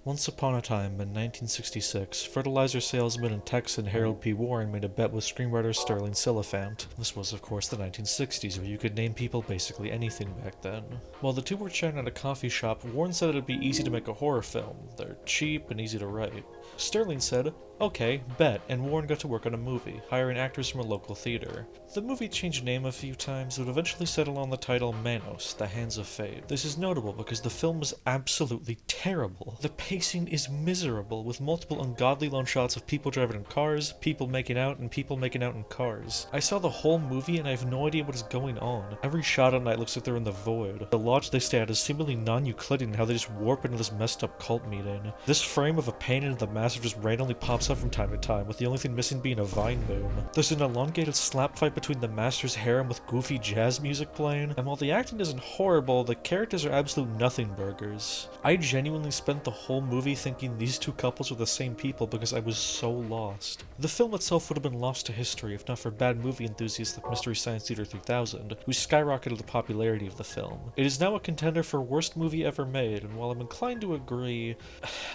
Once upon a time, in 1966, fertilizer salesman and Texan Harold P. Warren made a bet with screenwriter Sterling Silliphant. This was, of course, the 1960s, where you could name people basically anything back then. While the two were chatting at a coffee shop, Warren said it'd be easy to make a horror film. They're cheap and easy to write. Sterling said, "Okay, bet," and Warren got to work on a movie, hiring actors from a local theater. The movie changed name a few times, but eventually settled on the title Manos, The Hands of Fate. This is notable because the film was absolutely terrible. The pacing is miserable, with multiple ungodly long shots of people driving in cars, people making out, and people making out in cars. I saw the whole movie and I have no idea what is going on. Every shot at night looks like they're in the void. The lodge they stay at is seemingly non-Euclidean in how they just warp into this messed up cult meeting. This frame of a painting of the master just randomly pops up from time to time, with the only thing missing being a vine boom. There's an elongated slap fight between the master's harem with goofy jazz music playing, and while the acting isn't horrible, the characters are absolute nothing burgers. I genuinely spent the whole movie thinking these two couples were the same people because I was so lost. The film itself would have been lost to history if not for bad movie enthusiasts like Mystery Science Theater 3000, who skyrocketed the popularity of the film. It is now a contender for worst movie ever made, and while I'm inclined to agree,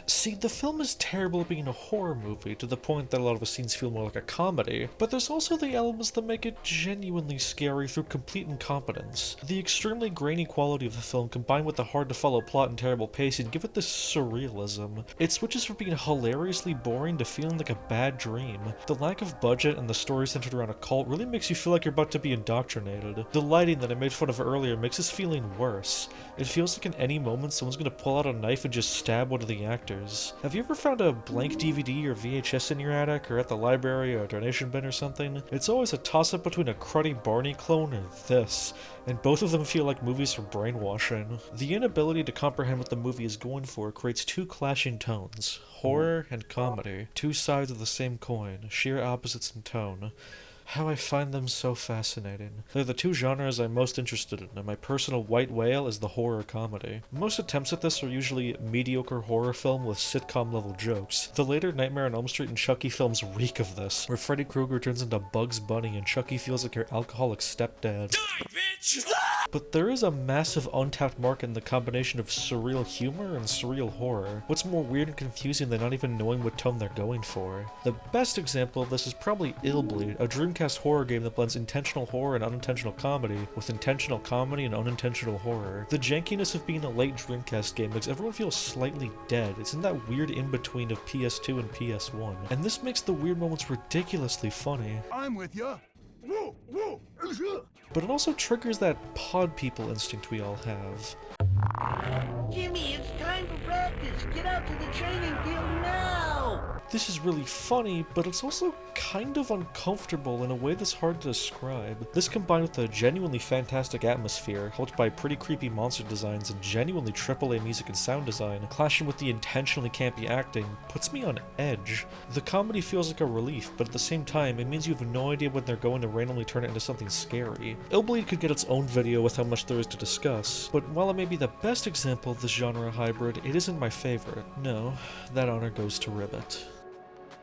see, the film is terrible at being a horror movie to the point that a lot of the scenes feel more like a comedy, but there's also the elements that make it genuinely scary through complete incompetence. The extremely grainy quality of the film combined with the hard to follow plot and terrible pacing give it this surrealism. It switches from being hilariously boring to feeling like a bad dream. The lack of budget and the story centered around a cult really makes you feel like you're about to be indoctrinated. The lighting that I made fun of earlier makes this feeling worse. It feels like in any moment someone's gonna pull out a knife and just stab one of the actors. Have you ever found a blank DVD or VHS in your attic, or at the library or a donation bin or something? It's always a toss-up between a cruddy Barney clone and this, and both of them feel like movies for brainwashing. The inability to comprehend what the movie is going for creates two clashing tones, horror and comedy, two sides of the same coin, sheer opposites in tone. How I find them so fascinating. They're the two genres I'm most interested in, and my personal white whale is the horror comedy. Most attempts at this are usually mediocre horror film with sitcom-level jokes. The later Nightmare on Elm Street and Chucky films reek of this, where Freddy Krueger turns into Bugs Bunny and Chucky feels like your alcoholic stepdad. Die, bitch! But there is a massive untapped market in the combination of surreal humor and surreal horror. What's more weird and confusing than not even knowing what tone they're going for? The best example of this is probably Illbleed, a Dreamcast horror game that blends intentional horror and unintentional comedy with intentional comedy and unintentional horror. The jankiness of being a late Dreamcast game makes everyone feel slightly dead. It's in that weird in-between of PS2 and PS1. And this makes the weird moments ridiculously funny. I'm with ya. Whoa, whoa. But it also triggers that pod people instinct we all have. Jimmy, it's time for practice. Get out to the training field now. This is really funny, but it's also kind of uncomfortable in a way that's hard to describe. This combined with a genuinely fantastic atmosphere, helped by pretty creepy monster designs and genuinely AAA music and sound design, clashing with the intentionally campy acting, puts me on edge. The comedy feels like a relief, but at the same time, it means you have no idea when they're going to randomly turn it into something scary. Illbleed could get its own video with how much there is to discuss, but while it may be the best example of this genre hybrid, it isn't my favorite. No, that honor goes to Ribbit.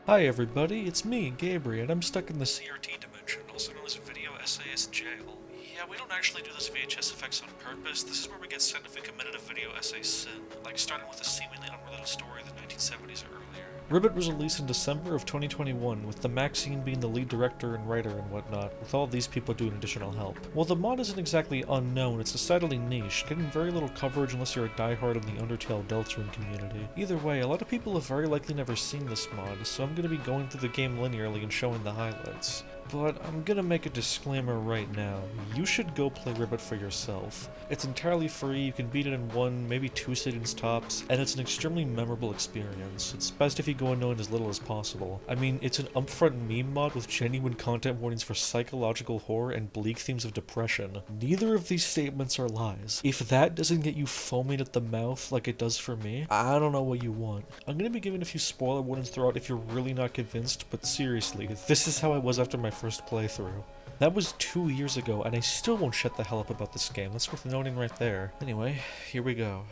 Hi everybody, it's me, Gabriel, and I'm stuck in the CRT dimension, also known as Video Essayist Jail. Yeah, we don't actually do this VHS effects on purpose. This is where we get sent if we committed a video essay sin, like starting with a seemingly unrelated story of the 1970s or earlier. Ribbit was released in December of 2021, with the Maxine being the lead director and writer and whatnot, with all of these people doing additional help. While the mod isn't exactly unknown, it's decidedly niche, getting very little coverage unless you're a diehard in the Undertale Deltarune community. Either way, a lot of people have very likely never seen this mod, so I'm going to be going through the game linearly and showing the highlights. But I'm gonna make a disclaimer right now. You should go play Ribbit for yourself. It's entirely free, you can beat it in one, maybe two sittings tops, and it's an extremely memorable experience. It's best if you go in knowing as little as possible. I mean, it's an upfront meme mod with genuine content warnings for psychological horror and bleak themes of depression. Neither of these statements are lies. If that doesn't get you foaming at the mouth like it does for me, I don't know what you want. I'm gonna be giving a few spoiler warnings throughout if you're really not convinced, but seriously, this is how I was after my first playthrough. That was 2 years ago, and I still won't shut the hell up about this game. That's worth noting right there. Anyway, here we go.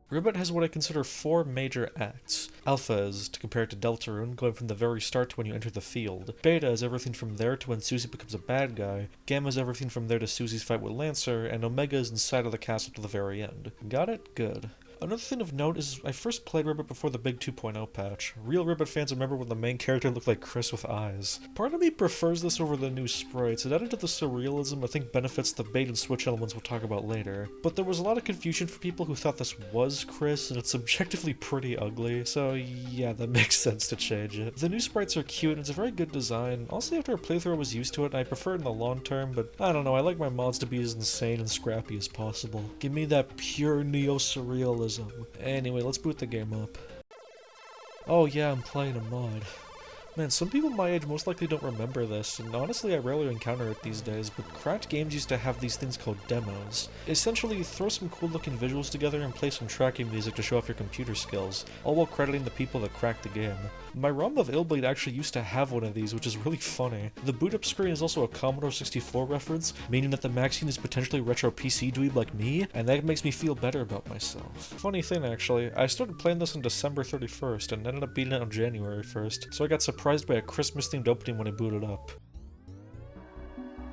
Ribbit has what I consider 4 major acts. Alpha is to compare it to Deltarune, going from the very start to when you enter the field. Beta is everything from there to when Susie becomes a bad guy. Gamma is everything from there to Susie's fight with Lancer, and Omega is inside of the castle to the very end. Got it? Good. Another thing of note is I first played Ribbit before the big 2.0 patch. Real Ribbit fans remember when the main character looked like Chris with eyes. Part of me prefers this over the new sprites. It added to the surrealism I think benefits the bait and switch elements we'll talk about later. But there was a lot of confusion for people who thought this was Chris, and it's objectively pretty ugly, so yeah, that makes sense to change it. The new sprites are cute and it's a very good design. Honestly, after a playthrough I was used to it and I prefer it in the long term, but I don't know, I like my mods to be as insane and scrappy as possible. Give me that pure neo-surrealism. Anyway, let's boot the game up. Oh yeah, I'm playing a mod. Man, some people my age most likely don't remember this, and honestly I rarely encounter it these days, but cracked games used to have these things called demos. Essentially, you throw some cool looking visuals together and play some tracking music to show off your computer skills, all while crediting the people that cracked the game. My ROM of Illblade actually used to have one of these, which is really funny. The boot up screen is also a Commodore 64 reference, meaning that the Maxine is potentially retro PC dweeb like me, and that makes me feel better about myself. Funny thing actually, I started playing this on December 31st and ended up beating it on January 1st, so I got surprised by a Christmas themed opening when I booted up.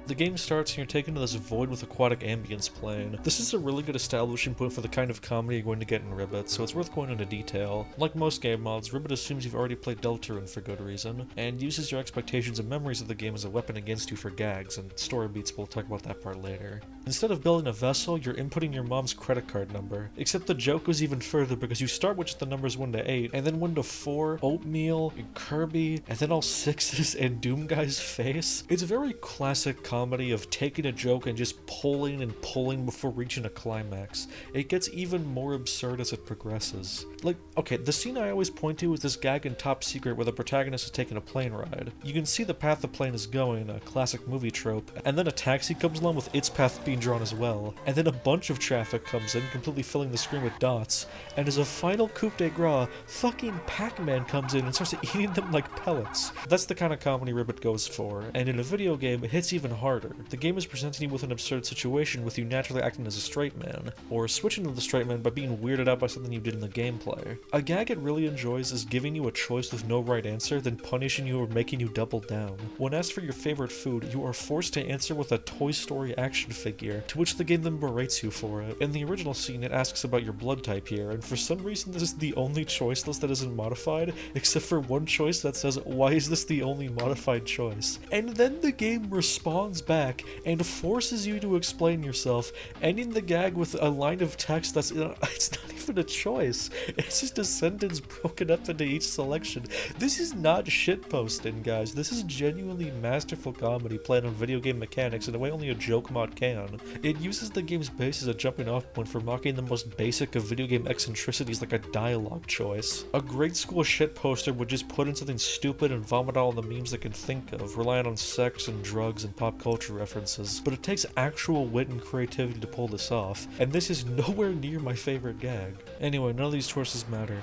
The game starts and you're taken to this void with aquatic ambience playing. This is a really good establishing point for the kind of comedy you're going to get in Ribbit, so it's worth going into detail. Like most game mods, Ribbit assumes you've already played Deltarune for good reason, and uses your expectations and memories of the game as a weapon against you for gags, and story beats, we'll talk about that part later. Instead of building a vessel, you're inputting your mom's credit card number. Except the joke goes even further because you start with just the numbers 1 to 8, and then 1 to 4, oatmeal, and Kirby, and then all 6s and Doom Guy's face. It's a very classic comedy of taking a joke and just pulling and pulling before reaching a climax. It gets even more absurd as it progresses. Like, okay, the scene I always point to is this gag in Top Secret where the protagonist is taking a plane ride. You can see the path the plane is going, a classic movie trope, and then a taxi comes along with its path being drawn as well, and then a bunch of traffic comes in, completely filling the screen with dots, and as a final coup de grace, fucking Pac-Man comes in and starts eating them like pellets. That's the kind of comedy Ribbit goes for, and in a video game, it hits even harder. The game is presenting you with an absurd situation with you naturally acting as a straight man, or switching to the straight man by being weirded out by something you did in the gameplay. A gag it really enjoys is giving you a choice with no right answer, then punishing you or making you double down. When asked for your favorite food, you are forced to answer with a Toy Story action figure, to which the game then berates you for it. In the original scene, it asks about your blood type here, and for some reason this is the only choice list that isn't modified, except for one choice that says, "Why is this the only modified choice?" And then the game responds back and forces you to explain yourself, ending the gag with a line of text that's it's not even a choice. It's just a sentence broken up into each selection. This is not shitposting, guys. This is genuinely masterful comedy played on video game mechanics in a way only a joke mod can. It uses the game's base as a jumping off point for mocking the most basic of video game eccentricities like a dialogue choice. A grade school shitposter would just put in something stupid and vomit all the memes they can think of, relying on sex and drugs and pop culture references, but it takes actual wit and creativity to pull this off, and this is nowhere near my favorite gag. Anyway, none of these choices mattered.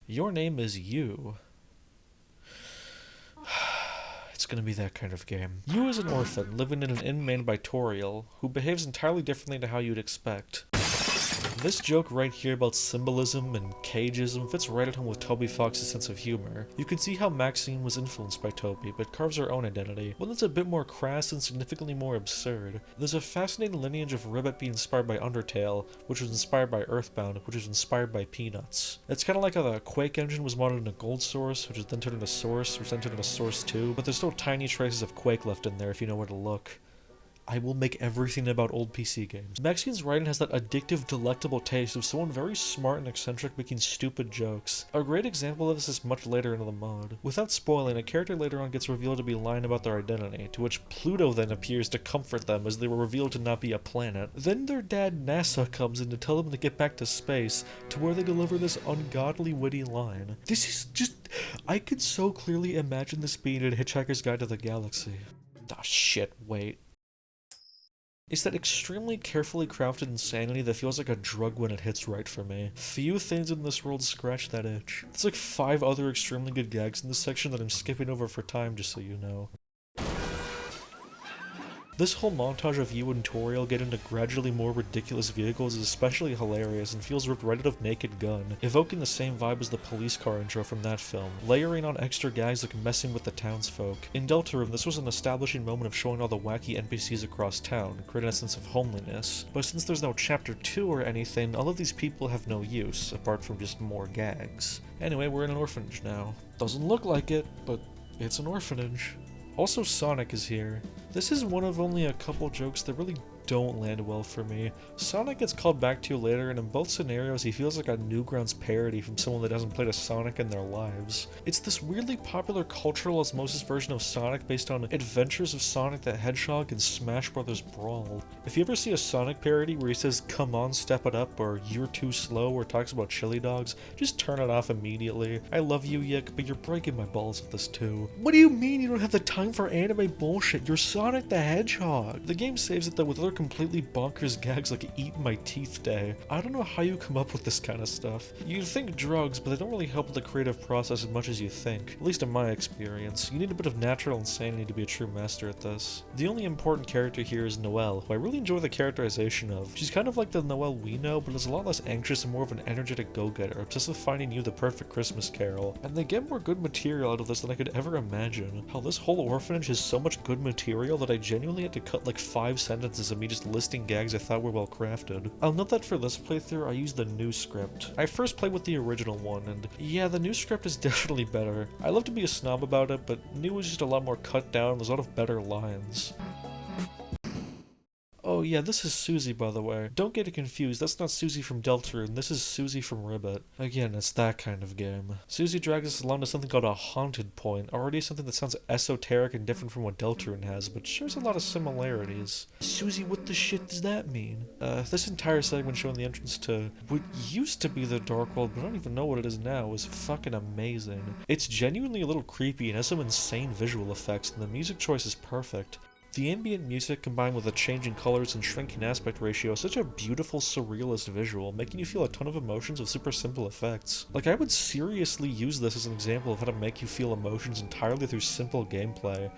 Your name is you. It's gonna be that kind of game. You is an orphan living in an inn manned by Toriel, who behaves entirely differently to how you'd expect. This joke right here about symbolism and cageism fits right at home with Toby Fox's sense of humor. You can see how Maxine was influenced by Toby, but carves her own identity, one that's a bit more crass and significantly more absurd. There's a fascinating lineage of Ribbit being inspired by Undertale, which was inspired by Earthbound, which was inspired by Peanuts. It's kind of like how the Quake engine was modded into Gold Source, which was then turned into Source, which then turned into Source 2, but there's still tiny traces of Quake left in there if you know where to look. I will make everything about old PC games. Maxine's writing has that addictive, delectable taste of someone very smart and eccentric making stupid jokes. A great example of this is much later into the mod. Without spoiling, a character later on gets revealed to be lying about their identity, to which Pluto then appears to comfort them as they were revealed to not be a planet. Then their dad NASA comes in to tell them to get back to space, to where they deliver this ungodly witty line. This is just... I could so clearly imagine this being in Hitchhiker's Guide to the Galaxy. Ah shit, wait. It's that extremely carefully crafted insanity that feels like a drug when it hits right for me. Few things in this world scratch that itch. There's like 5 other extremely good gags in this section that I'm skipping over for time, just so you know. This whole montage of you and Toriel get into gradually more ridiculous vehicles is especially hilarious and feels ripped right out of Naked Gun, evoking the same vibe as the police car intro from that film, layering on extra gags like messing with the townsfolk. In Deltarune, this was an establishing moment of showing all the wacky NPCs across town, creating a sense of homeliness. But since there's no Chapter 2 or anything, all of these people have no use, apart from just more gags. Anyway, we're in an orphanage now. Doesn't look like it, but it's an orphanage. Also, Sonic is here. This is one of only a couple jokes that really don't land well for me. Sonic gets called back to you later, and in both scenarios he feels like a Newgrounds parody from someone that hasn't played a Sonic in their lives. It's this weirdly popular cultural osmosis version of Sonic based on Adventures of Sonic the Hedgehog and Smash Bros. Brawl. If you ever see a Sonic parody where he says "come on, step it up" or "you're too slow" or talks about chili dogs, just turn it off immediately. I love you, Yick, but you're breaking my balls with this too. What do you mean you don't have the time for anime bullshit? You're Sonic the Hedgehog. The game saves it though with other completely bonkers gags like Eat My Teeth Day. I don't know how you come up with this kind of stuff. You think drugs, but they don't really help with the creative process as much as you think, at least in my experience. You need a bit of natural insanity to be a true master at this. The only important character here is Noelle, who I really enjoy the characterization of. She's kind of like the Noelle we know, but is a lot less anxious and more of an energetic go-getter, obsessed with finding you the perfect Christmas carol. And they get more good material out of this than I could ever imagine. Hell, this whole orphanage has so much good material that I genuinely had to cut like 5 sentences of me just listing gags I thought were well crafted. I'll note that for this playthrough I used the new script. I first played with the original one, and yeah, the new script is definitely better. I love to be a snob about it, but new is just a lot more cut down, there's a lot of better lines. Oh yeah, this is Susie, by the way. Don't get it confused, that's not Susie from Deltarune, this is Susie from Ribbit. Again, it's that kind of game. Susie drags us along to something called a haunted point, already something that sounds esoteric and different from what Deltarune has, but shares a lot of similarities. Susie, what the shit does that mean? This entire segment showing the entrance to what used to be the Dark World, but I don't even know what it is now, is fucking amazing. It's genuinely a little creepy and has some insane visual effects, and the music choice is perfect. The ambient music combined with the changing colors and shrinking aspect ratio is such a beautiful surrealist visual, making you feel a ton of emotions with super simple effects. Like, I would seriously use this as an example of how to make you feel emotions entirely through simple gameplay.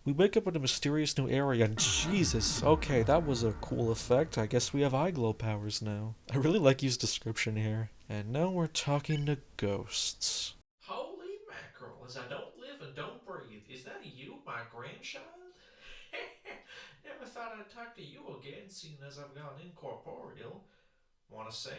We wake up in a mysterious new area and Jesus, okay, that was a cool effect. I guess we have eye glow powers now. I really like his description here. And now we're talking to ghosts. Holy mackerel, as I don't live and don't breathe, is that you, my grandchild? Never thought I'd talk to you again, seeing as I've gone incorporeal. Wanna save?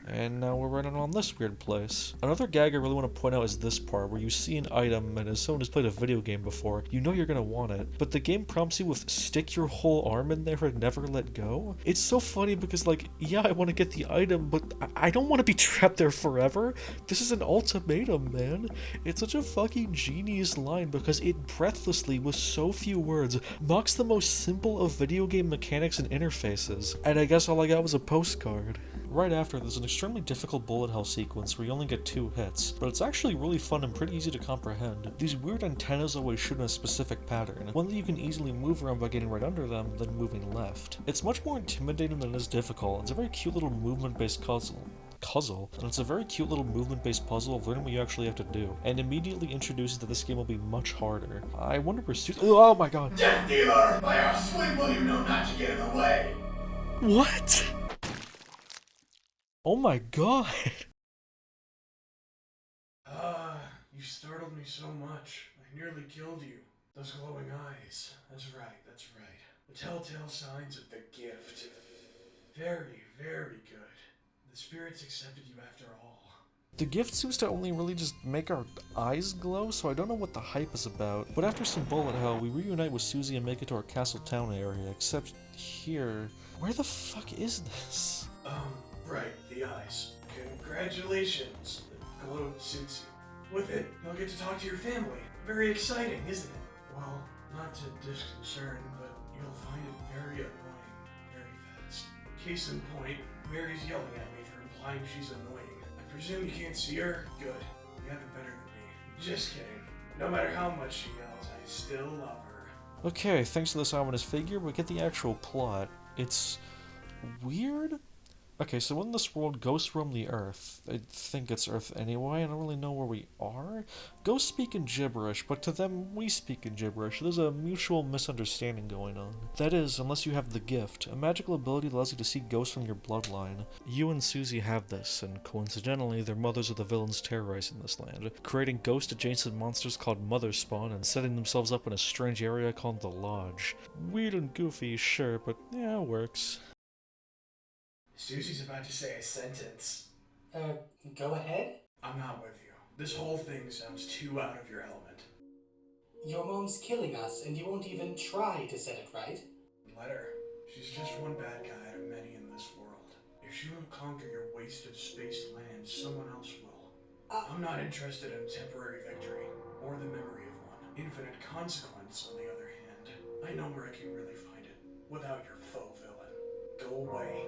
And now we're running on this weird place. Another gag I really want to point out is this part, where you see an item, and as someone who's played a video game before, you know you're gonna want it, but the game prompts you with stick your whole arm in there and never let go. It's so funny because, like, yeah, I want to get the item, but I don't want to be trapped there forever. This is an ultimatum, man. It's such a fucking genius line because it breathlessly, with so few words, mocks the most simple of video game mechanics and interfaces. And I guess all I got was a postcard. Right after, there's an extremely difficult bullet hell sequence where you only get 2 hits, but it's actually really fun and pretty easy to comprehend. These weird antennas always shoot in a specific pattern, one that you can easily move around by getting right under them, then moving left. It's much more intimidating than it is difficult. It's a very cute little movement-based puzzle, and it's a very cute little movement-based puzzle of learning what you actually have to do, and immediately introduces that this game will be much harder. I wonder pursuit. Oh my god. Death dealer! By our swing will you know not to get in the way! What? Oh my god. You startled me so much. I nearly killed you. Those glowing eyes. That's right. The telltale signs of the gift. Very, very good. The spirits accepted you after all. The gift seems to only really just make our eyes glow, so I don't know what the hype is about. But after some bullet hell, we reunite with Susie and make it to our castle town area, except here. Where the fuck is this? Right, the eyes. Congratulations. The glow suits you. With it, you'll get to talk to your family. Very exciting, isn't it? Well, not to disconcern, but you'll find it very annoying. Very fast. Case in point, Mary's yelling at me for implying she's annoying. I presume you can't see her? Good. You have it better than me. Just kidding. No matter how much she yells, I still love her. Okay, thanks to this ominous figure, we get the actual plot. It's weird? Okay, so in this world, ghosts roam the earth. I think it's Earth anyway, I don't really know where we are. Ghosts speak in gibberish, but to them, we speak in gibberish. There's a mutual misunderstanding going on. That is, unless you have the gift. A magical ability allows you to see ghosts from your bloodline. You and Susie have this, and coincidentally, their mothers are the villains terrorizing this land, creating ghost-adjacent monsters called Mother Spawn and setting themselves up in a strange area called the Lodge. Weird and goofy, sure, but yeah, it works. Susie's about to say a sentence. Go ahead? I'm not with you. This whole thing sounds too out of your element. Your mom's killing us, and you won't even try to set it right. Let her. She's just one bad guy out of many in this world. If she won't conquer your wasted space land, someone else will. I'm not interested in temporary victory, or the memory of one. Infinite consequence, on the other hand. I know where I can really find it, without your faux villain. Go away.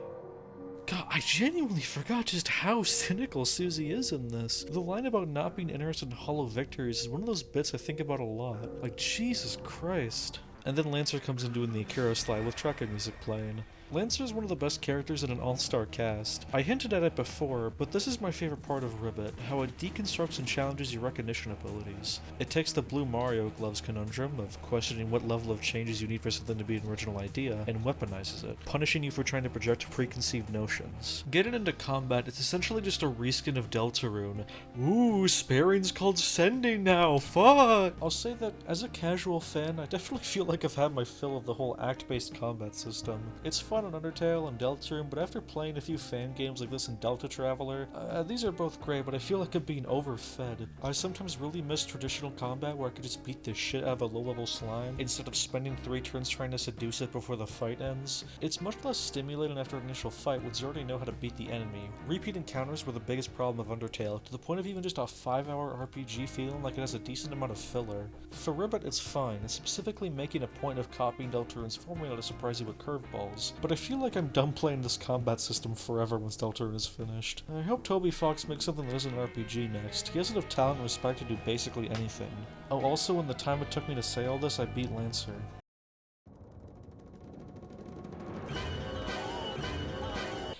God, I genuinely forgot just how cynical Susie is in this. The line about not being interested in hollow victories is one of those bits I think about a lot. Like, Jesus Christ. And then Lancer comes in doing the Akira slide with tracker music playing. Lancer is one of the best characters in an all-star cast. I hinted at it before, but this is my favorite part of Ribbit, how it deconstructs and challenges your recognition abilities. It takes the Blue Mario Gloves conundrum of questioning what level of changes you need for something to be an original idea, and weaponizes it, punishing you for trying to project preconceived notions. Getting into combat, it's essentially just a reskin of Deltarune. Ooh, sparing's called sending now, fuck! I'll say that, as a casual fan, I definitely feel like I've had my fill of the whole act-based combat system. It's fun on Undertale and Deltarune, but after playing a few fan games like this in Delta Traveler, these are both great, but I feel like I'm being overfed. I sometimes really miss traditional combat where I could just beat the shit out of a low-level slime instead of spending 3 turns trying to seduce it before the fight ends. It's much less stimulating after an initial fight once you already know how to beat the enemy. Repeat encounters were the biggest problem of Undertale, to the point of even just a 5-hour RPG feeling like it has a decent amount of filler. For Ribbit, it's fine, it's specifically making a point of copying Deltarune's formula to surprise you with curveballs, but I feel like I'm done playing this combat system forever once Deltarune is finished. I hope Toby Fox makes something that isn't an RPG next. He has enough talent and respect to do basically anything. Oh, also, in the time it took me to say all this, I beat Lancer.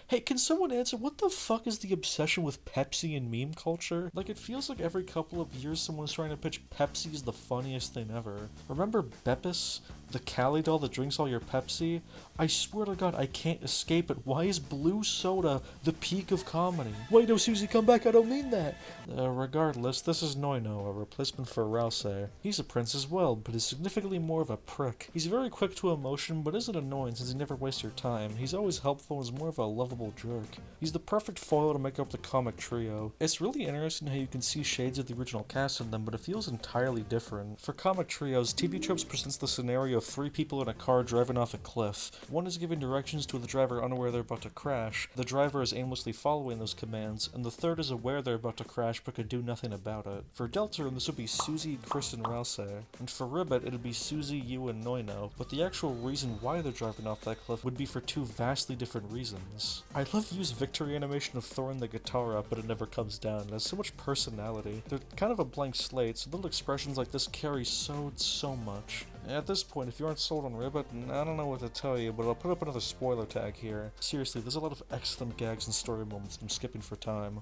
Hey, can someone answer what the fuck is the obsession with Pepsi and meme culture? Like, it feels like every couple of years someone's trying to pitch Pepsi as the funniest thing ever. Remember Beppis? The Cali doll that drinks all your Pepsi? I swear to God, I can't escape it. Why is blue soda the peak of comedy? Wait, no, Susie, come back, I don't mean that! Regardless, this is Noino, a replacement for Rouse. He's a prince as well, but is significantly more of a prick. He's very quick to emotion, but isn't annoying since he never wastes your time. He's always helpful and is more of a lovable jerk. He's the perfect foil to make up the comic trio. It's really interesting how you can see shades of the original cast in them, but it feels entirely different. For comic trios, TV Tropes presents the scenario of 3 people in a car driving off a cliff. One is giving directions to the driver unaware they're about to crash, the driver is aimlessly following those commands, and the third is aware they're about to crash but could do nothing about it. For Deltarune, this would be Susie, Chris, and Rouse, and for Ribbit, it'd be Susie, you, and Noino, but the actual reason why they're driving off that cliff would be for 2 vastly different reasons. I love Yu's victory animation of throwing the guitar up but it never comes down. It has so much personality. They're kind of a blank slate, so little expressions like this carry so much. At this point, if you aren't sold on Ribbit, I don't know what to tell you, but I'll put up another spoiler tag here. Seriously, there's a lot of excellent gags and story moments I'm skipping for time.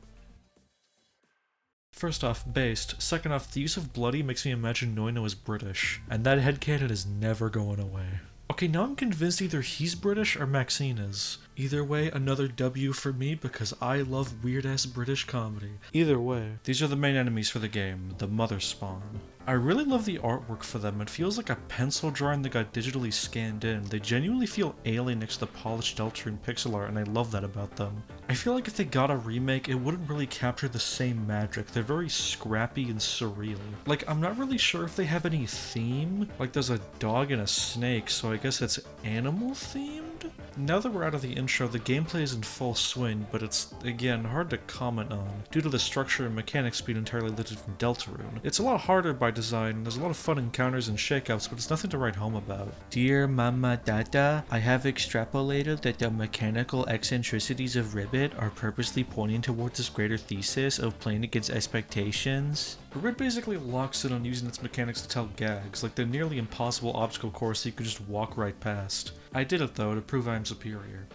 First off, based. Second off, the use of bloody makes me imagine Noino is British, and that headcanon is never going away. Okay, now I'm convinced either he's British or Maxine is. Either way, another W for me because I love weird-ass British comedy. Either way, these are the main enemies for the game, the Mother Spawn. I really love the artwork for them. It feels like a pencil drawing that got digitally scanned in. They genuinely feel alien next to the polished Deltarune pixel art, and I love that about them. I feel like if they got a remake, it wouldn't really capture the same magic. They're very scrappy and surreal. Like, I'm not really sure if they have any theme. Like, there's a dog and a snake, so I guess it's animal themed? Now that we're out of the intro, the gameplay is in full swing, but it's, again, hard to comment on, due to the structure and mechanics being entirely lifted from Deltarune. It's a lot harder by design, there's a lot of fun encounters and shakeouts, but it's nothing to write home about. Dear Mama Dada, I have extrapolated that the mechanical eccentricities of Ribbit are purposely pointing towards this greater thesis of playing against expectations. Ribbit basically locks in on using its mechanics to tell gags, like the nearly impossible obstacle course you could just walk right past. I did it though, to prove I'm superior.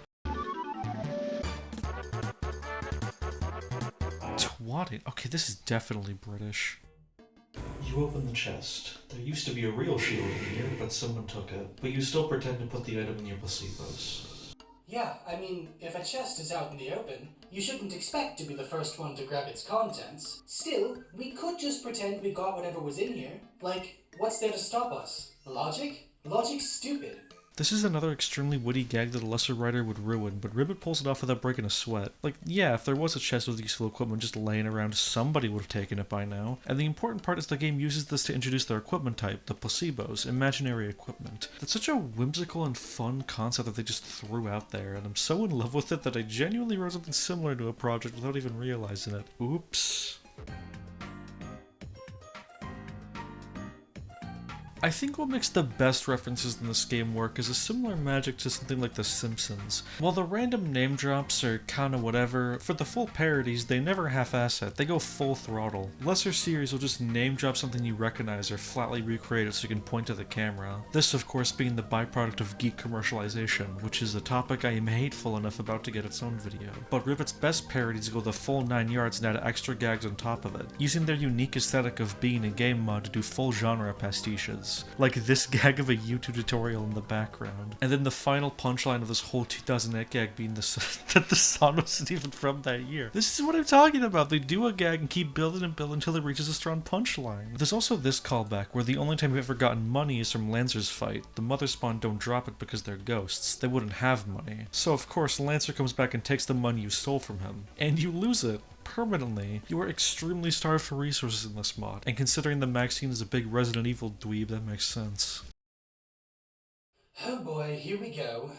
wadding. Okay, this is definitely British. You open the chest. There used to be a real shield in here, but someone took it. But you still pretend to put the item in your placebos. Yeah, I mean, if a chest is out in the open, you shouldn't expect to be the first one to grab its contents. Still, we could just pretend we got whatever was in here. Like, what's there to stop us? Logic? Logic's stupid. This is another extremely witty gag that a lesser writer would ruin, but Ribbit pulls it off without breaking a sweat. Like, yeah, if there was a chest with useful equipment just laying around, somebody would have taken it by now. And the important part is the game uses this to introduce their equipment type, the placebos, imaginary equipment. That's such a whimsical and fun concept that they just threw out there, and I'm so in love with it that I genuinely wrote something similar to a project without even realizing it. Oops. I think what makes the best references in this game work is a similar magic to something like The Simpsons. While the random name drops are kinda whatever, for the full parodies they never half-ass it, they go full throttle. Lesser series will just name drop something you recognize or flatly recreate it so you can point to the camera. This of course being the byproduct of geek commercialization, which is a topic I am hateful enough about to get its own video. But Ribbit's best parodies go the full 9 yards and add extra gags on top of it, using their unique aesthetic of being a game mod to do full genre pastiches. Like this gag of a YouTube tutorial in the background. And then the final punchline of this whole 2008 gag being that the song wasn't even from that year. This is what I'm talking about. They do a gag and keep building and building until it reaches a strong punchline. There's also this callback where the only time we've ever gotten money is from Lancer's fight. The Mother Spawn don't drop it because they're ghosts. They wouldn't have money. So of course Lancer comes back and takes the money you stole from him. And you lose it. Permanently. You are extremely starved for resources in this mod, and considering that Maxine is a big Resident Evil dweeb, that makes sense. Oh boy, here we go.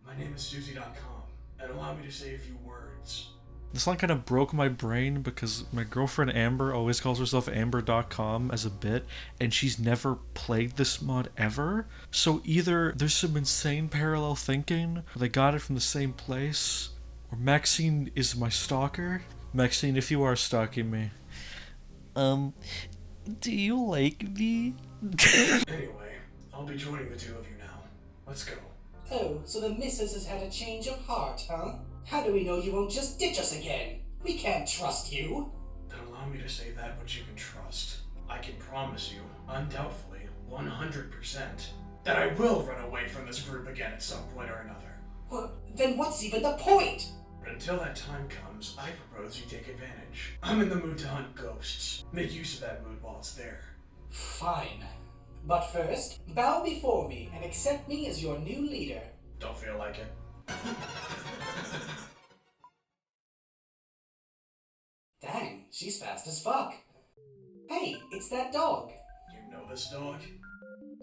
My name is Susie.com, and allow me to say a few words. This line kind of broke my brain because my girlfriend Amber always calls herself Amber.com as a bit, and she's never played this mod ever. So either there's some insane parallel thinking, or they got it from the same place, or Maxine is my stalker. Maxine, if you are stalking me, do you like me? Anyway, I'll be joining the two of you now. Let's go. Oh, so the missus has had a change of heart, huh? How do we know you won't just ditch us again? We can't trust you. Then allow me to say that which you can trust. I can promise you, undoubtedly, 100%, that I will run away from this group again at some point or another. Well, then what's even the point? But until that time comes, I propose you take advantage. I'm in the mood to hunt ghosts. Make use of that mood while it's there. Fine. But first, bow before me and accept me as your new leader. Don't feel like it. Dang, she's fast as fuck. Hey, it's that dog. You know this dog?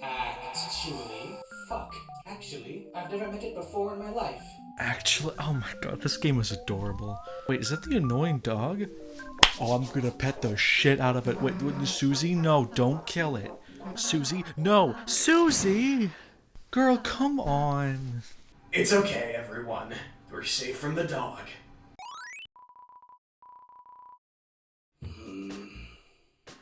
Actually, fuck. Actually, I've never met it before in my life. Actually, oh my god, this game is adorable. Wait, is that the annoying dog? Oh, I'm gonna pet the shit out of it. Wait, Susie? No, don't kill it. Susie? No! Susie! Girl, come on. It's okay, everyone. We're safe from the dog.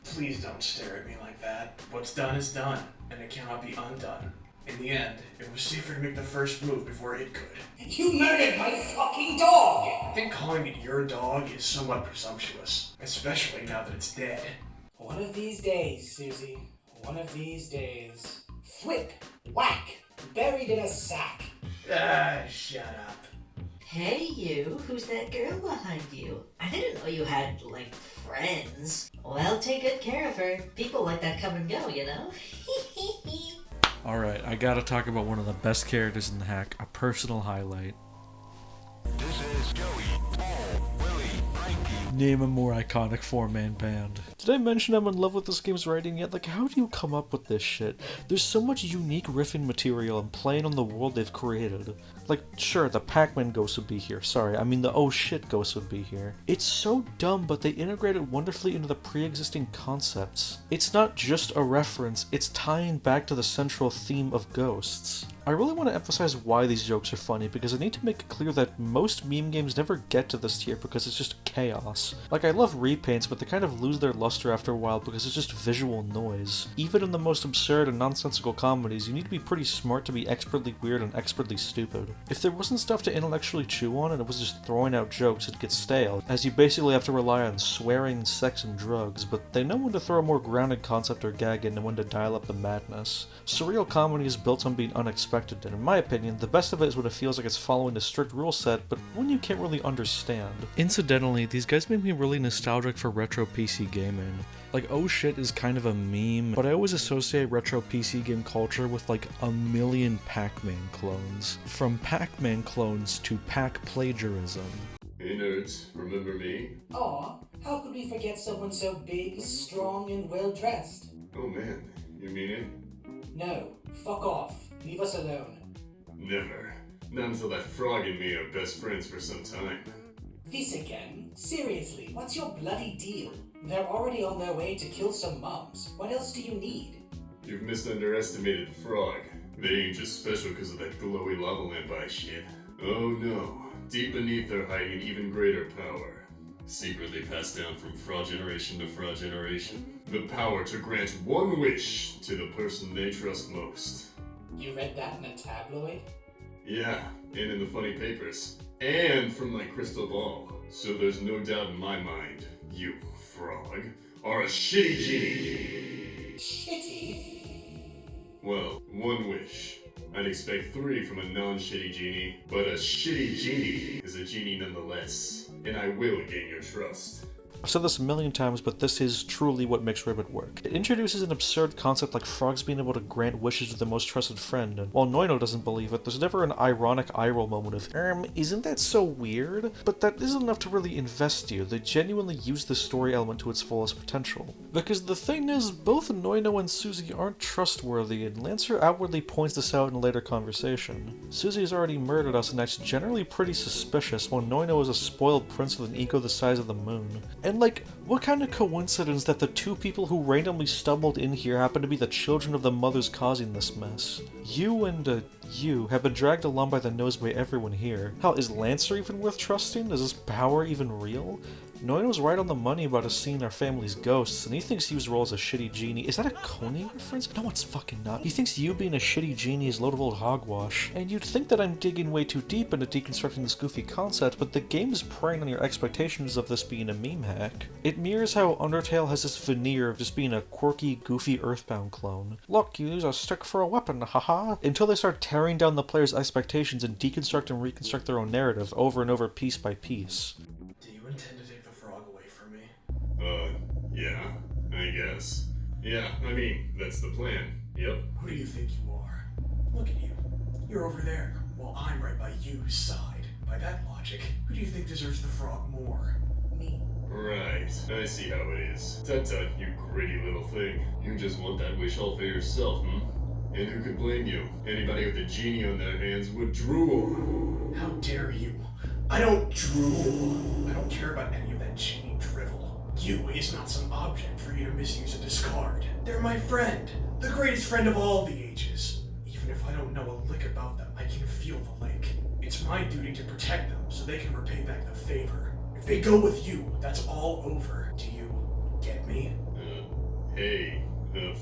Please don't stare at me like that. What's done is done, and it cannot be undone. In the end, it was safer to make the first move before it could. You murdered my fucking dog! I think calling it your dog is somewhat presumptuous, especially now that it's dead. One of these days, Susie. One of these days. Thwip! Whack! Buried in a sack. Ah, shut up. Hey you, who's that girl behind you? I didn't know you had, like, friends. Well, take good care of her. People like that come and go, you know? Alright, I gotta talk about one of the best characters in the hack, a personal highlight. This is Joey, Paul, Willie, Frankie. Name a more iconic four-man band. Did I mention I'm in love with this game's writing yet? Like, how do you come up with this shit? There's so much unique riffing material and playing on the world they've created. Like, sure, the Pac-Man ghost would be here. Sorry, I mean the oh shit ghost would be here. It's so dumb, but they integrate it wonderfully into the pre-existing concepts. It's not just a reference, it's tying back to the central theme of ghosts. I really want to emphasize why these jokes are funny, because I need to make it clear that most meme games never get to this tier because it's just chaos. Like, I love repaints, but they kind of lose their luster lackluster after a while because it's just visual noise. Even in the most absurd and nonsensical comedies, you need to be pretty smart to be expertly weird and expertly stupid. If there wasn't stuff to intellectually chew on and it was just throwing out jokes, it'd get stale, as you basically have to rely on swearing, sex, and drugs, but they know when to throw a more grounded concept or gag in and when to dial up the madness. Surreal comedy is built on being unexpected, and in my opinion, the best of it is when it feels like it's following a strict rule set, but when you can't really understand. Incidentally, these guys make me really nostalgic for retro PC gaming. Like, oh shit is kind of a meme, but I always associate retro PC game culture with like a million Pac-Man clones. From Pac-Man clones to Pac plagiarism. Hey nerds, remember me? Aw, how could we forget someone so big, strong, and well-dressed? Oh man, you mean it? No, fuck off. Leave us alone. Never. Not until that frog and me are best friends for some time. This again? Seriously, what's your bloody deal? They're already on their way to kill some mums. What else do you need? You've misunderestimated the frog. They ain't just special because of that glowy lava lamp eye shit. Oh no. Deep beneath they're hiding even greater power. Secretly passed down from frog generation to frog generation. The power to grant one wish to the person they trust most. You read that in a tabloid? Yeah, and in the funny papers. And from my crystal ball. So there's no doubt in my mind, you, frog, are a shitty genie. Shitty? Well, one wish. I'd expect 3 from a non-shitty genie, but a shitty genie is a genie nonetheless. And I will gain your trust. I've said this a million times, but this is truly what makes Ribbit work. It introduces an absurd concept like frogs being able to grant wishes to their most trusted friend, and while Noino doesn't believe it, there's never an ironic eye-roll moment of, isn't that so weird? But that isn't enough to really invest you. They genuinely use the story element to its fullest potential. Because the thing is, both Noino and Susie aren't trustworthy, and Lancer outwardly points this out in a later conversation. Susie has already murdered us and acts generally pretty suspicious, while Noino is a spoiled prince with an ego the size of the moon. And like, what kind of coincidence that the 2 people who randomly stumbled in here happen to be the children of the mothers causing this mess? You and, you have been dragged along by the nose by everyone here. Hell, is Lancer even worth trusting? Is this power even real? Noino's right on the money about us seeing our family's ghosts, and he thinks Yu's role as a shitty genie. Is that a Coney reference? No, it's fucking not. He thinks Yu being a shitty genie is a load of old hogwash. And you'd think that I'm digging way too deep into deconstructing this goofy concept, but the game is preying on your expectations of this being a meme hack. It mirrors how Undertale has this veneer of just being a quirky, goofy Earthbound clone. Look, you use a stick for a weapon, haha. Until they start tearing down the player's expectations and deconstruct and reconstruct their own narrative over and over piece by piece. Do you intend to take the frog away from me? Yeah, I guess. Yeah, I mean, that's the plan. Yep. Who do you think you are? Look at you. You're over there, while I'm right by Yu's side. By that logic, who do you think deserves the frog more? Me. Right, I see how it is. Tut-tut, you gritty little thing. You just want that wish all for yourself, hmm? And who could blame you? Anybody with a genie on their hands would drool. How dare you? I don't drool. I don't care about any of that genie drivel. You is not some object for you to misuse and discard. They're my friend, the greatest friend of all the ages. Even if I don't know a lick about them, I can feel the link. It's my duty to protect them so they can repay back the favor. If they go with you, that's all over. Do you get me? Hey,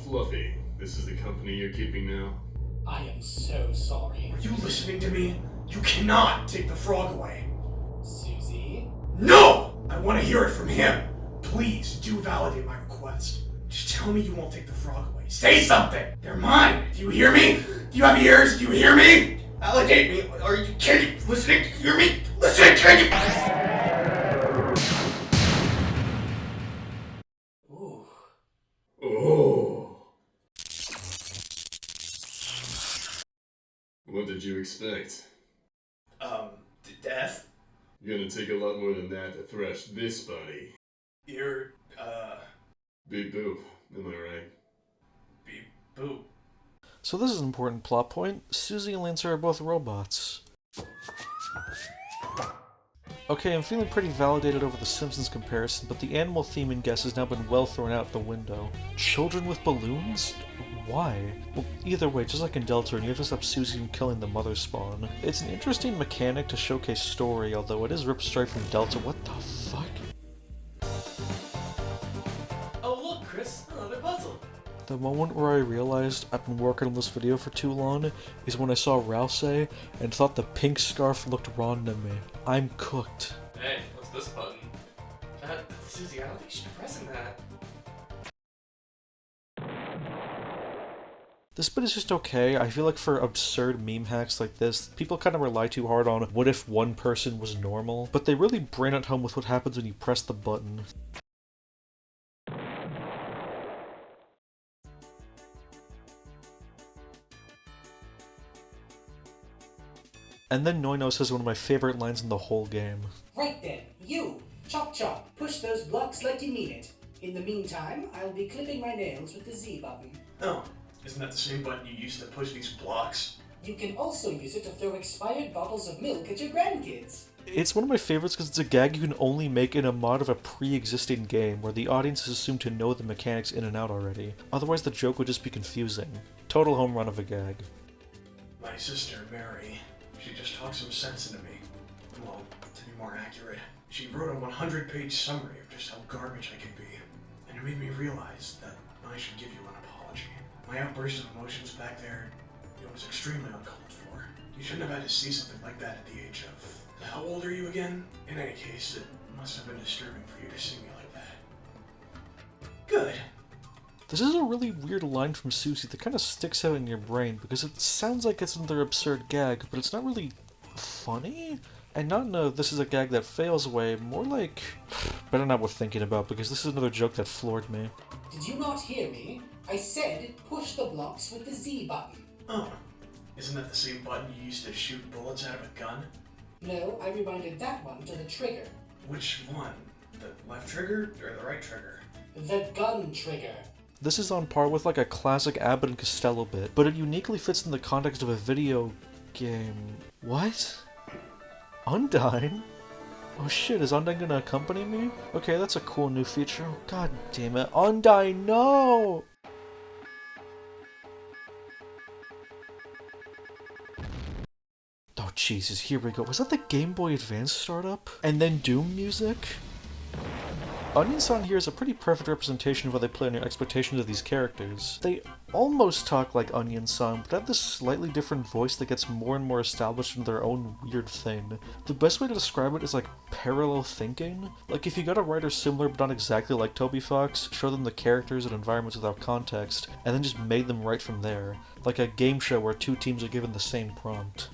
Fluffy, this is the company you're keeping now? I am so sorry. Are you listening to me? You cannot take the frog away. Susie? No! I want to hear it from him. Please do validate my request. Just tell me you won't take the frog away. Say something! They're mine! Do you hear me? Do you have ears? Do you hear me? Validate me. Can you listening? Do you hear me? Listen, can you? Ooh. Oh. What did you expect? Death? You're gonna take a lot more than that to thrash this body. You're, Beep boop, am I right? beep boop. So this is an important plot point. Susie and Lancer are both robots. Okay, I'm feeling pretty validated over the Simpsons comparison, but the animal theme and guess has now been well thrown out the window. Children with balloons? Why? Well, either way, just like in Deltarune, you have to stop Susie from killing the mother spawn. It's an interesting mechanic to showcase story, although it is ripped straight from Delta. What the fuck? Oh, The moment where I realized I've been working on this video for too long is when I saw Rouse and thought the pink scarf looked wrong to me. I'm cooked. Hey, what's this button? Susie, I don't think you should be pressing that. This bit is just okay. I feel like for absurd meme hacks like this, people kind of rely too hard on what if one person was normal, but they really bring it home with what happens when you press the button. And then Noino says one of my favorite lines in the whole game. Right then, you! Chop chop! Push those blocks like you mean it. In the meantime, I'll be clipping my nails with the Z button. Oh, isn't that the same button you used to push these blocks? You can also use it to throw expired bottles of milk at your grandkids. It's one of my favorites because it's a gag you can only make in a mod of a pre-existing game where the audience is assumed to know the mechanics in and out already. Otherwise the joke would just be confusing. Total home run of a gag. My sister, Mary, she just talked some sense into me. Well, to be more accurate, she wrote a 100-page summary of just how garbage I could be. And it made me realize that I should give you an apology. My outburst of emotions back there, it was extremely uncalled for. You shouldn't have had to see something like that at the age of... How old are you again? In any case, it must have been disturbing for you to see me like that. Good. This is a really weird line from Susie that kind of sticks out in your brain because it sounds like it's another absurd gag, but it's not really funny? And not in a this is a gag that fails way, more like... better not worth thinking about because this is another joke that floored me. Did you not hear me? I said push the blocks with the Z button. Oh, isn't that the same button you used to shoot bullets out of a gun? No, I rewinded that one to the trigger. Which one? The left trigger or the right trigger? The gun trigger. This is on par with like a classic Abbott and Costello bit, but it uniquely fits in the context of a video game. What? Undyne? Oh shit, is Undyne gonna accompany me? Okay, that's a cool new feature. Oh, god damn it. Undyne, no! Oh Jesus, here we go. Was that the Game Boy Advance startup? And then Doom music? Onion-san here is a pretty perfect representation of how they play on your expectations of these characters. They almost talk like Onion-san, but have this slightly different voice that gets more and more established in their own weird thing. The best way to describe it is like parallel thinking. Like if you got a writer similar but not exactly like Toby Fox, show them the characters and environments without context, and then just made them write from there. Like a game show where two teams are given the same prompt.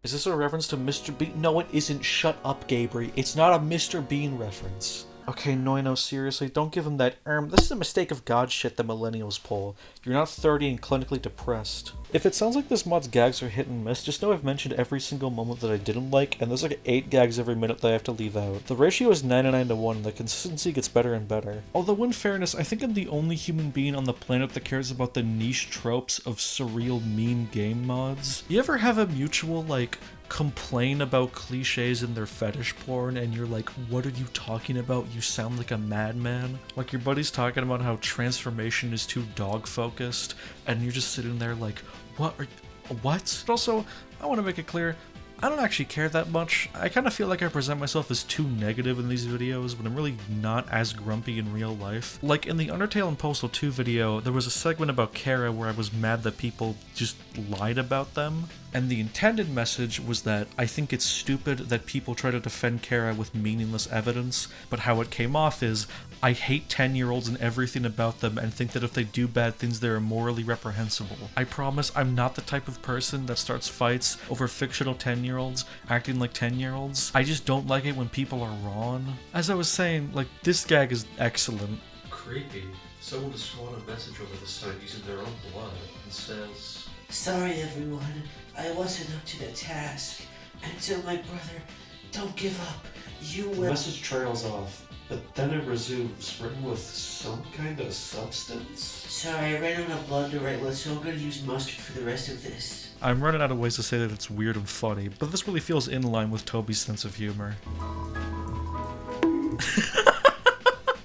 Is this a reference to Mr. Bean? No, it isn't. Shut up, Gabriel. It's not a Mr. Bean reference. Okay, Noino, seriously, don't give him that, this is a mistake of God shit the millennials pull. You're not 30 and clinically depressed. If it sounds like this mod's gags are hit and miss, just know I've mentioned every single moment that I didn't like, and there's like 8 gags every minute that I have to leave out. The ratio is 99:1, and the consistency gets better and better. Although in fairness, I think I'm the only human being on the planet that cares about the niche tropes of surreal meme game mods. You ever have a mutual, like, complain about cliches in their fetish porn and you're like, what are you talking about? You sound like a madman. Like your buddy's talking about how transformation is too dog focused and you're just sitting there like, what? But also, I want to make it clear, I don't actually care that much. I kind of feel like I present myself as too negative in these videos, but I'm really not as grumpy in real life. Like in the Undertale and Postal 2 video, there was a segment about Kara where I was mad that people just lied about them. And the intended message was that I think it's stupid that people try to defend Kara with meaningless evidence, but how it came off is, I hate 10-year-olds and everything about them and think that if they do bad things they are morally reprehensible. I promise I'm not the type of person that starts fights over fictional 10-year-olds acting like 10-year-olds. I just don't like it when people are wrong. As I was saying, like, this gag is excellent. Creepy. Someone has sworn a message over the site using their own blood and says, Sorry everyone, I wasn't up to the task. Until my brother, don't give up. You the will. message trails off, but then it resumes, written with some kind of substance. Sorry, I ran out of blood to write with, so I'm gonna use mustard for the rest of this. I'm running out of ways to say that it's weird and funny, but this really feels in line with Toby's sense of humor.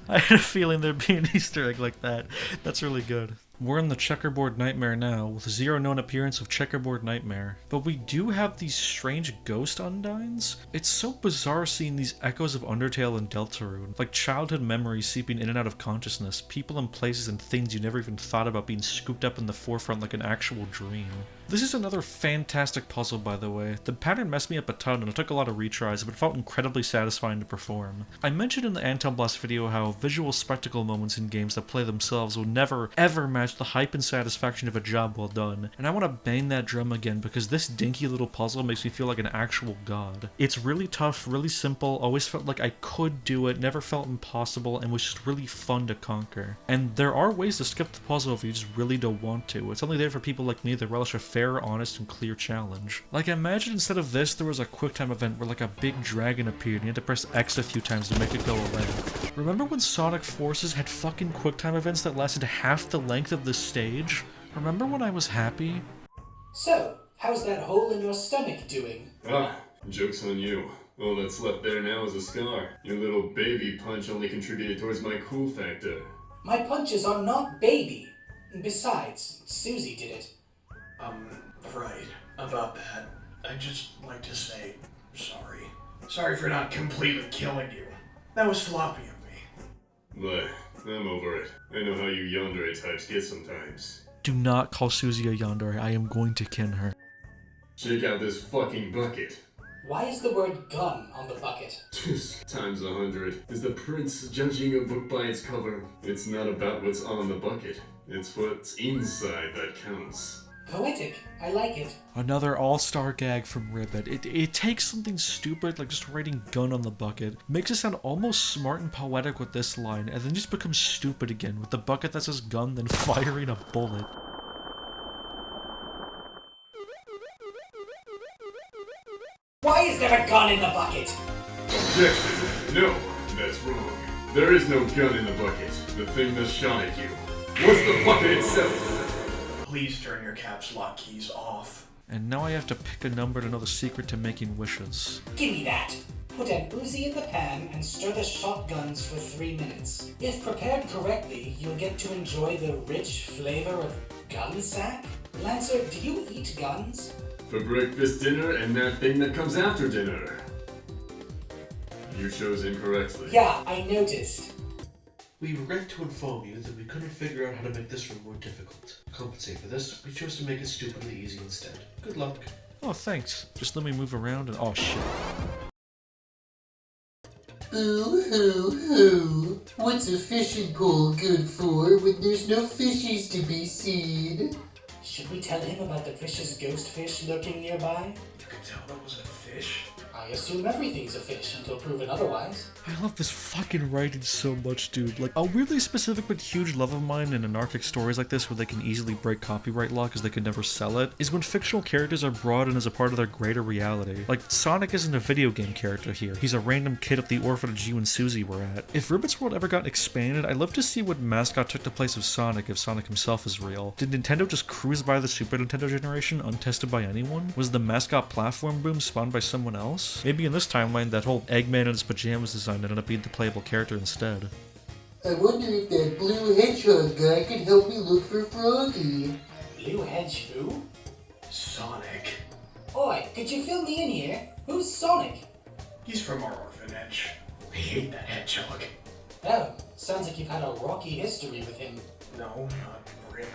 I had a feeling there'd be an Easter egg like that. That's really good. We're in the Checkerboard Nightmare now, with zero known appearance of Checkerboard Nightmare. But we do have these strange ghost undines. It's so bizarre seeing these echoes of Undertale and Deltarune, like childhood memories seeping in and out of consciousness, people and places and things you never even thought about being scooped up in the forefront like an actual dream. This is another fantastic puzzle, by the way. The pattern messed me up a ton and it took a lot of retries, but it felt incredibly satisfying to perform. I mentioned in the Anton Blast video how visual spectacle moments in games that play themselves will never ever match the hype and satisfaction of a job well done, and I want to bang that drum again because this dinky little puzzle makes me feel like an actual god. It's really tough, really simple, always felt like I could do it, never felt impossible, and was just really fun to conquer. And there are ways to skip the puzzle if you just really don't want to. It's only there for people like me that relish a fair, honest, and clear challenge. Like, imagine instead of this, there was a QuickTime event where like a big dragon appeared and you had to press X a few times to make it go away. Remember when Sonic Forces had fucking QuickTime events that lasted half the length of the stage? Remember when I was happy? So, how's that hole in your stomach doing? Ah, joke's on you. All that's left there now is a scar. Your little baby punch only contributed towards my cool factor. My punches are not baby. Besides, Susie did it. Right. About that. I'd just like to say sorry. Sorry for not completely killing you. That was floppy of me. But I'm over it. I know how you yandere types get sometimes. Do not call Susie a yandere. I am going to kin her. Check out this fucking bucket. Why is the word gun on the bucket? Times 100. Is the prince judging a book by its cover? It's not about what's on the bucket. It's what's inside that counts. Poetic. I like it. Another all-star gag from Ribbit. It takes something stupid like just writing gun on the bucket, makes it sound almost smart and poetic with this line, and then just becomes stupid again with the bucket that says gun then firing a bullet. Why is there a gun in the bucket? Objection! No, that's wrong. There is no gun in the bucket. The thing that shot at you was the bucket itself. Please turn your caps lock keys off. And now I have to pick a number to know the secret to making wishes. Give me that. Put an Uzi in the pan and stir the shotguns for 3 minutes. If prepared correctly, you'll get to enjoy the rich flavor of gun sack. Lancer, do you eat guns? For breakfast, dinner, and that thing that comes after dinner. You chose incorrectly. Yeah, I noticed. We regret to inform you that we couldn't figure out how to make this room more difficult. To compensate for this, we chose to make it stupidly easy instead. Good luck. Oh, thanks. Just let me move around and- oh shit. Ooh, hoo, hoo. What's a fishing pole good for when there's no fishies to be seen? Should we tell him about the precious ghost fish lurking nearby? You could tell that was a fish. I assume everything's a fish until proven otherwise. I love this fucking writing so much, dude. Like, a weirdly specific but huge love of mine in anarchic stories like this where they can easily break copyright law because they could never sell it, is when fictional characters are brought in as a part of their greater reality. Like, Sonic isn't a video game character here. He's a random kid at the orphanage you and Susie were at. If Ribbit's world ever got expanded, I'd love to see what mascot took the place of Sonic if Sonic himself is real. Did Nintendo just cruise by the Super Nintendo generation untested by anyone? Was the mascot platform boom spawned by someone else? Maybe in this timeline, that whole Eggman in his pajamas design ended up being the playable character instead. I wonder if that blue hedgehog guy could help me look for Froggy. Blue Hedge who? Sonic. Oi, could you fill me in here? Who's Sonic? He's from our orphanage. I hate that hedgehog. Oh, sounds like you've had a rocky history with him. No, not really.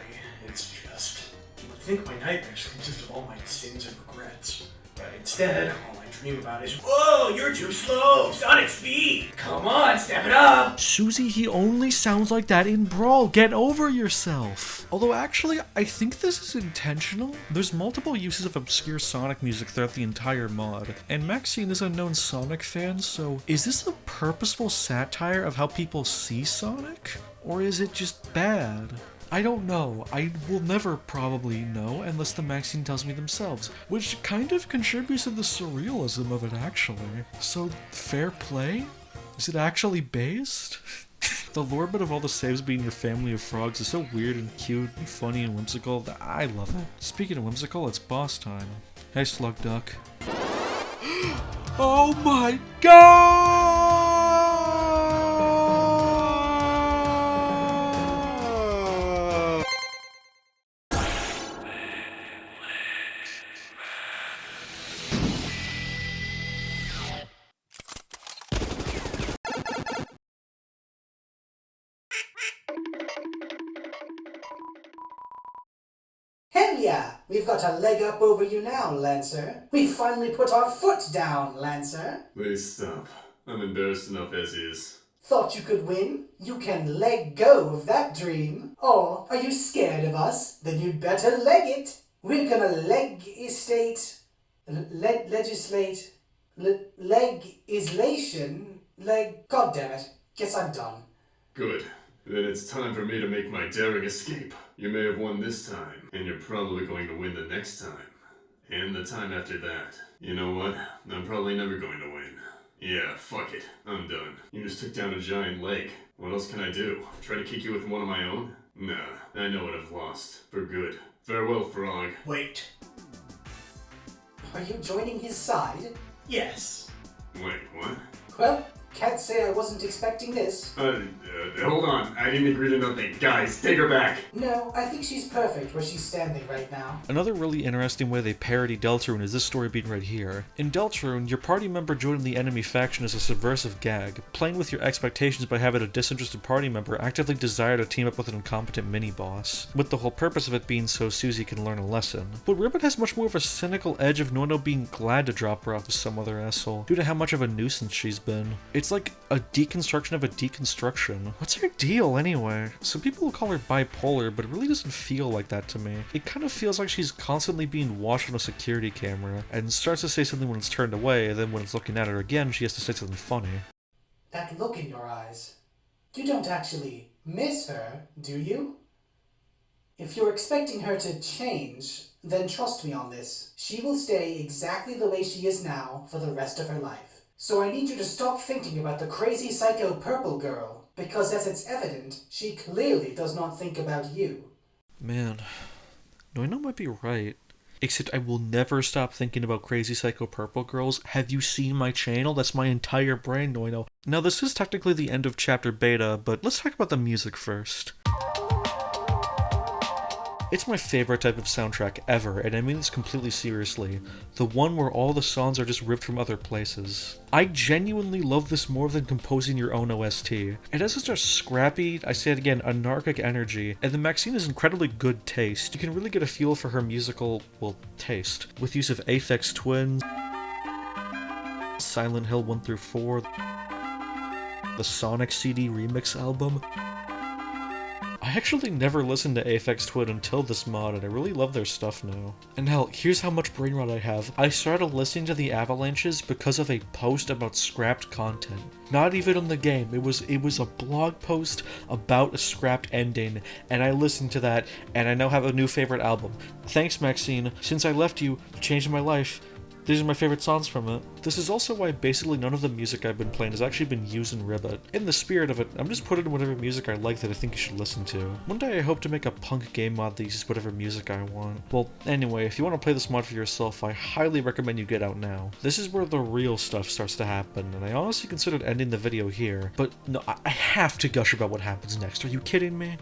It's just... You would think my nightmares consist of all my sins and regrets. But instead, all I dream about is, whoa, you're too slow! Sonic speed! Come on, step it up! Susie, he only sounds like that in Brawl. Get over yourself. Although actually, I think this is intentional. There's multiple uses of obscure Sonic music throughout the entire mod, and Maxine is a known Sonic fan, so is this a purposeful satire of how people see Sonic? Or is it just bad? I don't know. I will never probably know unless the Maxine tells me themselves, which kind of contributes to the surrealism of it actually. So, fair play? Is it actually based? The lore bit of all the saves being your family of frogs is so weird and cute and funny and whimsical that I love it. Speaking of whimsical, it's boss time. Hey, Slug Duck. Oh my god! We've got a leg up over you now, Lancer. We've finally put our foot down, Lancer. Please stop. I'm embarrassed enough as is. Thought you could win? You can let go of that dream. Or are you scared of us? Then you'd better leg it. We're gonna legislation. God damn it. Guess I'm done. Good. Then it's time for me to make my daring escape. You may have won this time, and you're probably going to win the next time. And the time after that. You know what? I'm probably never going to win. Yeah, fuck it. I'm done. You just took down a giant leg. What else can I do? Try to kick you with one of my own? Nah, I know what I've lost. For good. Farewell, Frog. Wait. Are you joining his side? Yes. Wait, what? Well, can't say I wasn't expecting this. Hold on. I didn't agree to nothing. Guys, take her back. No, I think she's perfect where she's standing right now. Another really interesting way they parody Deltarune is this story being right here. In Deltarune, your party member joining the enemy faction is a subversive gag, playing with your expectations by having a disinterested party member actively desire to team up with an incompetent mini-boss, with the whole purpose of it being so Susie can learn a lesson. But Ribbit has much more of a cynical edge of Nono being glad to drop her off with some other asshole, due to how much of a nuisance she's been. It's like a deconstruction of a deconstruction. What's her deal anyway? Some people will call her bipolar, but it really doesn't feel like that to me. It kind of feels like she's constantly being watched on a security camera, and starts to say something when it's turned away, and then when it's looking at her again, she has to say something funny. That look in your eyes. You don't actually miss her, do you? If you're expecting her to change, then trust me on this. She will stay exactly the way she is now for the rest of her life. So I need you to stop thinking about the crazy psycho purple girl, because as it's evident, she clearly does not think about you. Man, Noino might be right. Except I will never stop thinking about crazy psycho purple girls. Have you seen my channel? That's my entire brain, Noino. Now this is technically the end of chapter beta, but let's talk about the music first. It's my favorite type of soundtrack ever, and I mean this completely seriously. The one where all the songs are just ripped from other places. I genuinely love this more than composing your own OST. It has such a scrappy, I say it again, anarchic energy, and then Maxine has incredibly good taste. You can really get a feel for her musical, well, taste, with use of Aphex Twin, Silent Hill 1 through 4, the Sonic CD remix album. I actually never listened to Aphex Twin until this mod, and I really love their stuff now. And hell, here's how much brain rot I have. I started listening to the Avalanches because of a post about scrapped content. Not even on the game, it was a blog post about a scrapped ending, and I listened to that, and I now have a new favorite album. Thanks, Maxine. Since I left you, you changed my life. These are my favorite songs from it. This is also why basically none of the music I've been playing has actually been used in Ribbit. In the spirit of it, I'm just putting whatever music I like that I think you should listen to. One day I hope to make a punk game mod that uses whatever music I want. Well, anyway, if you want to play this mod for yourself, I highly recommend you get out now. This is where the real stuff starts to happen, and I honestly considered ending the video here, but no, I have to gush about what happens next. Are you kidding me?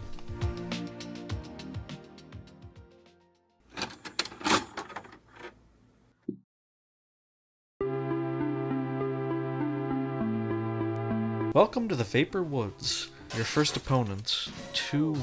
Welcome to the Vapor Woods. Your first opponent. 2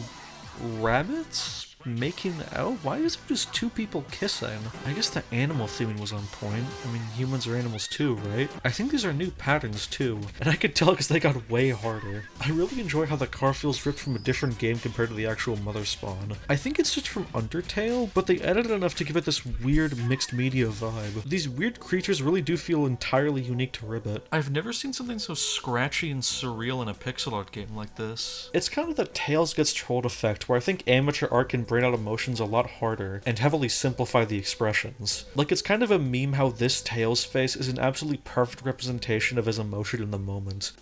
rabbits? Making out? Why is it just 2 people kissing? I guess the animal theming was on point. I mean, humans are animals too, right? I think these are new patterns too, and I could tell because they got way harder. I really enjoy how the car feels ripped from a different game compared to the actual mother spawn. I think it's just from Undertale, but they edited enough to give it this weird mixed media vibe. These weird creatures really do feel entirely unique to Ribbit. I've never seen something so scratchy and surreal in a pixel art game like this. It's kind of the Tails Gets Trolled effect, where I think amateur art can bring out emotions a lot harder and heavily simplify the expressions. Like, it's kind of a meme how this Tails face is an absolutely perfect representation of his emotion in the moment.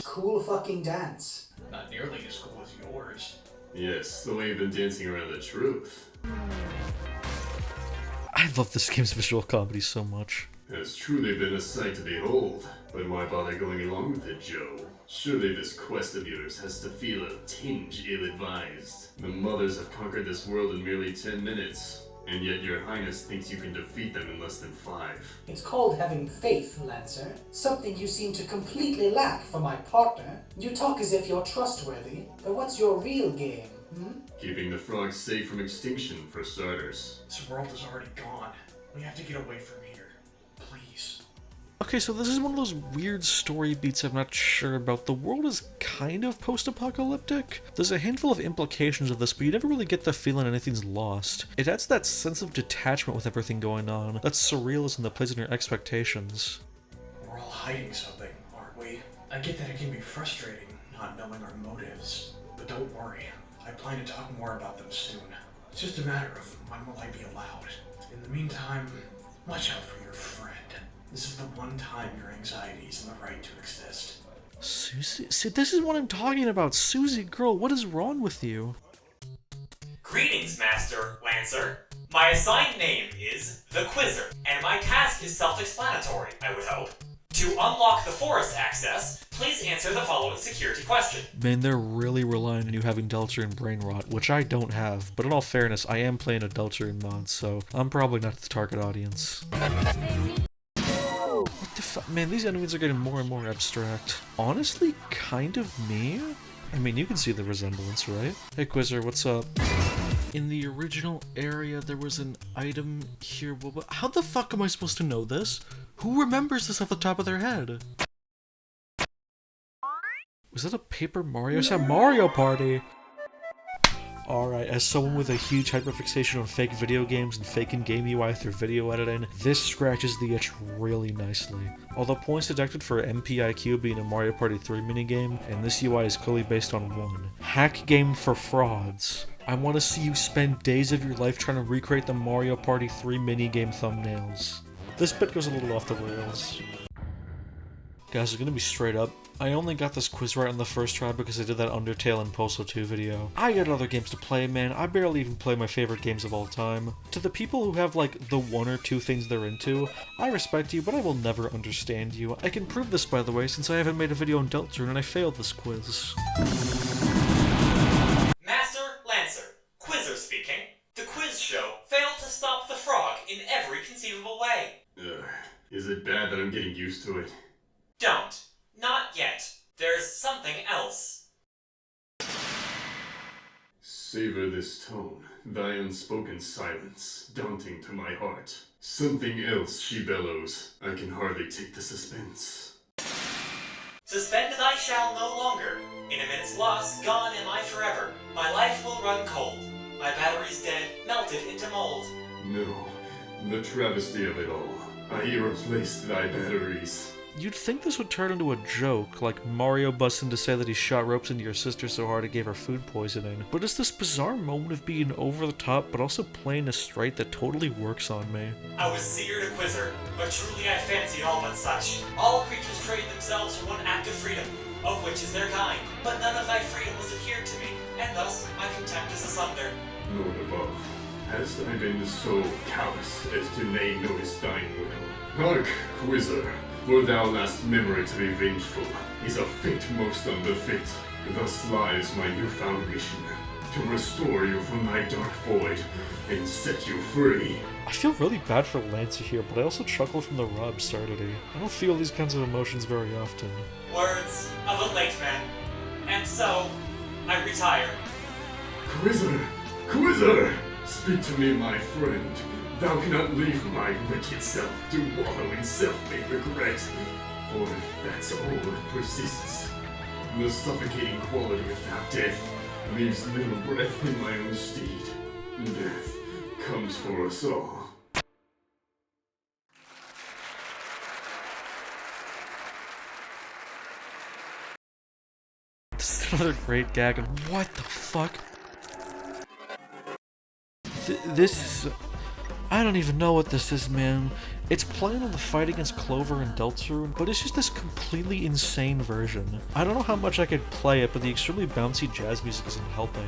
Cool fucking dance. Not nearly as cool as yours. Yes, the way you've been dancing around the truth. I love this game's visual comedy so much. Has truly been a sight to behold. But why bother going along with it, Joe? Surely this quest of yours has to feel a tinge ill-advised. The mothers have conquered this world in merely 10 minutes. And yet your highness thinks you can defeat them in less than 5. It's called having faith, Lancer. Something you seem to completely lack for my partner. You talk as if you're trustworthy, but what's your real game, Keeping the frogs safe from extinction, for starters. This world is already gone. We have to get away from here. Please. Okay, so this is one of those weird story beats I'm not sure about. The world is kind of post-apocalyptic. There's a handful of implications of this, but you never really get the feeling anything's lost. It adds that sense of detachment with everything going on. That surrealism that plays on your expectations. We're all hiding something, aren't we? I get that it can be frustrating not knowing our motives, but don't worry. I plan to talk more about them soon. It's just a matter of when will I be allowed. In the meantime, watch out for your friend. This is the one time your anxiety is in the right to exist. Susie? See, this is what I'm talking about. Susie, girl, what is wrong with you? Greetings, Master Lancer. My assigned name is the Quizzer, and my task is self-explanatory, I would hope. To unlock the forest access, please answer the following security question. Man, they're really relying on you having Deltarune brain rot, which I don't have. But in all fairness, I am playing a Deltarune mod, so I'm probably not the target audience. What the fuck? Man, these enemies are getting more and more abstract. Honestly, kind of me? I mean, you can see the resemblance, right? Hey, Quizzer, what's up? In the original area, there was an item here. Well, how the fuck am I supposed to know this? Who remembers this off the top of their head? Was that a Paper Mario? It's a Mario Party! Alright, as someone with a huge hyperfixation on fake video games and fake in-game UI through video editing, this scratches the itch really nicely. Although points deducted for MPIQ being a Mario Party 3 minigame, and this UI is clearly based on one. Hack game for frauds. I want to see you spend days of your life trying to recreate the Mario Party 3 minigame thumbnails. This bit goes a little off the rails. Guys, I'm gonna be straight up. I only got this quiz right on the first try because I did that Undertale and Postal 2 video. I got other games to play, man. I barely even play my favorite games of all time. To the people who have, like, the 1 or 2 things they're into, I respect you, but I will never understand you. I can prove this, by the way, since I haven't made a video on Deltarune and I failed this quiz. Master Lancer, Quizzer speaking. The quiz show failed to stop the frog in every conceivable way. Is it bad that I'm getting used to it? Don't. Not yet. There's something else. Savor this tone, thy unspoken silence, daunting to my heart. Something else, she bellows. I can hardly take the suspense. Suspend thy shall no longer. In a minute's loss, gone am I forever. My life will run cold. My battery's dead, melted into mold. No, the travesty of it all. I replaced thy batteries. You'd think this would turn into a joke, like Mario busting to say that he shot ropes into your sister so hard it gave her food poisoning. But it's this bizarre moment of being over the top, but also playing a straight that totally works on me. I was seer to Quizzer, but truly I fancied all but such. All creatures trade themselves for one act of freedom, of which is their kind. But none of thy freedom was adhered to me, and thus my contempt is asunder. Lord above, hast I been so callous as to lay notice thine will? Hark, Quizzer, for thou last memory to be vengeful is a fate most unbefit. Thus lies my newfound mission, to restore you from thy dark void and set you free. I feel really bad for Lancer here, but I also chuckle from the raw absurdity. I don't feel these kinds of emotions very often. Words of a late man. And so, I retire. Quizzer! Quizzer! Speak to me, my friend. Thou cannot leave my wretched self to wallow in self-made regret. For if that's all that persists, the suffocating quality of that death leaves little breath in my own steed. Death comes for us all. This is another great gag of what the fuck? This is... I don't even know what this is, man. It's playing on the fight against Clover and Deltarune, but it's just this completely insane version. I don't know how much I could play it, but the extremely bouncy jazz music isn't helping.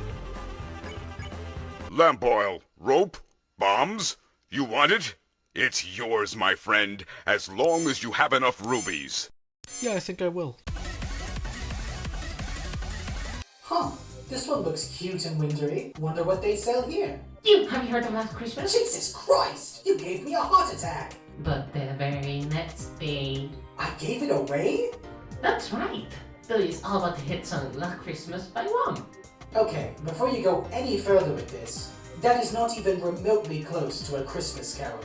Lamp oil, rope, bombs? You want it? It's yours, my friend, as long as you have enough rubies. Yeah, I think I will. Huh. This one looks cute and wintery. Wonder what they sell here. Have you heard of last Christmas? Jesus Christ! You gave me a heart attack! But the very next day... I gave it away? That's right. Billy is all about to hit song Last Christmas by Wham. Okay, before you go any further with this, that is not even remotely close to a Christmas carol.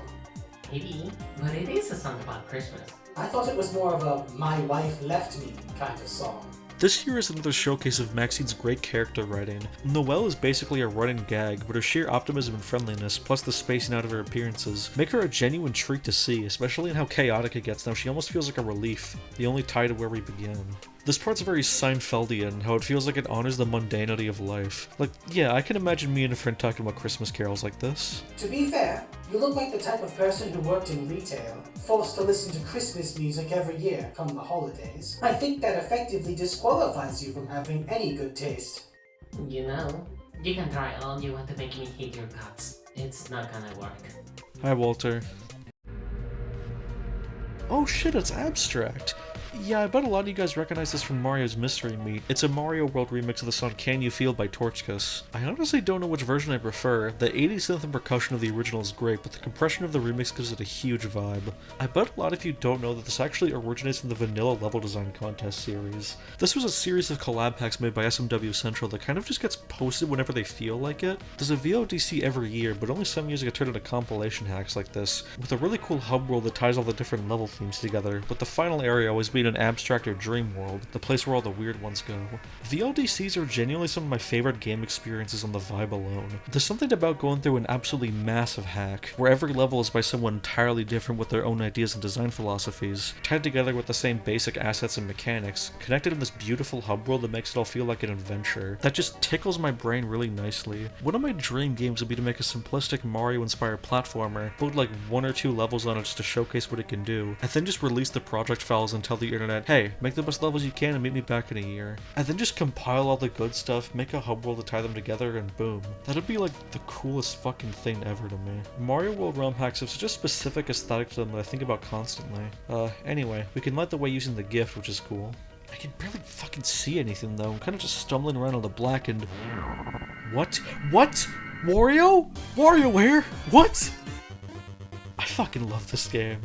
Maybe, but it is a song about Christmas. I thought it was more of a my wife left me kind of song. This here is another showcase of Maxine's great character writing. Noelle is basically a running gag, but her sheer optimism and friendliness, plus the spacing out of her appearances, make her a genuine treat to see, especially in how chaotic it gets now. She almost feels like a relief, the only tie to where we begin. This part's very Seinfeldian, how it feels like it honors the mundanity of life. Like, yeah, I can imagine me and a friend talking about Christmas carols like this. To be fair, you look like the type of person who worked in retail, forced to listen to Christmas music every year come the holidays. I think that effectively disqualifies you from having any good taste. You know, you can try all you want to make me hate your guts. It's not gonna work. Hi, Walter. Oh shit, it's Abstract! Yeah, I bet a lot of you guys recognize this from Mario's Mystery Meat. It's a Mario World remix of the song Can You Feel by Torchkiss. I honestly don't know which version I prefer. The 80s synth and percussion of the original is great, but the compression of the remix gives it a huge vibe. I bet a lot of you don't know that this actually originates from the Vanilla Level Design Contest series. This was a series of collab packs made by SMW Central that kind of just gets posted whenever they feel like it. There's a VODC every year, but only some years get turned into compilation hacks like this, with a really cool hub world that ties all the different level themes together, with the final area always being an abstract or dream world, the place where all the weird ones go. VLDCs are genuinely some of my favorite game experiences on the vibe alone. There's something about going through an absolutely massive hack, where every level is by someone entirely different with their own ideas and design philosophies, tied together with the same basic assets and mechanics, connected in this beautiful hub world that makes it all feel like an adventure. That just tickles my brain really nicely. One of my dream games would be to make a simplistic Mario-inspired platformer, build like 1 or 2 levels on it just to showcase what it can do, and then just release the project files and tell the internet, hey, make the best levels you can and meet me back in a year. And then just compile all the good stuff, make a hub world to tie them together, and boom. That'd be like the coolest fucking thing ever to me. Mario World ROM hacks have such a specific aesthetic to them that I think about constantly. Anyway, we can light the way using the gift, which is cool. I can barely fucking see anything though, I'm kind of just stumbling around in the black and... What? What? Wario? WarioWare? What? I fucking love this game.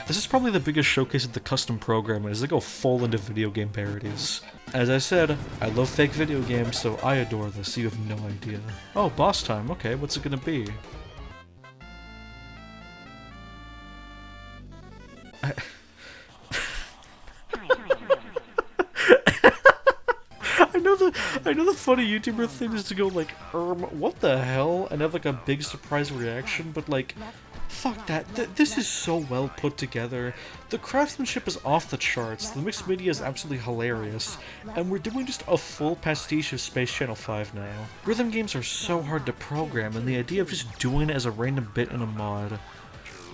This is probably the biggest showcase of the custom programming as they go full into video game parodies. As I said, I love fake video games, so I adore this, you have no idea. Oh, boss time, okay, what's it gonna be? I know the funny YouTuber thing is to go like, what the hell? And have like a big surprise reaction, but like, fuck that. This is so well put together. The craftsmanship is off the charts, the mixed media is absolutely hilarious, and we're doing just a full pastiche of Space Channel 5 now. Rhythm games are so hard to program, and the idea of just doing it as a random bit in a mod,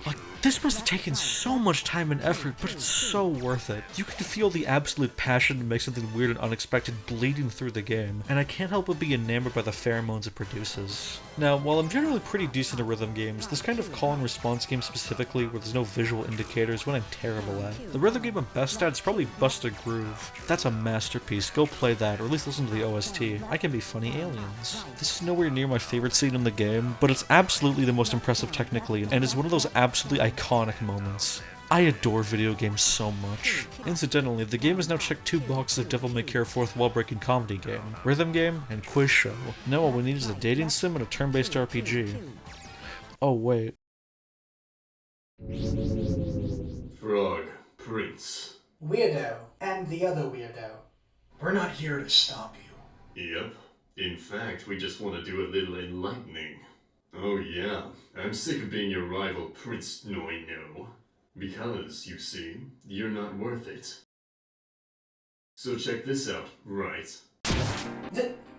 like, this must have taken so much time and effort, but it's so worth it. You can feel the absolute passion to make something weird and unexpected bleeding through the game, and I can't help but be enamored by the pheromones it produces. Now, while I'm generally pretty decent at rhythm games, this kind of call and response game specifically, where there's no visual indicators, what I'm terrible at. The rhythm game I'm best at is probably Bust a Groove. That's a masterpiece, go play that, or at least listen to the OST. I can be funny aliens. This is nowhere near my favorite scene in the game, but it's absolutely the most impressive technically, and is one of those absolutely iconic moments. I adore video games so much. Incidentally, the game has now checked 2 boxes of Devil May Cry 4th wall-breaking comedy game, rhythm game, and quiz show. Now all we need is a dating sim and a turn-based RPG. Oh wait. Frog, Prince. Weirdo, and the other weirdo. We're not here to stop you. Yep. In fact, we just want to do a little enlightening. Oh yeah, I'm sick of being your rival, Prince Noino. Because, you see, you're not worth it. So check this out, right?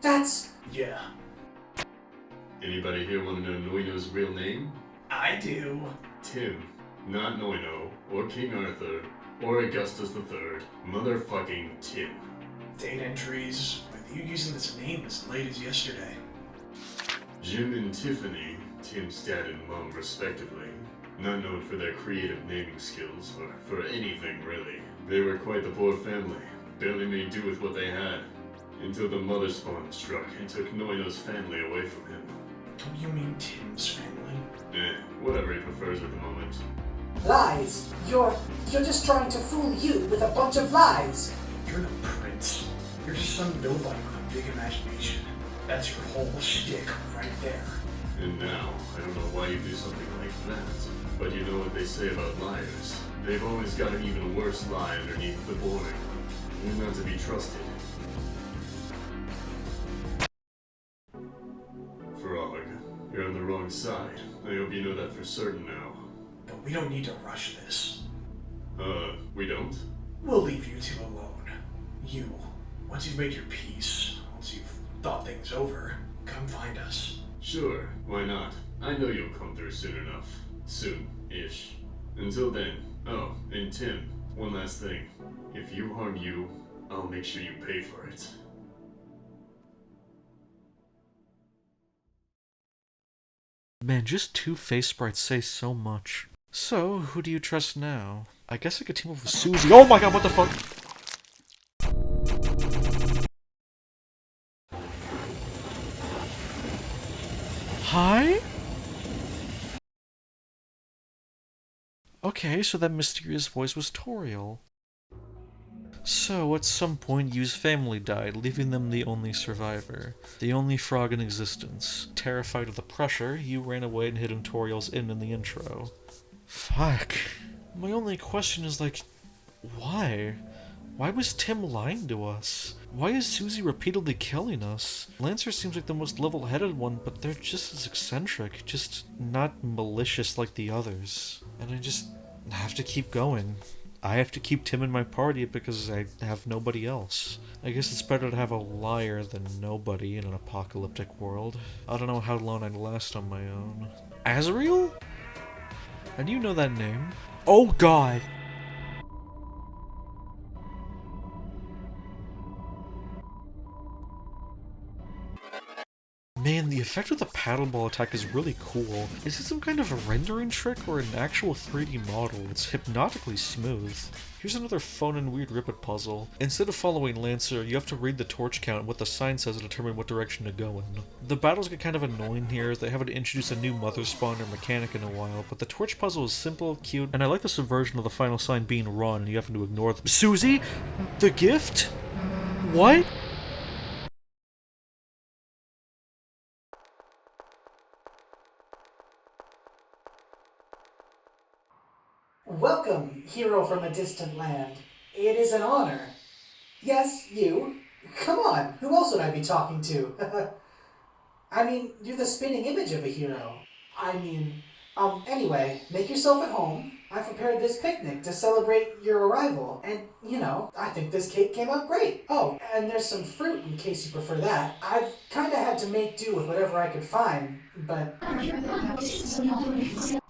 That's... Yeah. Anybody here want to know Noino's real name? I do. Tim. Not Noino, or King Arthur, or Augustus III. Motherfucking Tim. Date entries with you using this name as late as yesterday. Jim and Tiffany, Tim's dad and mom respectively, not known for their creative naming skills, or for anything really. They were quite the poor family, barely made do with what they had, until the mother spawn struck and took Noino's family away from him. Don't you mean Tim's family? Whatever he prefers at the moment. Lies! You're just trying to fool you with a bunch of lies! You're the prince. You're just some nobody with a big imagination. That's your whole shtick right there. And now, I don't know why you do something like that. But you know what they say about liars. They've always got an even worse lie underneath the boring. You're not to be trusted. Frog, you're on the wrong side. I hope you know that for certain now. But we don't need to rush this. We don't? We'll leave you two alone. You, once you've made your peace, once you've thought things over, come find us. Sure, why not? I know you'll come through soon enough. Soon-ish. Until then, oh, and Tim, one last thing. If you harm you, I'll make sure you pay for it. Man, just two face sprites say so much. So, who do you trust now? I guess I could team up with Susie. Oh my god, what the fuck? Hi? Okay, so that mysterious voice was Toriel. So, at some point, Yu's family died, leaving them the only survivor. The only frog in existence. Terrified of the pressure, Yu ran away and hid in Toriel's inn in the intro. Fuck. My only question is, like, why? Why was Tim lying to us? Why is Susie repeatedly killing us? Lancer seems like the most level-headed one, but they're just as eccentric, just not malicious like the others. And I just have to keep going. I have to keep Tim in my party because I have nobody else. I guess it's better to have a liar than nobody in an apocalyptic world. I don't know how long I'd last on my own. Azrael? How do you know that name? Oh god! Man, the effect of the paddleball attack is really cool. Is it some kind of a rendering trick or an actual 3D model? It's hypnotically smooth. Here's another fun and weird Ribbit puzzle. Instead of following Lancer, you have to read the torch count and what the sign says to determine what direction to go in. The battles get kind of annoying here as they haven't introduced a new mother spawn or mechanic in a while, but the torch puzzle is simple, cute, and I like the subversion of the final sign being run and you having to ignore them. Susie? The gift? What? Welcome, hero from a distant land. It is an honor. Yes, you. Come on, who else would I be talking to? I mean, you're the spinning image of a hero. Anyway, make yourself at home. I've prepared this picnic to celebrate your arrival, and, you know, I think this cake came out great. Oh, and there's some fruit in case you prefer that. I've kinda had to make do with whatever I could find, but...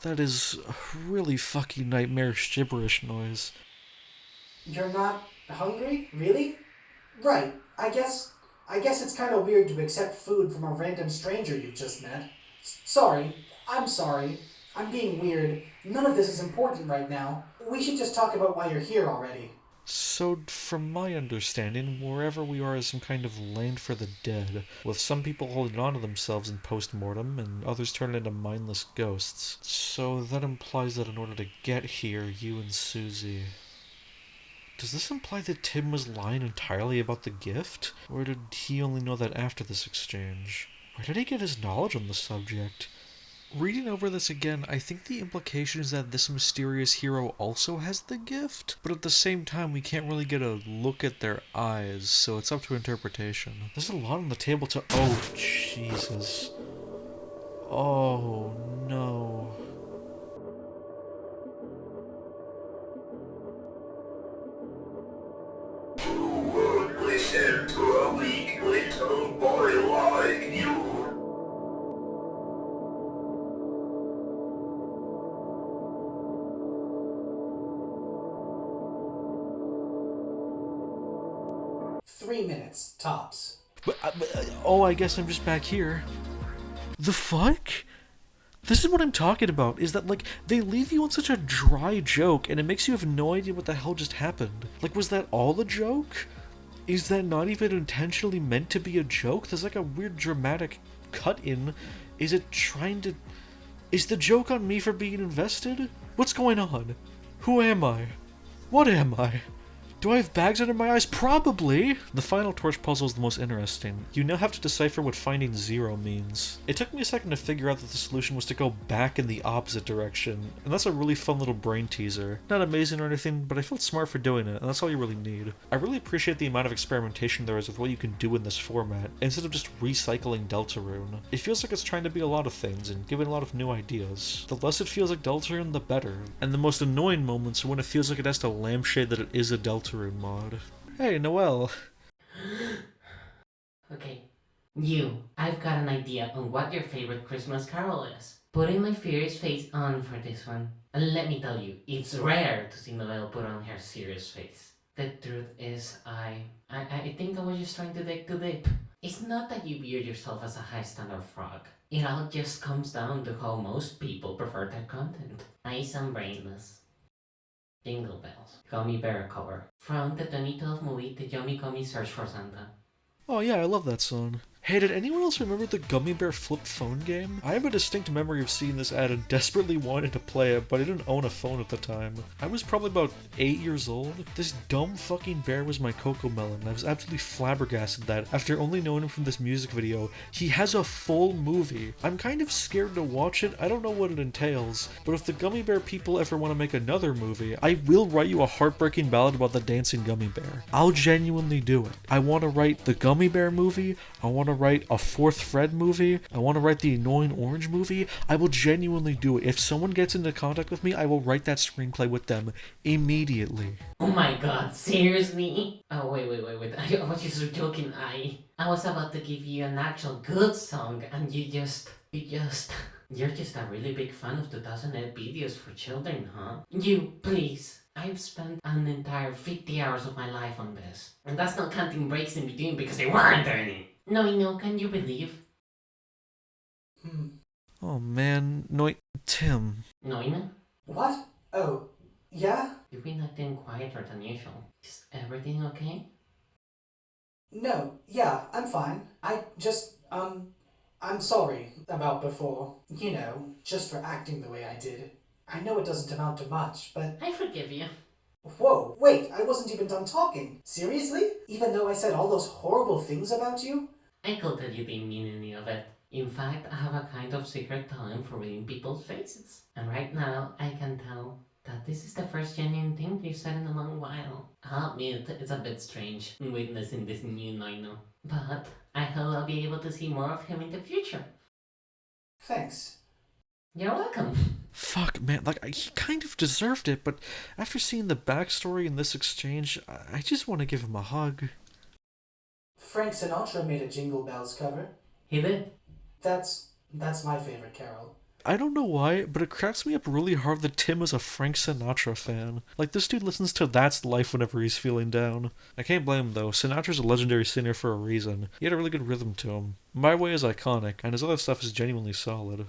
That is a really fucking nightmarish gibberish noise. You're not hungry? Really? Right. I guess it's kind of weird to accept food from a random stranger you just met. Sorry. I'm sorry. I'm being weird. None of this is important right now. We should just talk about why you're here already. So, from my understanding, wherever we are is some kind of land for the dead, with some people holding on to themselves in post-mortem, and others turning into mindless ghosts. So that implies that in order to get here, you and Susie... Does this imply that Tim was lying entirely about the gift? Or did he only know that after this exchange? Where did he get his knowledge on the subject? Reading over this again, I think the implication is that this mysterious hero also has the gift, but at the same time we can't really get a look at their eyes, so it's up to interpretation. There's a lot on the table to- Oh, Jesus. Oh, no. Who would listen to a weak little boy like you? Three minutes, tops. Oh, I guess I'm just back here. The fuck? This is what I'm talking about, is that, like, they leave you on such a dry joke, and it makes you have no idea what the hell just happened. Like, was that all a joke? Is that not even intentionally meant to be a joke? There's like a weird dramatic cut-in Is it trying to... Is the joke on me for being invested? What's going on? Who am I? What am I? Do I have bags under my eyes? Probably! The final torch puzzle is the most interesting. You now have to decipher what finding 0 means. It took me a second to figure out that the solution was to go back in the opposite direction, and that's a really fun little brain teaser. Not amazing or anything, but I felt smart for doing it, and that's all you really need. I really appreciate the amount of experimentation there is with what you can do in this format, instead of just recycling Deltarune. It feels like it's trying to be a lot of things, and giving a lot of new ideas. The less it feels like Deltarune, the better. And the most annoying moments are when it feels like it has to lampshade that it is a Deltarune mod. Hey, Noelle. Okay. I've got an idea on what your favorite Christmas carol is. Putting my furious face on for this one. And let me tell you, it's rare to see Noelle put on her serious face. The truth is, I think I was just trying to dig too deep. It's not that you view yourself as a high standard frog. It all just comes down to how most people prefer their content. Nice and brainless. Jingle Bells, Gummy Bear cover. From the 2012 movie The Yummy Gummy Search for Santa. Oh yeah, I love that song. Hey, did anyone else remember the Gummy Bear flip phone game? I have a distinct memory of seeing this ad and desperately wanting to play it, but I didn't own a phone at the time. I was probably about 8 years old. This dumb fucking bear was my Cocomelon, and I was absolutely flabbergasted that, after only knowing him from this music video, he has a full movie. I'm kind of scared to watch it, I don't know what it entails, but if the Gummy Bear people ever want to make another movie, I will write you a heartbreaking ballad about the dancing gummy bear. I'll genuinely do it. I want to write the Gummy Bear movie, I want to write a Fourth Fred movie, I want to write the Annoying Orange movie. I will genuinely do it. If someone gets into contact with me, I will write that screenplay with them immediately. Oh my god, seriously? Oh wait, I was just joking. I was about to give you an actual good song and you're just a really big fan of 2008 videos for children, huh? Please. I've spent an entire 50 hours of my life on this. And that's not counting breaks in between because there weren't any. No, can you believe? Oh man, Tim. Noina? What? Oh, yeah? You've been acting quieter than usual. Is everything okay? No, yeah, I'm fine. I'm sorry about before. You know, just for acting the way I did. I know it doesn't amount to much, but... I forgive you. Whoa, wait, I wasn't even done talking. Seriously? Even though I said all those horrible things about you? I could tell you didn't mean any of it. In fact, I have a kind of secret talent for reading people's faces. And right now, I can tell that this is the first genuine thing you said in a long while. I'll admit, it's a bit strange witnessing this new Noino. But I hope I'll be able to see more of him in the future. Thanks. You're welcome. Fuck, man, he kind of deserved it, but after seeing the backstory in this exchange, I just want to give him a hug. Frank Sinatra made a Jingle Bells cover. He did? That's my favorite carol. I don't know why, but it cracks me up really hard that Tim is a Frank Sinatra fan. This dude listens to That's Life whenever he's feeling down. I can't blame him though, Sinatra's a legendary singer for a reason. He had a really good rhythm to him. My Way is iconic, and his other stuff is genuinely solid.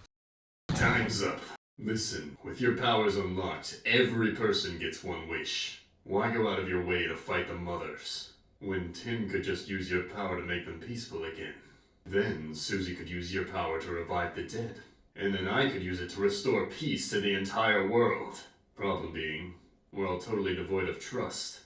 Time's up. Listen, with your powers unlocked, every person gets one wish. Why go out of your way to fight the mothers, when Tim could just use your power to make them peaceful again? Then Susie could use your power to revive the dead. And then I could use it to restore peace to the entire world. Problem being, we're all totally devoid of trust.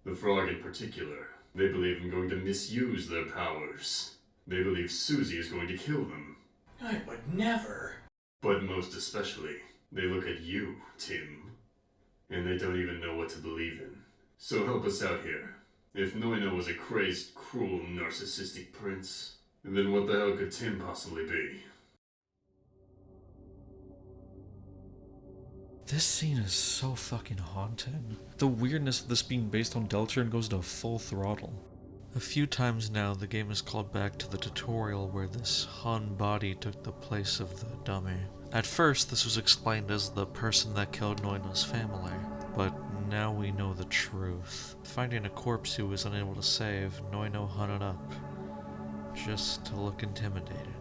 The frog in particular. They believe I'm going to misuse their powers. They believe Susie is going to kill them. I would never. But most especially, they look at you, Tim. And they don't even know what to believe in. So help us out here. If Noino was a crazed, cruel, narcissistic prince, then what the hell could Tim possibly be? This scene is so fucking haunting. The weirdness of this being based on Deltarune goes to full throttle. A few times now, the game is called back to the tutorial where this Han body took the place of the dummy. At first, this was explained as the person that killed Noino's family, but now we know the truth. Finding a corpse he was unable to save, Noino hunted up, just to look intimidating.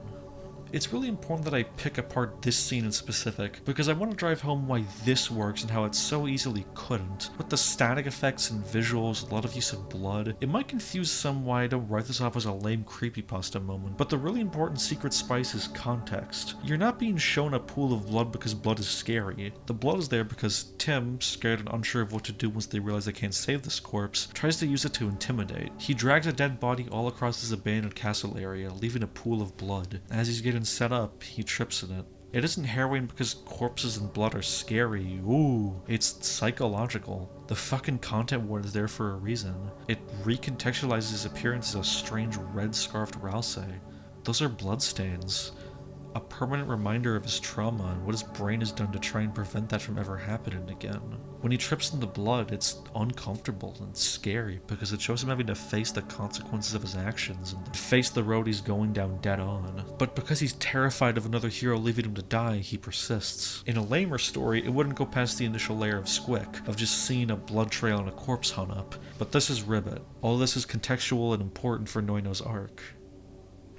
It's really important that I pick apart this scene in specific, because I want to drive home why this works and how it so easily couldn't. With the static effects and visuals, a lot of use of blood, it might confuse some why I don't write this off as a lame creepypasta moment, but the really important secret spice is context. You're not being shown a pool of blood because blood is scary. The blood is there because Tim, scared and unsure of what to do once they realize they can't save this corpse, tries to use it to intimidate. He drags a dead body all across his abandoned castle area, leaving a pool of blood. As he's getting set up, he trips in it. It isn't harrowing because corpses and blood are scary. Ooh, it's psychological. The fucking content warning is there for a reason. It recontextualizes his appearance as a strange red-scarfed Rousey. Those are bloodstains. A permanent reminder of his trauma and what his brain has done to try and prevent that from ever happening again. When he trips in the blood, it's uncomfortable and scary because it shows him having to face the consequences of his actions and face the road he's going down dead on. But because he's terrified of another hero leaving him to die, he persists. In a lamer story, it wouldn't go past the initial layer of squick, of just seeing a blood trail and a corpse hung up. But this is Ribbit. All this is contextual and important for Noino's arc.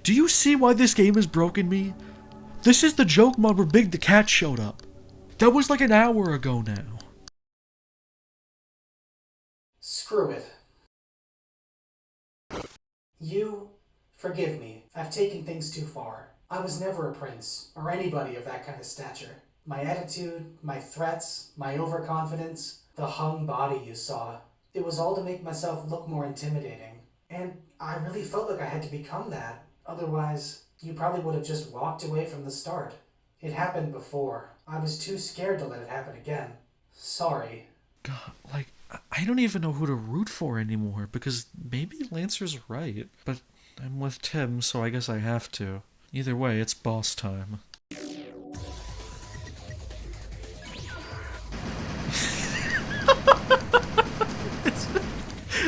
Do you see why this game has broken me? This is the joke mod where Big the Cat showed up. That was like an hour ago now. Screw it. You, forgive me. I've taken things too far. I was never a prince, or anybody of that kind of stature. My attitude, my threats, my overconfidence, the hung body you saw. It was all to make myself look more intimidating. And I really felt like I had to become that. Otherwise, you probably would have just walked away from the start. It happened before. I was too scared to let it happen again. Sorry. God, like, I don't even know who to root for anymore, because maybe Lancer's right, but I'm with Tim, so I guess I have to. Either way, it's boss time.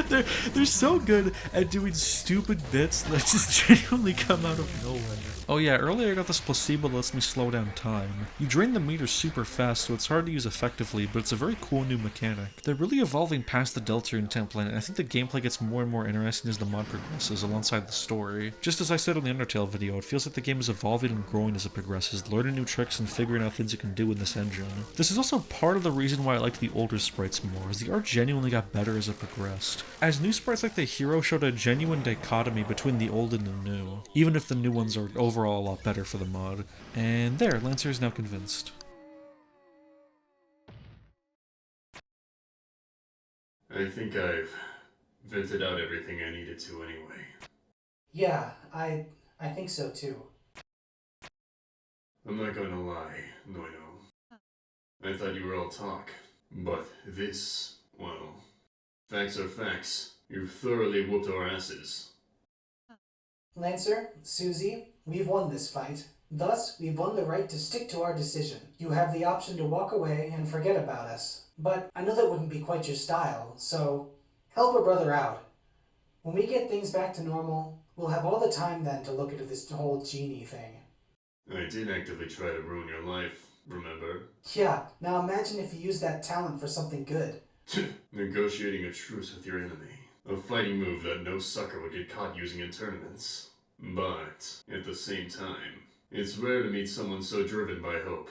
They're so good at doing stupid bits that just genuinely come out of nowhere. Oh yeah, earlier I got this placebo that lets me slow down time. You drain the meter super fast, so it's hard to use effectively, but it's a very cool new mechanic. They're really evolving past the Deltarune template, and I think the gameplay gets more and more interesting as the mod progresses alongside the story. Just as I said on the Undertale video, it feels like the game is evolving and growing as it progresses, learning new tricks and figuring out things it can do in this engine. This is also part of the reason why I liked the older sprites more, as the art genuinely got better as it progressed. As new sprites like the hero showed a genuine dichotomy between the old and the new, even if the new ones are overall a lot better for the mod. And there, Lancer is now convinced. I think I've vented out everything I needed to anyway. Yeah, I think so too. I'm not gonna lie, Noino. I thought you were all talk. But this, well, facts are facts. You've thoroughly whooped our asses. Lancer, Susie, we've won this fight. Thus, we've won the right to stick to our decision. You have the option to walk away and forget about us. But I know that wouldn't be quite your style, so help a brother out. When we get things back to normal, we'll have all the time then to look into this whole genie thing. I did actively try to ruin your life, remember? Yeah, now imagine if you used that talent for something good. Negotiating a truce with your enemy. A fighting move that no sucker would get caught using in tournaments. But, at the same time, it's rare to meet someone so driven by hope.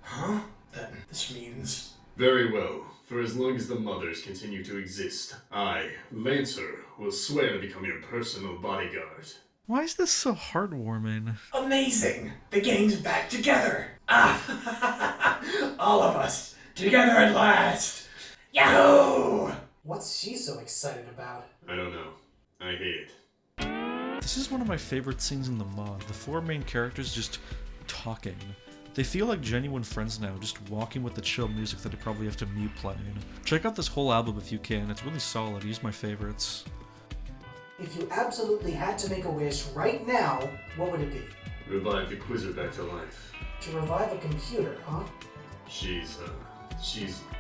Huh? Then this means... Very well. For as long as the mothers continue to exist, I, Lancer, will swear to become your personal bodyguard. Why is this so heartwarming? Amazing! The gang's back together! Ah! All of us! Together at last! Yahoo! What's she so excited about? I don't know. I hate it. This is one of my favorite scenes in the mod, the four main characters just talking. They feel like genuine friends now, just walking with the chill music that I probably have to mute playing. Check out this whole album if you can, it's really solid, use my favorites. If you absolutely had to make a wish right now, what would it be? Revive the Quizzer back to life. To revive a computer, huh? She's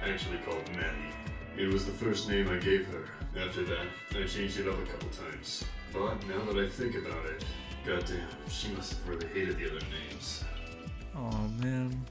actually called Maddie. It was the first name I gave her. After that, I changed it up a couple times. But now that I think about it, goddamn, she must have really hated the other names. Aw, man.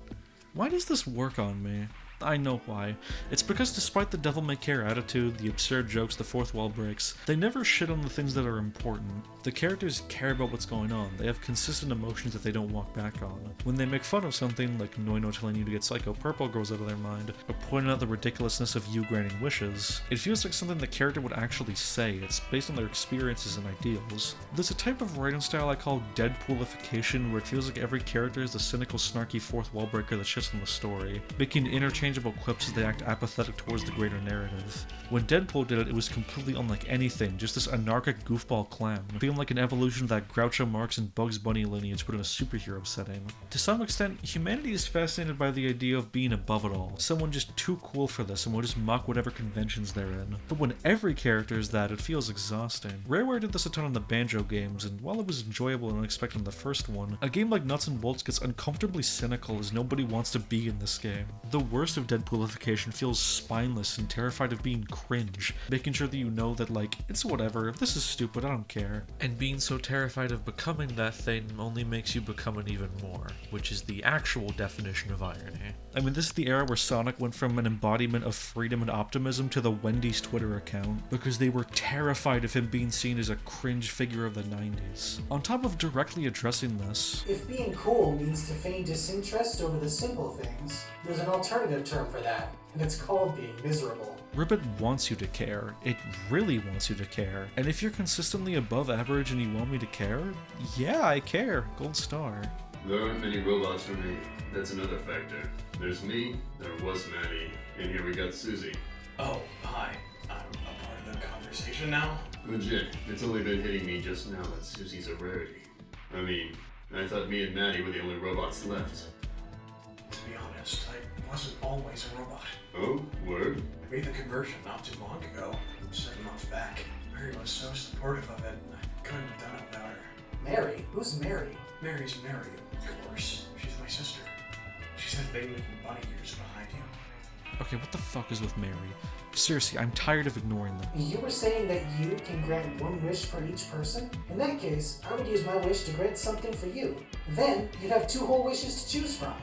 Why does this work on me? I know why. It's because despite the devil-may-care attitude, the absurd jokes, the fourth wall breaks, they never shit on the things that are important. The characters care about what's going on. They have consistent emotions that they don't walk back on. When they make fun of something, like Noino telling you to get Psycho Purple grows out of their mind, or pointing out the ridiculousness of you granting wishes, it feels like something the character would actually say. It's based on their experiences and ideals. There's a type of writing style I call Deadpoolification, where it feels like every character is the cynical, snarky fourth wall breaker that shits on the story, making interchangeable quips as they act apathetic towards the greater narrative. When Deadpool did it, it was completely unlike anything, just this anarchic goofball clown, feeling like an evolution of that Groucho Marx and Bugs Bunny lineage put in a superhero setting. To some extent, humanity is fascinated by the idea of being above it all, someone just too cool for this and will just mock whatever conventions they're in. But when every character is that, it feels exhausting. Rareware did this a ton in the Banjo games, and while it was enjoyable and unexpected in the first one, a game like Nuts and Bolts gets uncomfortably cynical as nobody wants to be in this game. The worst of Deadpoolification feels spineless and terrified of being cringe, making sure that you know that, like, it's whatever, this is stupid, I don't care. And being so terrified of becoming that thing only makes you become it even more, which is the actual definition of irony. I mean, this is the era where Sonic went from an embodiment of freedom and optimism to the Wendy's Twitter account, because they were terrified of him being seen as a cringe figure of the 90s. On top of directly addressing this, If being cool means to feign disinterest over the simple things, there's an alternative term for that, and it's called being miserable. Ribbit wants you to care. It really wants you to care. And if you're consistently above average and you want me to care, yeah, I care. Gold star. There aren't many robots for me. That's another factor. There's me, there was Maddie, and here we got Susie. Oh, hi. I'm a part of the conversation now? Legit, it's only been hitting me just now that Susie's a rarity. I mean, I thought me and Maddie were the only robots left. To be honest, I wasn't always a robot. Oh, word? I made the conversion not too long ago, 7 months back. Mary was so supportive of it, I couldn't have done it without her. Mary? Who's Mary? Mary's Mary, of course. She's my sister. She's the thing making bunny ears behind you. Okay, what the fuck is with Mary? Seriously, I'm tired of ignoring them. You were saying that you can grant one wish for each person? In that case, I would use my wish to grant something for you. Then, you'd have 2 whole wishes to choose from.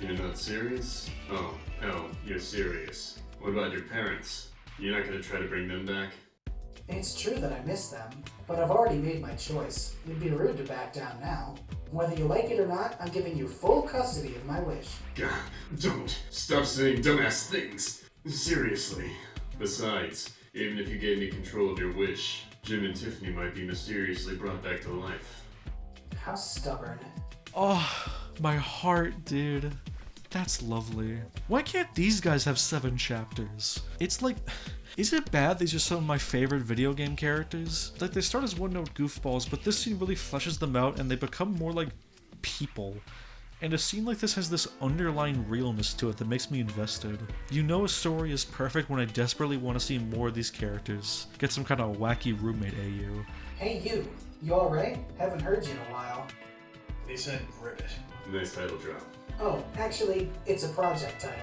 You're not serious? Oh, hell, you're serious. What about your parents? You're not gonna try to bring them back? It's true that I miss them, but I've already made my choice. It'd be rude to back down now. Whether you like it or not, I'm giving you full custody of my wish. God, don't. Stop saying dumbass things. Seriously. Besides, even if you gave me control of your wish, Jim and Tiffany might be mysteriously brought back to life. How stubborn. Oh, my heart, dude. That's lovely. Why can't these guys have 7 chapters? It's like, is it bad these are some of my favorite video game characters? Like, they start as one-note goofballs, but this scene really fleshes them out and they become more like people. And a scene like this has this underlying realness to it that makes me invested. You know a story is perfect when I desperately want to see more of these characters. Get some kind of wacky roommate AU. Hey you, you alright? Haven't heard you in a while. They said Ribbit. Nice title drop. Oh, actually, it's a project title.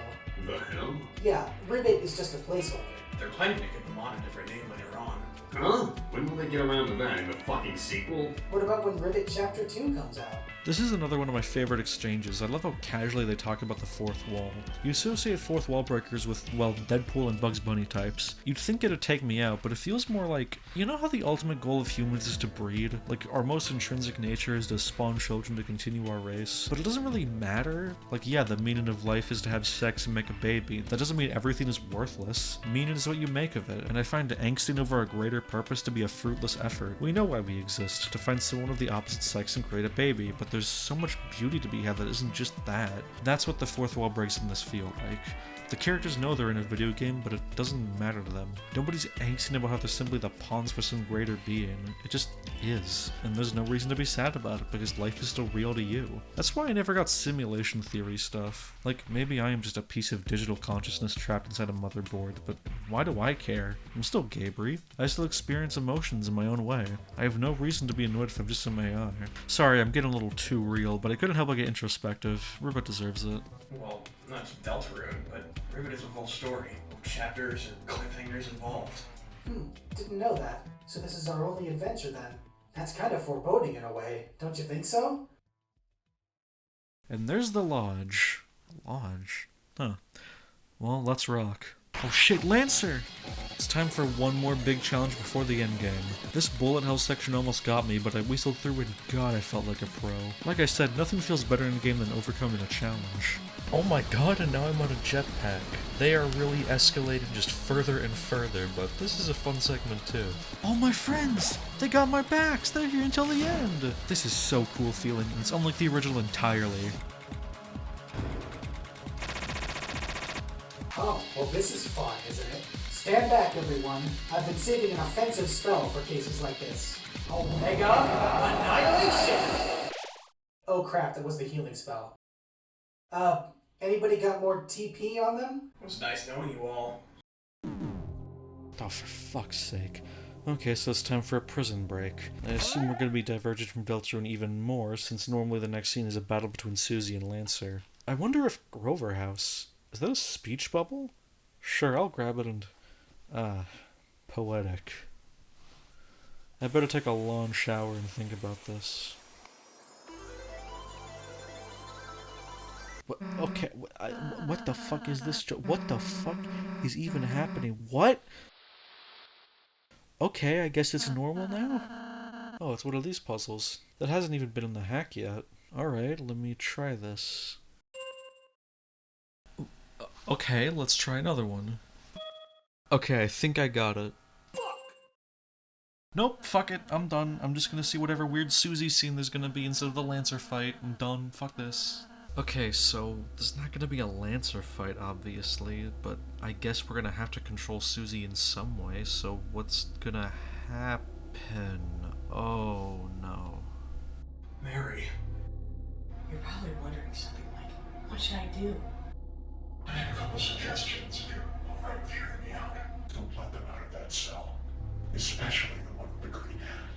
The hell? Yeah, Ribbit is just a placeholder. They're planning to give them on a different name later on. Huh? When will they get around to that? In the fucking sequel? What about when Ribbit Chapter 2 comes out? This is another one of my favorite exchanges. I love how casually they talk about the fourth wall. You associate fourth wall breakers with, well, Deadpool and Bugs Bunny types. You'd think it'd take me out, but it feels more like, you know how the ultimate goal of humans is to breed? Like, our most intrinsic nature is to spawn children to continue our race. But it doesn't really matter. Like, yeah, the meaning of life is to have sex and make a baby. That doesn't mean everything is worthless. Meaning is what you make of it, and I find angsting over a greater purpose to be a fruitless effort. We know why we exist, to find someone of the opposite sex and create a baby, but there's so much beauty to be had that isn't just that. That's what the fourth wall breaks in this feel like. The characters know they're in a video game, but it doesn't matter to them. Nobody's angsting about how they're simply the pawns for some greater being. It just is. And there's no reason to be sad about it, because life is still real to you. That's why I never got simulation theory stuff. Like, maybe I am just a piece of digital consciousness trapped inside a motherboard, but why do I care? I'm still Gabriel. I still experience emotions in my own way. I have no reason to be annoyed if I'm just some AI. Sorry, I'm getting a little too real, but I couldn't help but get introspective. Ribbit deserves it. Well, not Deltarune, but Ribbit is a full story. Chapters and cliffhangers involved. Didn't know that. So this is our only adventure then. That's kind of foreboding in a way, don't you think so? And there's the lodge. Lodge? Huh. Well, let's rock. Oh shit, Lancer! It's time for one more big challenge before the end game. This bullet hell section almost got me, but I whistled through it and god, I felt like a pro. Like I said, nothing feels better in a game than overcoming a challenge. Oh my god, and now I'm on a jetpack. They are really escalating just further and further, but this is a fun segment too. Oh my friends! They got my backs! They're here until the end! This is so cool feeling, and it's unlike the original entirely. Oh, well this is fun, isn't it? Stand back, everyone. I've been saving an offensive spell for cases like this. Omega Annihilation! Oh crap, that was the healing spell. Anybody got more TP on them? It was nice knowing you all. Oh, for fuck's sake. Okay, so it's time for a prison break. I assume we're going to be diverged from Deltarune even more, since normally the next scene is a battle between Susie and Lancer. I wonder if Grover House... Is that a speech bubble? Sure, I'll grab it and... poetic. I better take a long shower and think about this. What? Okay, what the fuck is this? What the fuck is even happening? What? Okay, I guess it's normal now? Oh, it's one of these puzzles. That hasn't even been in the hack yet. Alright, let me try this. Okay, let's try another one. Okay, I think I got it. Nope, fuck it, I'm done. I'm just gonna see whatever weird Susie scene there's gonna be instead of the Lancer fight. I'm done, fuck this. Okay, so there's not gonna be a Lancer fight, obviously, but I guess we're gonna have to control Susie in some way, so what's gonna happen? Oh no. Mary. You're probably wondering something like, what should I do? I have a couple suggestions if you're alright with hearing me out. Don't let them out of that cell. Especially the one with the green hat.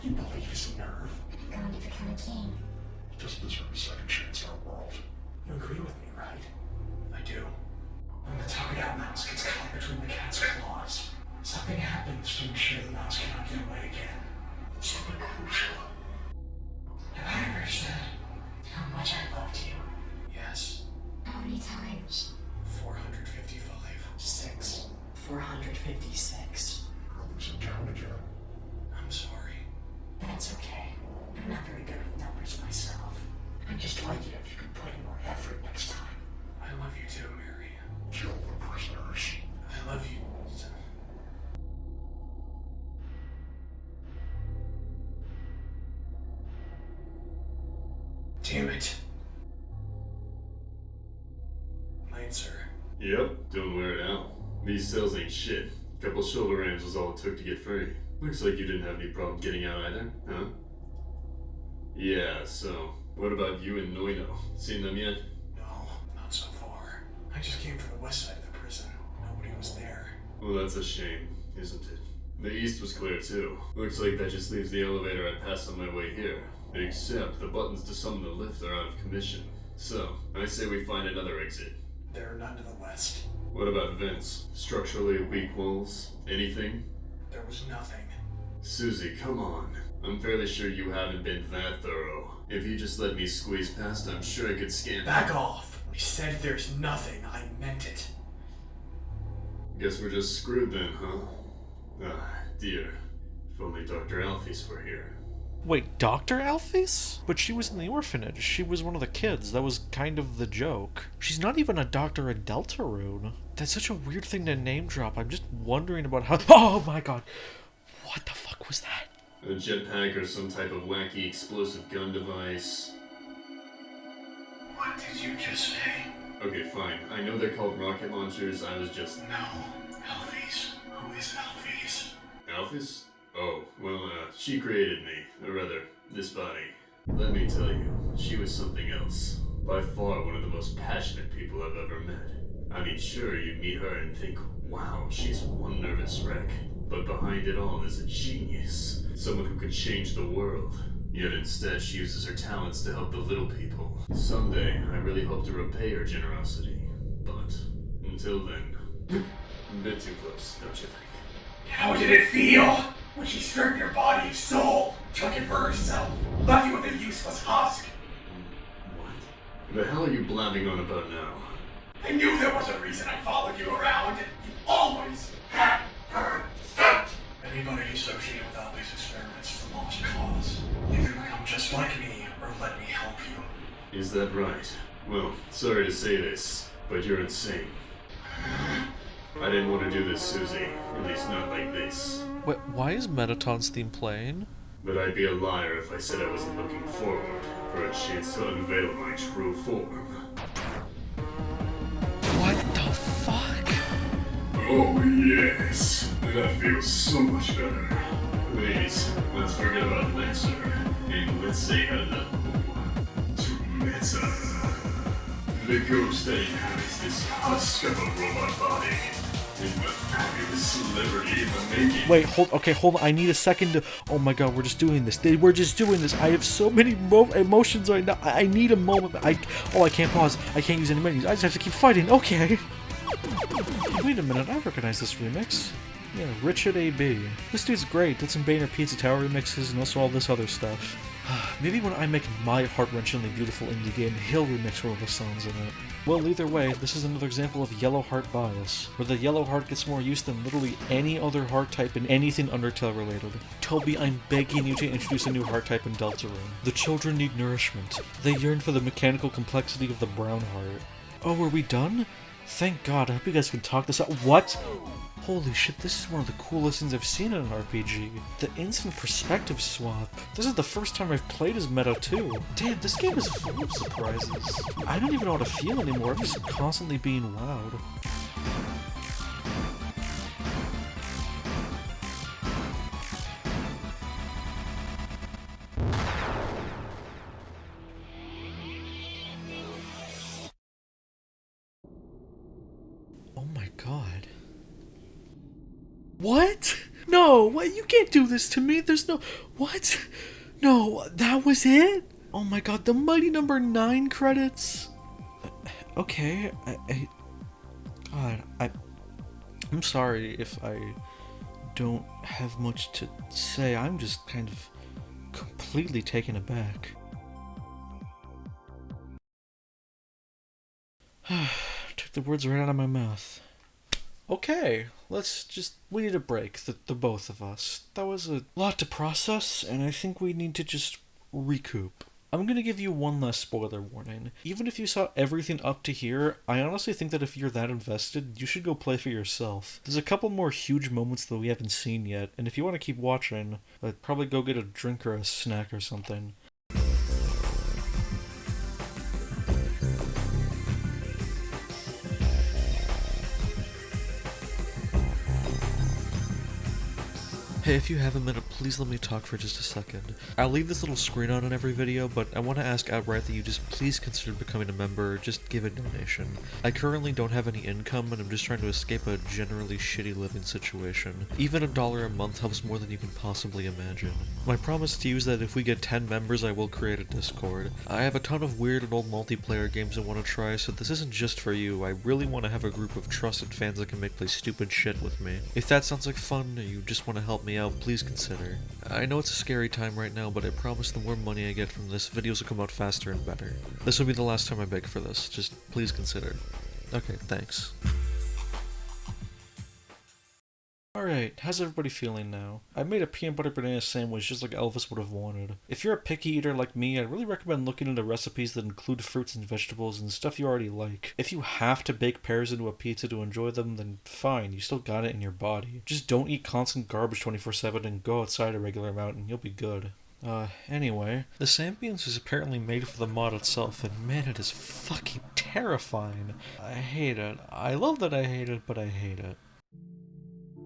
You believe he's a nerve? Gonna become a king. He doesn't deserve a second chance in our world. You agree with me, right? I do. When the tugged out mouse gets caught between the cat's claws, something happens to ensure the mouse cannot get away again. Something crucial. Have I ever said how much I loved you? Yes. How many times? 455. 6. 456. You're losing count again. I'm sorry. That's okay. I'm not very good with numbers myself. I'd just like it if you could put in more effort next time. I love you too, Mary. Kill the prisoners. I love you. Damn it. Lancer. Yep, don't wear it out. These cells ain't shit. Couple shoulder rams was all it took to get free. Looks like you didn't have any problem getting out either, huh? Yeah, so, what about you and Noino? Seen them yet? No, not so far. I just came from the west side of the prison. Nobody was there. Well, that's a shame, isn't it? The east was clear too. Looks like that just leaves the elevator I passed on my way here. Except the buttons to summon the lift are out of commission. So, I say we find another exit. There are none to the west. What about vents? Structurally weak walls? Anything? There was nothing. Susie, come on. I'm fairly sure you haven't been that thorough. If you just let me squeeze past, I'm sure I could scan. Back off! I said there's nothing. I meant it. Guess we're just screwed then, huh? Ah, dear. If only Dr. Alphys were here. Wait, Dr. Alphys? But she was in the orphanage. She was one of the kids. That was kind of the joke. She's not even a doctor at Deltarune. That's such a weird thing to name drop. I'm just wondering about how... Oh my god! What the fuck was that? A jetpack or some type of wacky explosive gun device. What did you just say? Okay, fine. I know they're called rocket launchers. I was just... No. Alphys. Who is Alphys? Alphys? Oh, well, she created me. Or rather, this body. Let me tell you, she was something else. By far one of the most passionate people I've ever met. I mean, sure, you'd meet her and think, wow, she's one nervous wreck. But behind it all is a genius. Someone who could change the world. Yet instead, she uses her talents to help the little people. Someday, I really hope to repay her generosity. But, until then, a bit too close, don't you think? How did it feel when she stripped your body of soul, took it for herself, left you with a useless husk? What the hell are you blabbing on about now? I knew there was a reason I followed you around. You always had her scent. Anybody associated with all these experiments is a lost cause. Either become just like me, or let me help you. Is that right? Well, sorry to say this, but you're insane. I didn't want to do this, Susie. At least not like this. Wait, why is Metaton's theme playing? But I'd be a liar if I said I wasn't looking forward for a chance to unveil my true form. What the fuck? Oh yes! That feels so much better. Please, let's forget about Lancer, and let's say hello to Meta. The ghost that inhabits this husk of a robot body. And the fabulous celebrity in the making. Wait, hold on. I need a second to... Oh my god, we're just doing this. We're just doing this. I have so many emotions right now. I need a moment. I can't pause. I can't use any menus. I just have to keep fighting. Okay. Wait a minute, I recognize this remix. Yeah, Richard A.B. This dude's great. Did some Banner Pizza Tower remixes and also all this other stuff. Maybe when I make my heart-wrenchingly beautiful indie game, he'll remix all the songs in it. Well, either way, this is another example of yellow heart bias, where the yellow heart gets more use than literally any other heart type in anything Undertale related. Toby, I'm begging you to introduce a new heart type in Deltarune. The children need nourishment. They yearn for the mechanical complexity of the brown heart. Oh, are we done? Thank God, I hope you guys can talk this out. What? Holy shit, this is one of the coolest things I've seen in an RPG. The instant perspective swap. This is the first time I've played as Meta too. Damn, this game is full of surprises. I don't even know how to feel anymore, I'm just constantly being wowed. Oh my god. What? No, what? You can't do this to me. There's no... What? No, that was it? Oh my god, the mighty number 9 credits? Okay, I'm sorry if I don't have much to say. I'm just kind of completely taken aback. Took the words right out of my mouth. Okay, we need a break, the both of us. That was a lot to process, and I think we need to just recoup. I'm gonna give you one last spoiler warning. Even if you saw everything up to here, I honestly think that if you're that invested, you should go play for yourself. There's a couple more huge moments that we haven't seen yet, and if you want to keep watching, I'd probably go get a drink or a snack or something. Hey, if you have a minute, please let me talk for just a second. I'll leave this little screen on in every video, but I want to ask outright that you just please consider becoming a member or just give a donation. I currently don't have any income and I'm just trying to escape a generally shitty living situation. Even $1 a month helps more than you can possibly imagine. My promise to you is that if we get 10 members, I will create a Discord. I have a ton of weird and old multiplayer games I want to try, so this isn't just for you. I really want to have a group of trusted fans that can make play stupid shit with me. If that sounds like fun, or you just want to help me out, please consider. I know it's a scary time right now, but I promise the more money I get from this, videos will come out faster and better. This will be the last time I beg for this, just please consider. Okay, thanks. Alright, how's everybody feeling now? I made a peanut butter banana sandwich just like Elvis would have wanted. If you're a picky eater like me, I'd really recommend looking into recipes that include fruits and vegetables and stuff you already like. If you have to bake pears into a pizza to enjoy them, then fine, you still got it in your body. Just don't eat constant garbage 24/7 and go outside a regular amount and you'll be good. Anyway, this ambience is apparently made for the mod itself, and man, it is fucking terrifying. I hate it. I love that I hate it, but I hate it.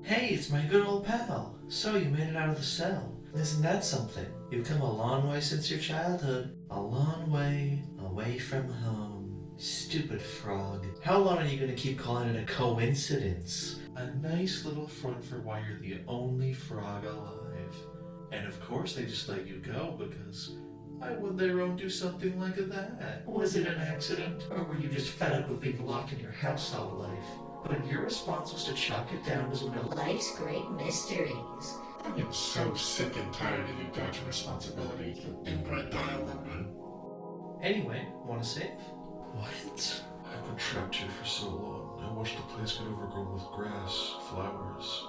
Hey, it's my good old pal. So you made it out of the cell. Isn't that something? You've come a long way since your childhood. A long way away from home. Stupid frog. How long are you gonna keep calling it a coincidence? A nice little front for why you're the only frog alive. And of course they just let you go because why would their own do something like that? Was it an accident? Or were you just fed up with being locked in your house all life? But your response was to chalk it down as one of Life's great mysteries. I am so sick and tired of you dodging responsibility, you inbred dial-up. Anyway, wanna save? What? I've been trapped here for get overgrown with grass, flowers.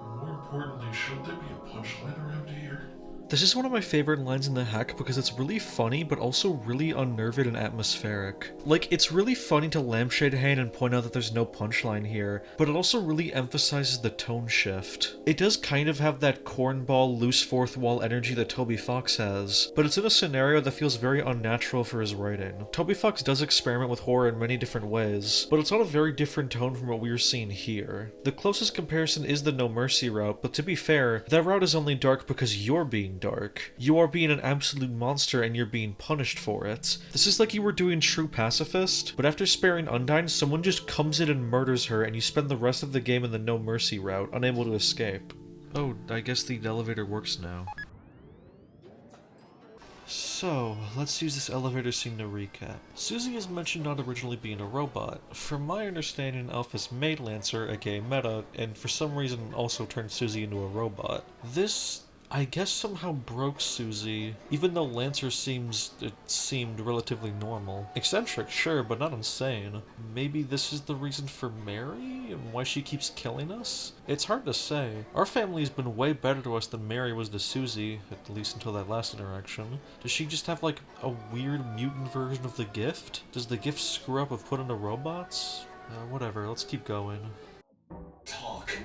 And more importantly, shouldn't there be a punchline around here? This is one of my favorite lines in the hack because it's really funny, but also really unnerving and atmospheric. Like, it's really funny to lampshade Hayne and point out that there's no punchline here, but it also really emphasizes the tone shift. It does kind of have that cornball, loose fourth wall energy that Toby Fox has, but it's in a scenario that feels very unnatural for his writing. Toby Fox does experiment with horror in many different ways, but it's on a very different tone from what we are seeing here. The closest comparison is the No Mercy route, but to be fair, that route is only dark because you're being dark. You are being an absolute monster and you're being punished for it. This is like you were doing True Pacifist, but after sparing Undyne, someone just comes in and murders her and you spend the rest of the game in the No Mercy route, unable to escape. Oh, I guess the elevator works now. So, let's use this elevator scene to recap. Susie is mentioned not originally being a robot. From my understanding, Alphys made Lancer, aka Meta, and for some reason also turned Susie into a robot. This, I guess, somehow broke Susie, even though Lancer seemed relatively normal. Eccentric, sure, but not insane. Maybe this is the reason for Mary, and why she keeps killing us? It's hard to say. Our family's been way better to us than Mary was to Susie, at least until that last interaction. Does she just have, like, a weird mutant version of the gift? Does the gift screw up with putting into robots? Whatever, let's keep going. Talk.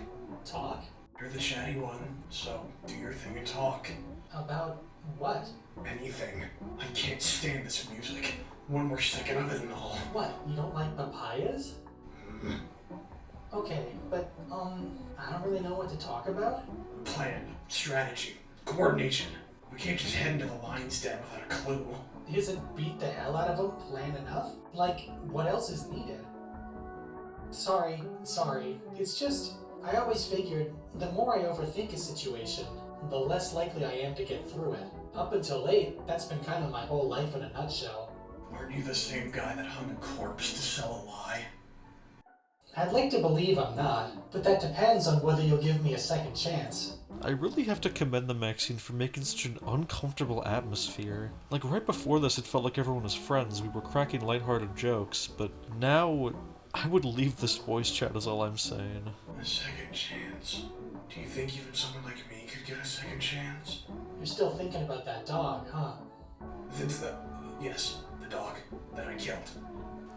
Talk? You're the chatty one, so do your thing and talk. About what? Anything. I can't stand this music. One more second of it and all. What, you don't like papayas? Okay, but, I don't really know what to talk about. Plan, strategy, coordination. We can't just head into the lion's den without a clue. Isn't beat the hell out of them plan enough? Like, what else is needed? Sorry. It's just, I always figured the more I overthink a situation, the less likely I am to get through it. Up until late, that's been kind of my whole life in a nutshell. Aren't you the same guy that hung a corpse to sell a lie? I'd like to believe I'm not, but that depends on whether you'll give me a second chance. I really have to commend the Maxine for making such an uncomfortable atmosphere. Like, right before this, it felt like everyone was friends, we were cracking lighthearted jokes, but now, I would leave this voice chat is all I'm saying. A second chance? Do you think even someone like me could get a second chance? You're still thinking about that dog, huh? Yes, the dog that I killed.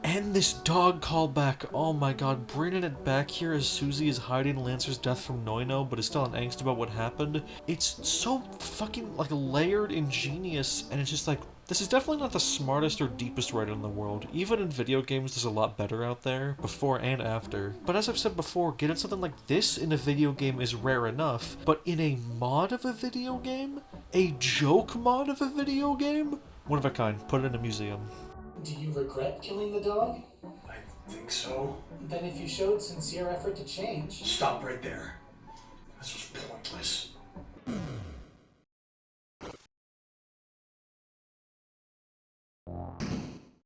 And this dog callback, oh my god, bringing it back here as Susie is hiding Lancer's death from Noino, but is still in angst about what happened. It's so fucking, like, layered, ingenious, and it's just like, this is definitely not the smartest or deepest writer in the world. Even in video games, there's a lot better out there, before and after. But as I've said before, getting something like this in a video game is rare enough, but in a mod of a video game? A joke mod of a video game? One of a kind, put it in a museum. Do you regret killing the dog? I think so. Then if you showed sincere effort to change... Stop right there. This was pointless.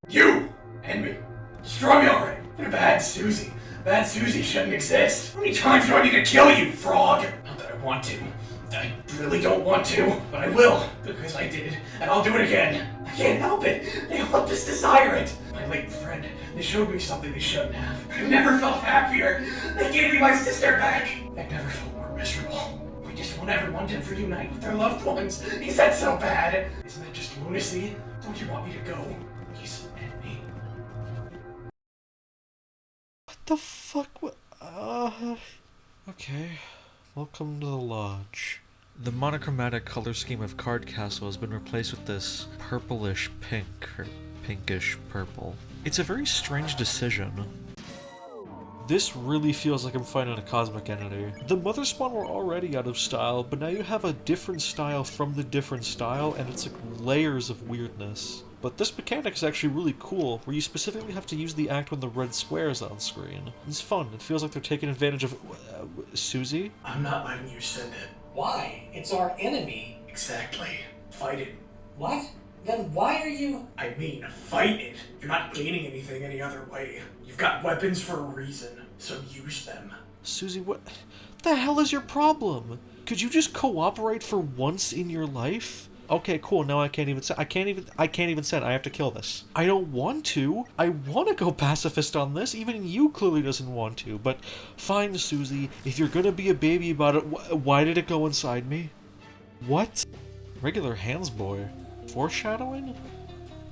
You! And me. Destroy me already. You're bad Susie. Bad Susie shouldn't exist. How many times do I need to kill you, frog? Not that I want to. I really don't want to, but I will, because I did it, and I'll do it again. I can't help it. They all just desire it. My late friend, they showed me something they shouldn't have. I've never felt happier. They gave me my sister back. I've never felt more miserable. We just want everyone to reunite with their loved ones. He said so bad. Isn't that just lunacy? Don't you want me to go? Please end me. What the fuck? Okay. Welcome to the lodge. The monochromatic color scheme of Card Castle has been replaced with this purplish pink, or pinkish purple. It's a very strange decision. This really feels like I'm fighting a cosmic entity. The Mother Spawn were already out of style, but now you have a different style from the different style, and it's like layers of weirdness. But this mechanic is actually really cool, where you specifically have to use the act when the red square is on screen. It's fun. It feels like they're taking advantage of... Susie? I'm not letting you send it. Why? It's our enemy. Exactly. Fight it. What? Then why are you... I mean, fight it. You're not gaining anything any other way. You've got weapons for a reason, so use them. Susie, what the hell is your problem? Could you just cooperate for once in your life? Okay, cool. Now I can't even send. I can't even send. I have to kill this. I don't want to. I want to go pacifist on this. Even you clearly doesn't want to. But fine, Susie. If you're gonna be a baby about it, why did it go inside me? What? Regular hands, boy. Foreshadowing?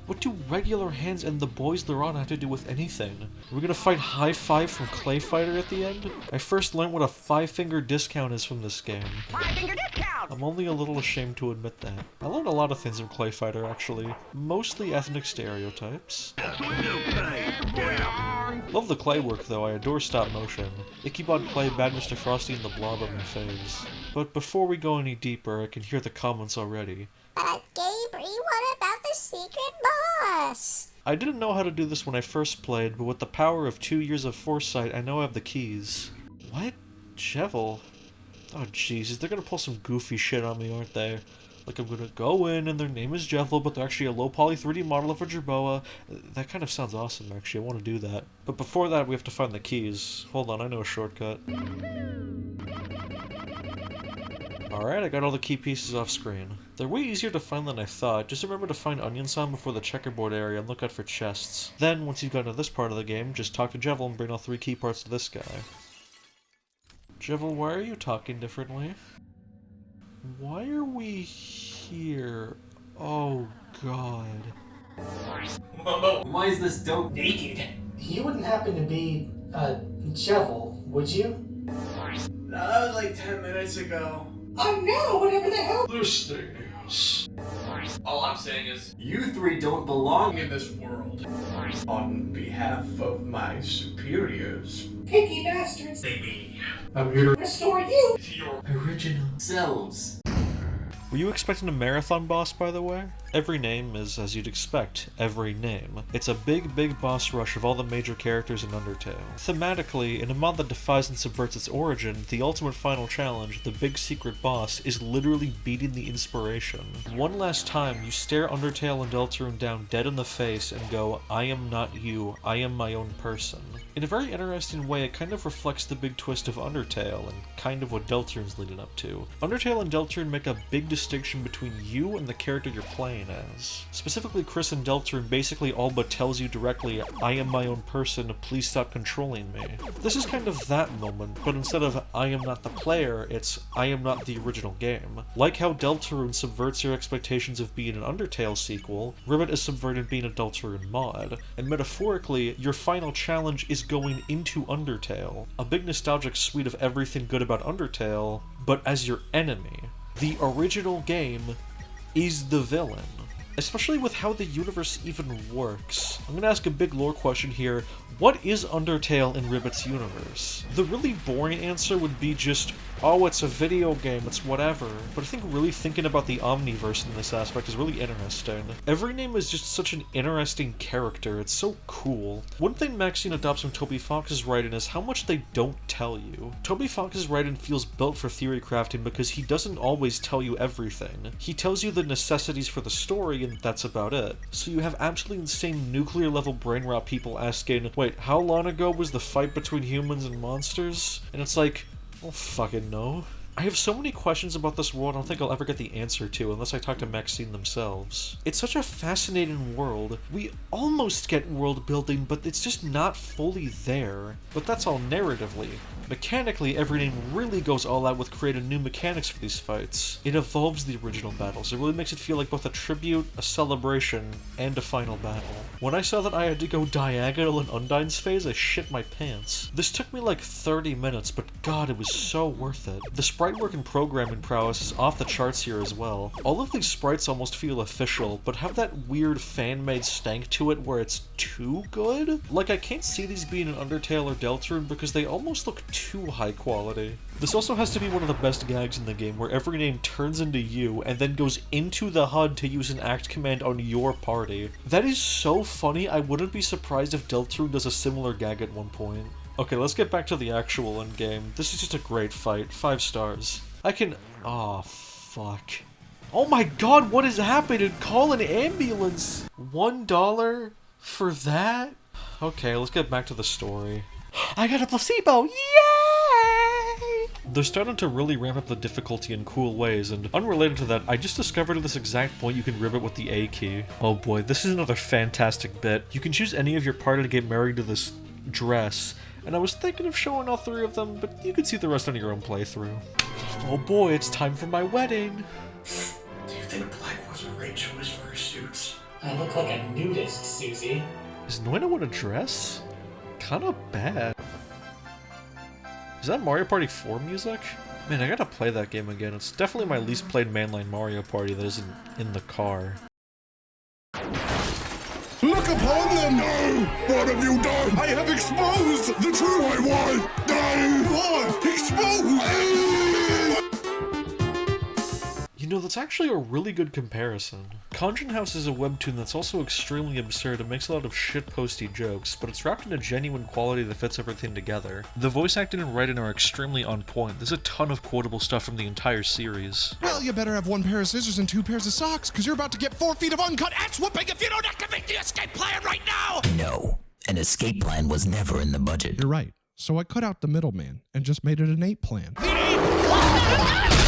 What do regular hands and the boys they're on have to do with anything? Are we gonna fight High Five from Clay Fighter at the end? I first learned what a 5-finger discount is from this game. 5-finger discount! I'm only a little ashamed to admit that. I learned a lot of things from Clay Fighter, actually. Mostly ethnic stereotypes. Love the clay work, though. I adore stop motion. Ichabod Clay, Bad Mr. Frosty, and the Blob are my faves. But before we go any deeper, I can hear the comments already. But Gabriel, what about the secret boss? I didn't know how to do this when I first played, but with the power of 2 years of foresight, I now have the keys. What? Jevil? Oh Jesus, they're gonna pull some goofy shit on me, aren't they? Like I'm gonna go in and their name is Jevil, but they're actually a low poly 3D model of a Jerboa. That kind of sounds awesome, actually. I want to do that. But before that, we have to find the keys. Hold on, I know a shortcut. Alright, I got all the key pieces off screen. They're way easier to find than I thought. Just remember to find Onion Sound before the checkerboard area and look out for chests. Then, once you've gotten to this part of the game, just talk to Jevil and bring all 3 key parts to this guy. Jevil, why are you talking differently? Why are we here? Oh god. Whoa, why is this dope naked? You wouldn't happen to be, Jevil, would you? No, that was like 10 minutes ago. Oh no, whatever the hell This thing is. All I'm saying is, You 3 don't belong in this world. On behalf of my superiors. picky bastards. maybe I'm here to Restore you! to your Original. selves. Were you expecting a marathon boss, by the way? Every name is, as you'd expect, every name. It's a big boss rush of all the major characters in Undertale. Thematically, in a mod that defies and subverts its origin, the ultimate final challenge, the big secret boss, is literally beating the inspiration. One last time, you stare Undertale and Deltarune down dead in the face and go, I am not you, I am my own person. In a very interesting way, it kind of reflects the big twist of Undertale, and kind of what Deltarune's leading up to. Undertale and Deltarune make a big distinction between you and the character you're playing as. Specifically, Chris and Deltarune basically all but tells you directly, I am my own person, please stop controlling me. This is kind of that moment, but instead of I am not the player, it's I am not the original game. Like how Deltarune subverts your expectations of being an Undertale sequel, Ribbit is subverted being a Deltarune mod. And metaphorically, your final challenge is going into Undertale. A big nostalgic suite of everything good about Undertale, but as your enemy. The original game is the villain. Especially with how the universe even works. I'm gonna ask a big lore question here. What is Undertale in Ribbit's universe? The really boring answer would be just, oh, it's a video game, it's whatever. But I think really thinking about the Omniverse in this aspect is really interesting. Every name is just such an interesting character, it's so cool. One thing Maxine adopts from Toby Fox's writing is how much they don't tell you. Toby Fox's writing feels built for theory crafting because he doesn't always tell you everything. He tells you the necessities for the story and that's about it. So you have absolutely insane nuclear level brain rot people asking, wait, how long ago was the fight between humans and monsters? And it's like, I don't fucking know. I have so many questions about this world I don't think I'll ever get the answer to unless I talk to Maxine themselves. It's such a fascinating world. We almost get world building, but it's just not fully there. But that's all narratively. Mechanically, every name really goes all out with creating new mechanics for these fights. It evolves the original battles. It really makes it feel like both a tribute, a celebration, and a final battle. When I saw that I had to go diagonal in Undyne's phase, I shit my pants. This took me like 30 minutes, but god, it was so worth it. The sprite work and programming prowess is off the charts here as well. All of these sprites almost feel official, but have that weird fan-made stank to it where it's too good? Like, I can't see these being in Undertale or Deltarune because they almost look too high quality. This also has to be one of the best gags in the game, where every name turns into you and then goes into the HUD to use an act command on your party. That is so funny, I wouldn't be surprised if Deltarune does a similar gag at one point. Okay, let's get back to the actual endgame. This is just a great fight. 5 stars. I can... Aw, fuck. Oh my god, what is happening? Call an ambulance! $1 for that? Okay, let's get back to the story. I got a placebo! Yay! They're starting to really ramp up the difficulty in cool ways, and unrelated to that, I just discovered at this exact point you can ribbit with the A key. Oh boy, this is another fantastic bit. You can choose any of your party to get married to this dress, and I was thinking of showing all 3 of them, but you can see the rest on your own playthrough. Oh boy, it's time for my wedding! Do you think black was a right choice for her suits? I look like a nudist, Susie. Is Noina in a dress? Kinda bad. Is that Mario Party 4 music? Man, I gotta play that game again. It's definitely my least played mainline Mario Party that isn't in the car. Look upon them! No! What have you done? I have exposed the true I want! No! Exposed! You know, that's actually a really good comparison. Conjuring House is a webtoon that's also extremely absurd and makes a lot of shitposty jokes, but it's wrapped in a genuine quality that fits everything together. The voice acting and writing are extremely on point. There's a ton of quotable stuff from the entire series. Well, you better have 1 pair of scissors and 2 pairs of socks, because you're about to get 4 feet of uncut axe whooping if you don't activate the escape plan right now! No, an escape plan was never in the budget. You're right. So I cut out the middleman and just made it an 8 plan.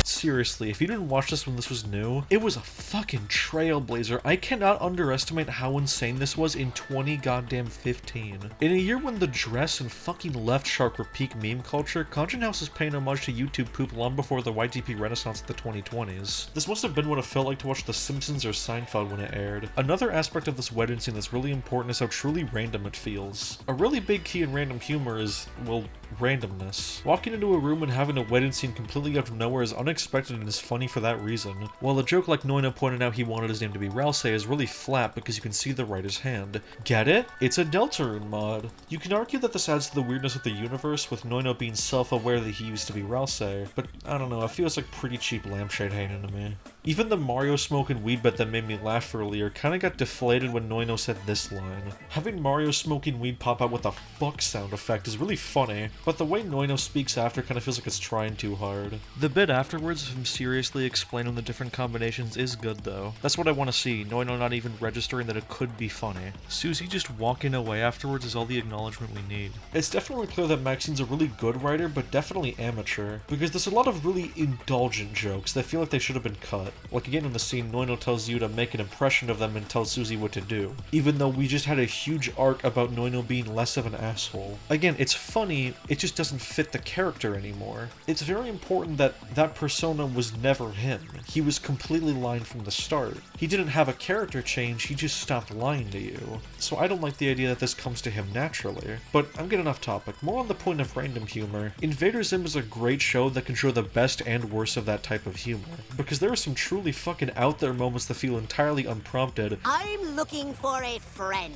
Seriously, if you didn't watch this when this was new, it was a fucking trailblazer. I cannot underestimate how insane this was in 2015. In a year when the dress and fucking Left Shark were peak meme culture, Conjuring House is paying homage to YouTube poop long before the YTP renaissance of the 2020s. This must have been what it felt like to watch The Simpsons or Seinfeld when it aired. Another aspect of this wedding scene that's really important is how truly random it feels. A really big key in random humor is, well, randomness. Walking into a room and having a wedding scene completely out of nowhere is unexpected and is funny for that reason, while a joke like Noina pointing out he wanted his name to be Ralsei is really flat because you can see the writer's hand. Get it? It's a Deltarune mod. You can argue that this adds to the weirdness of the universe, with Noina being self-aware that he used to be Ralsei, but I don't know, it feels like pretty cheap lampshade hanging to me. Even the Mario smoking weed bit that made me laugh earlier kinda got deflated when Noino said this line. Having Mario smoking weed pop out with a fuck sound effect is really funny, but the way Noino speaks after kinda feels like it's trying too hard. The bit afterwards of him seriously explaining the different combinations is good though. That's what I want to see, Noino not even registering that it could be funny. Susie just walking away afterwards is all the acknowledgement we need. It's definitely clear that Maxine's a really good writer, but definitely amateur, because there's a lot of really indulgent jokes that feel like they should have been cut. Like again in the scene, Noino tells you to make an impression of them and tells Susie what to do, even though we just had a huge arc about Noino being less of an asshole. Again, it's funny, it just doesn't fit the character anymore. It's very important that that persona was never him. He was completely lying from the start. He didn't have a character change, he just stopped lying to you. So I don't like the idea that this comes to him naturally. But I'm getting off topic. More on the point of random humor. Invader Zim is a great show that can show the best and worst of that type of humor, because there are some truly fucking out there moments that feel entirely unprompted. I'm looking for a friend.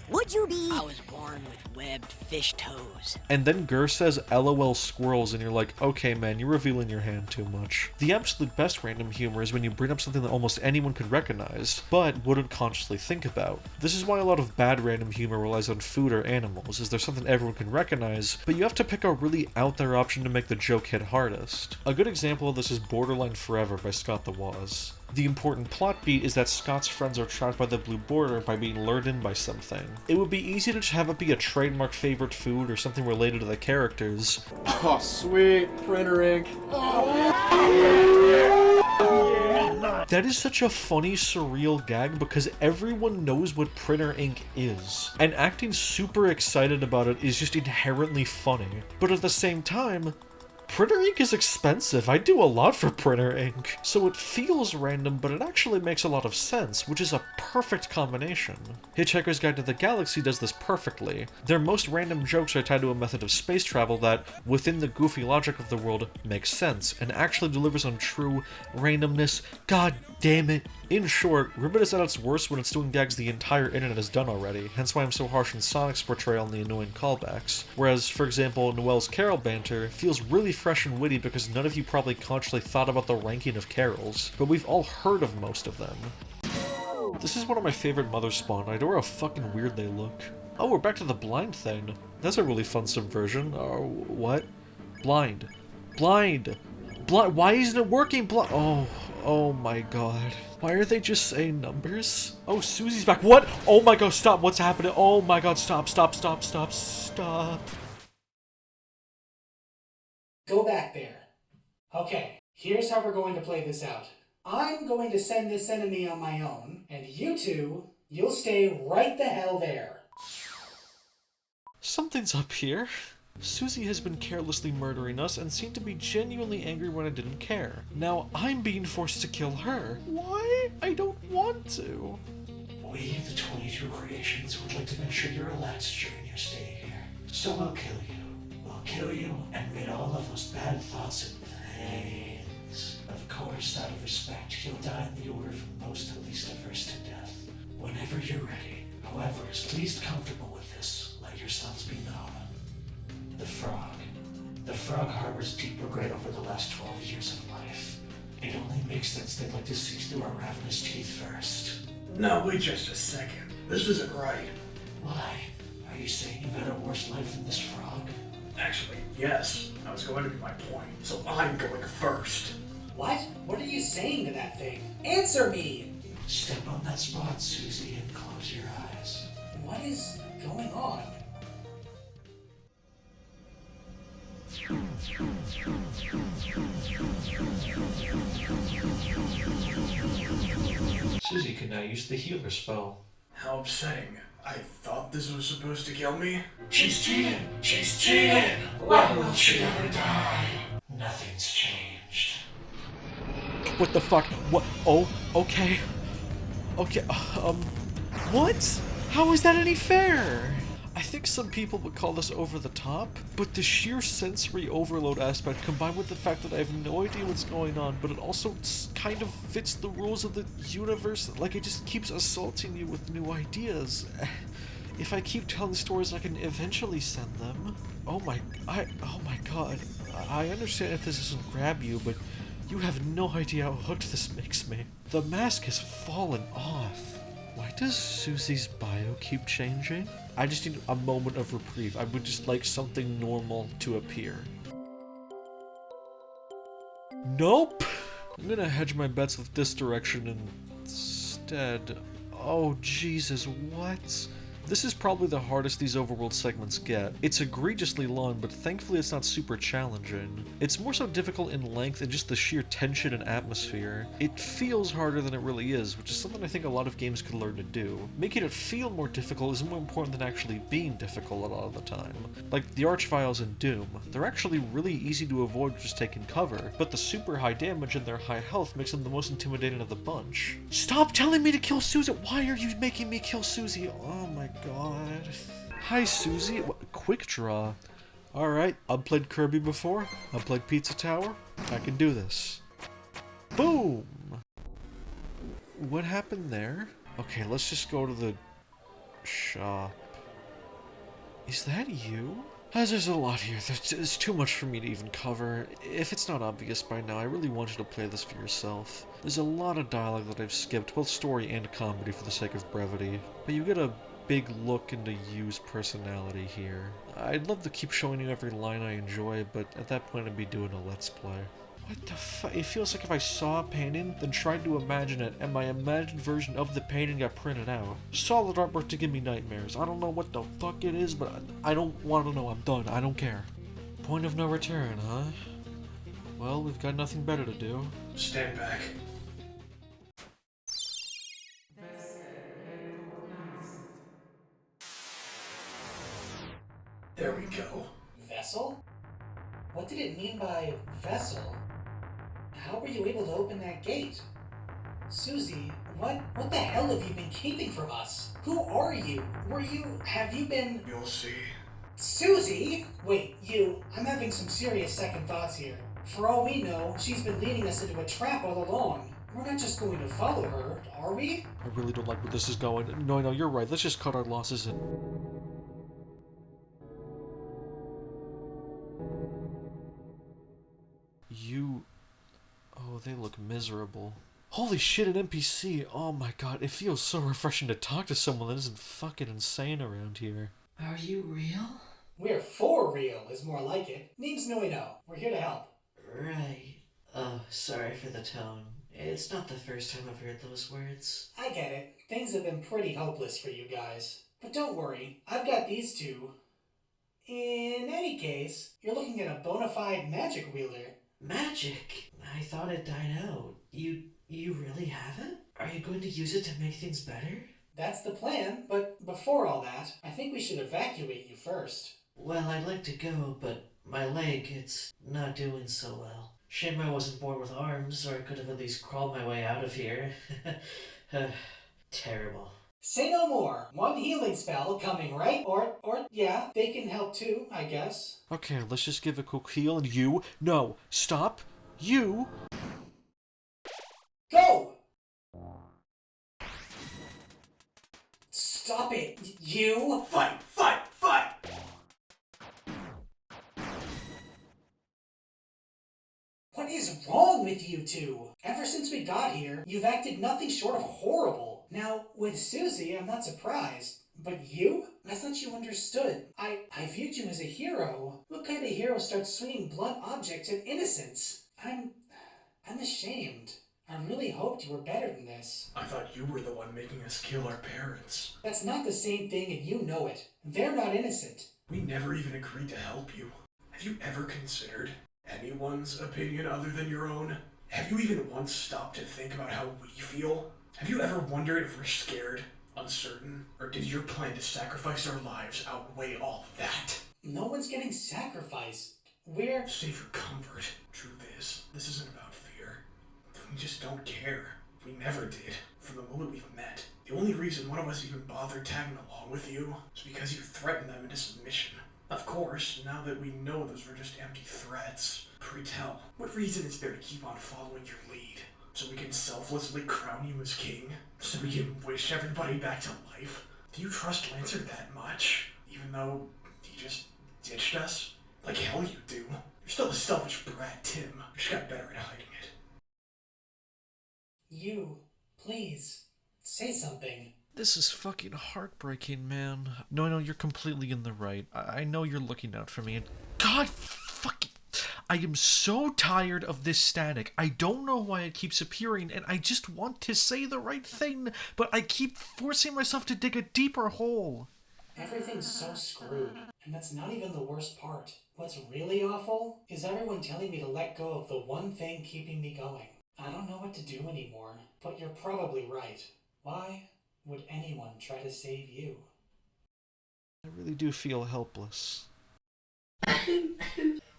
Would you be? I was born with webbed fish toes. And then Gur says LOL squirrels and you're like, okay man, you're revealing your hand too much. The absolute best random humor is when you bring up something that almost anyone could recognize, but wouldn't consciously think about. This is why a lot of bad random humor relies on food or animals, is there's something everyone can recognize, but you have to pick a really out there option to make the joke hit hardest. A good example of this is Borderline Forever by Scott the Woz. The important plot beat is that Scott's friends are trapped by the blue border by being lured in by something. It would be easy to just have it be a trademark favorite food or something related to the characters. Oh, sweet. Printer ink. That is such a funny, surreal gag because everyone knows what printer ink is, and acting super excited about it is just inherently funny. But at the same time, printer ink is expensive. I do a lot for printer ink. So it feels random, but it actually makes a lot of sense, which is a perfect combination. Hitchhiker's Guide to the Galaxy does this perfectly. Their most random jokes are tied to a method of space travel that, within the goofy logic of the world, makes sense, and actually delivers on true randomness. God damn it. In short, Ribbit is at its worst when it's doing gags the entire internet has done already, hence why I'm so harsh on Sonic's portrayal and the annoying callbacks. Whereas, for example, Noelle's Carol banter feels really fresh and witty because none of you probably consciously thought about the ranking of carols, but we've all heard of most of them. This is one of my favorite Mother Spawn. I adore how fucking weird they look. Oh, we're back to the blind thing. That's a really fun subversion. Oh, what? Blind. Blind! Blind! Why isn't it working? Oh my god. Why are they just saying numbers? Oh, Susie's back. What? Oh my god, stop. What's happening? Oh my god, stop. Go back there. Okay, here's how we're going to play this out. I'm going to send this enemy on my own, and you two, you'll stay right the hell there. Something's up here. Susie has been carelessly murdering us and seemed to be genuinely angry when I didn't care. Now I'm being forced to kill her. Why? I don't want to. We, the 22 creations, would like to make sure you're relaxed during your stay here. So we'll kill you. We'll kill you and rid all of those bad thoughts and pains. Of course, out of respect, you'll die in the order from most to least averse to death. Whenever you're ready. Whoever is least comfortable with this, let yourselves be known. The frog. The frog harbors deep regret over the last 12 years of life. It only makes sense they'd like to see through our ravenous teeth first. No, wait just a second. This isn't right. Why? Are you saying you've had a worse life than this frog? Actually, yes. That was going to be my point. So I'm going first. What? What are you saying to that thing? Answer me! Step on that spot, Susie, and close your eyes. What is going on? Susie can now use the healer spell. How upsetting. I thought this was supposed to kill me. She's cheating! She's cheating! When will she ever die? Nothing's changed. What the fuck? What? Oh, okay. Okay, what? How is that any fair? I think some people would call this over the top, but the sheer sensory overload aspect combined with the fact that I have no idea what's going on, but it also kind of fits the rules of the universe, like it just keeps assaulting you with new ideas. If I keep telling stories, I can eventually send them. Oh my god. I understand if this doesn't grab you, but you have no idea how hooked this makes me. The mask has fallen off. Why does Susie's bio keep changing? I just need a moment of reprieve. I would just like something normal to appear. Nope! I'm gonna hedge my bets with this direction instead. Oh, Jesus, what? This is probably the hardest these overworld segments get. It's egregiously long, but thankfully it's not super challenging. It's more so difficult in length and just the sheer tension and atmosphere. It feels harder than it really is, which is something I think a lot of games could learn to do. Making it feel more difficult is more important than actually being difficult a lot of the time. Like the Archviles in Doom. They're actually really easy to avoid just taking cover, but the super high damage and their high health makes them the most intimidating of the bunch. Stop telling me to kill Susie! Why are you making me kill Susie? Oh my god. Hi, Susie. Quick draw. Alright, I've played Kirby before. I've played Pizza Tower. I can do this. Boom! What happened there? Okay, let's just go to the shop. Is that you? As there's a lot here, there's too much for me to even cover. If it's not obvious by now, I really want you to play this for yourself. There's a lot of dialogue that I've skipped, both story and comedy for the sake of brevity. But you get a big look into Yu's personality here. I'd love to keep showing you every line I enjoy, but at that point I'd be doing a Let's Play. What the fuck? It feels like if I saw a painting, then tried to imagine it, and my imagined version of the painting got printed out. Solid artwork to give me nightmares. I don't know what the fuck it is, but I don't want to know. I'm done. I don't care. Point of no return, huh? Well, we've got nothing better to do. Stand back. There we go. Vessel? What did it mean by vessel? How were you able to open that gate? Susie, what the hell have you been keeping from us? Who are you? Have you been... You'll see. Susie? Wait, I'm having some serious second thoughts here. For all we know, she's been leading us into a trap all along. We're not just going to follow her, are we? I really don't like where this is going. No, you're right. Let's just cut our losses and... Oh, they look miserable. Holy shit, an NPC! Oh my god, it feels so refreshing to talk to someone that isn't fucking insane around here. Are you real? We're for real, is more like it. Name's Noino. We're here to help. Right. Oh, sorry for the tone. It's not the first time I've heard those words. I get it. Things have been pretty hopeless for you guys. But don't worry, I've got these two In any case, you're looking at a bona fide magic wielder. Magic? I thought it died out. You really have it? Are you going to use it to make things better? That's the plan, but before all that, I think we should evacuate you first. Well, I'd like to go, but my leg, it's not doing so well. Shame I wasn't born with arms, or I could have at least crawled my way out of here. Terrible. Say no more. One healing spell coming, right? Or yeah, they can help too, I guess. Okay, let's just give a quick heal and you... No, stop! You... Go! Stop it, you! Fight! Fight! Fight! What is wrong with you two? Ever since we got here, you've acted nothing short of horrible. Now, with Susie, I'm not surprised. But you? I thought you understood. I viewed you as a hero. What kind of hero starts swinging blunt objects at innocents? I'm ashamed. I really hoped you were better than this. I thought you were the one making us kill our parents. That's not the same thing and you know it. They're not innocent. We never even agreed to help you. Have you ever considered anyone's opinion other than your own? Have you even once stopped to think about how we feel? Have you ever wondered if we're scared, uncertain, or did your plan to sacrifice our lives outweigh all that? No one's getting sacrificed. We're... Save for comfort. Truth is, this isn't about fear. We just don't care. We never did. From the moment we've met. The only reason one of us even bothered tagging along with you is because you threatened them into submission. Of course, now that we know those were just empty threats, pray tell, what reason is there to keep on following your lead? So we can selflessly crown you as king? So we can wish everybody back to life? Do you trust Lancer that much? Even though he just ditched us? Like hell you do. You're still a selfish brat, Tim. You just got better at hiding it. You, please, say something. This is fucking heartbreaking, man. No, you're completely in the right. I know you're looking out for me, and God fucking... I am so tired of this static. I don't know why it keeps appearing, and I just want to say the right thing, but I keep forcing myself to dig a deeper hole. Everything's so screwed, and that's not even the worst part. What's really awful is everyone telling me to let go of the one thing keeping me going. I don't know what to do anymore, but you're probably right. Why would anyone try to save you? I really do feel helpless.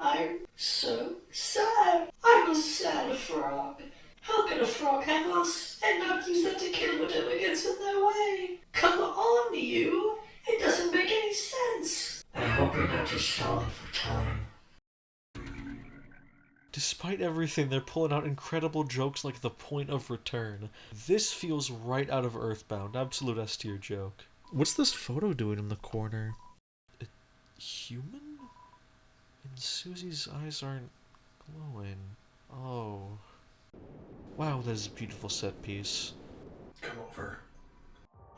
I'm so sad. I'm a sad frog. How can a frog have us and not use that to kill whatever gets in their way? Come on, you. It doesn't make any sense. I hope you're not just stalling for time. Despite everything, they're pulling out incredible jokes like the point of return. This feels right out of Earthbound. Absolute S tier joke. What's this photo doing in the corner? A human? And Susie's eyes aren't glowing. Oh. Wow, that is a beautiful set piece. Come over.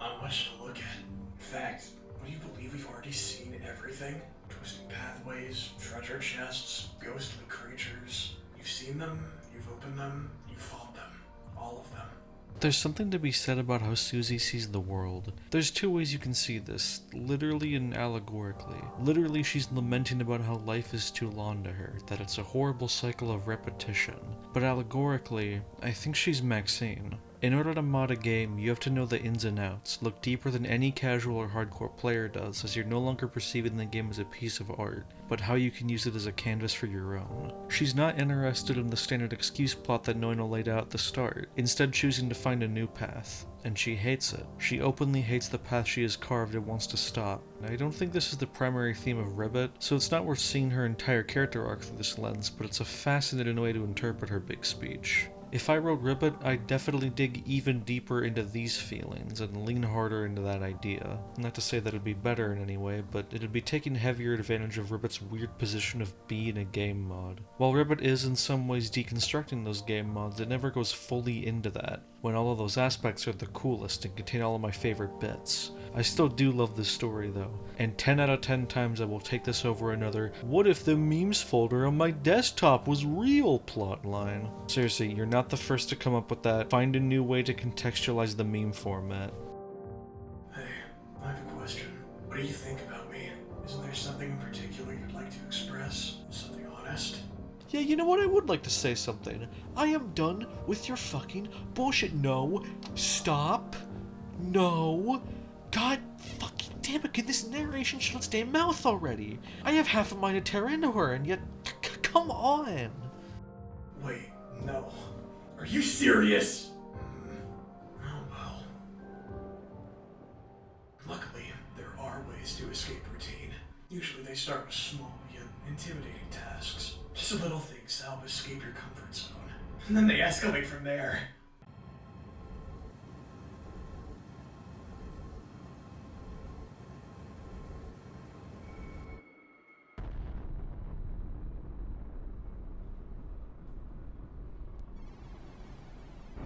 Not much to look at. In fact, would you believe we've already seen everything? Twisting pathways, treasure chests, ghostly creatures. You've seen them, you've opened them, you've fought them. All of them. There's something to be said about how Susie sees the world. There's two ways you can see this, literally and allegorically. Literally, she's lamenting about how life is too long to her, that it's a horrible cycle of repetition. But allegorically, I think she's Maxine. In order to mod a game, you have to know the ins and outs, look deeper than any casual or hardcore player does, as you're no longer perceiving the game as a piece of art, but how you can use it as a canvas for your own. She's not interested in the standard excuse plot that Noino laid out at the start, instead choosing to find a new path. And she hates it. She openly hates the path she has carved and wants to stop. I don't think this is the primary theme of Ribbit, so it's not worth seeing her entire character arc through this lens, but it's a fascinating way to interpret her big speech. If I wrote Ribbit, I'd definitely dig even deeper into these feelings and lean harder into that idea. Not to say that it'd be better in any way, but it'd be taking heavier advantage of Ribbit's weird position of being a game mod. While Ribbit is in some ways deconstructing those game mods, it never goes fully into that, when all of those aspects are the coolest and contain all of my favorite bits. I still do love this story though, and 10 out of 10 times I will take this over another "what if the memes folder on my desktop was real" plotline. Seriously, you're not the first to come up with that. Find a new way to contextualize the meme format. Hey, I have a question. What do you think about me? Isn't there something in particular like to express something honest? Yeah, you know what? I would like to say something. I am done with your fucking bullshit. No. Stop. No. God fucking damn it. Can this narration shut its damn mouth already? I have half a mind to tear into her, and yet... come on. Wait, no. Are you serious? Oh well. Luckily, there are ways to escape routine. Usually they start with small yet intimidating tasks. Just little things to help escape your comfort zone. And then they escalate from there.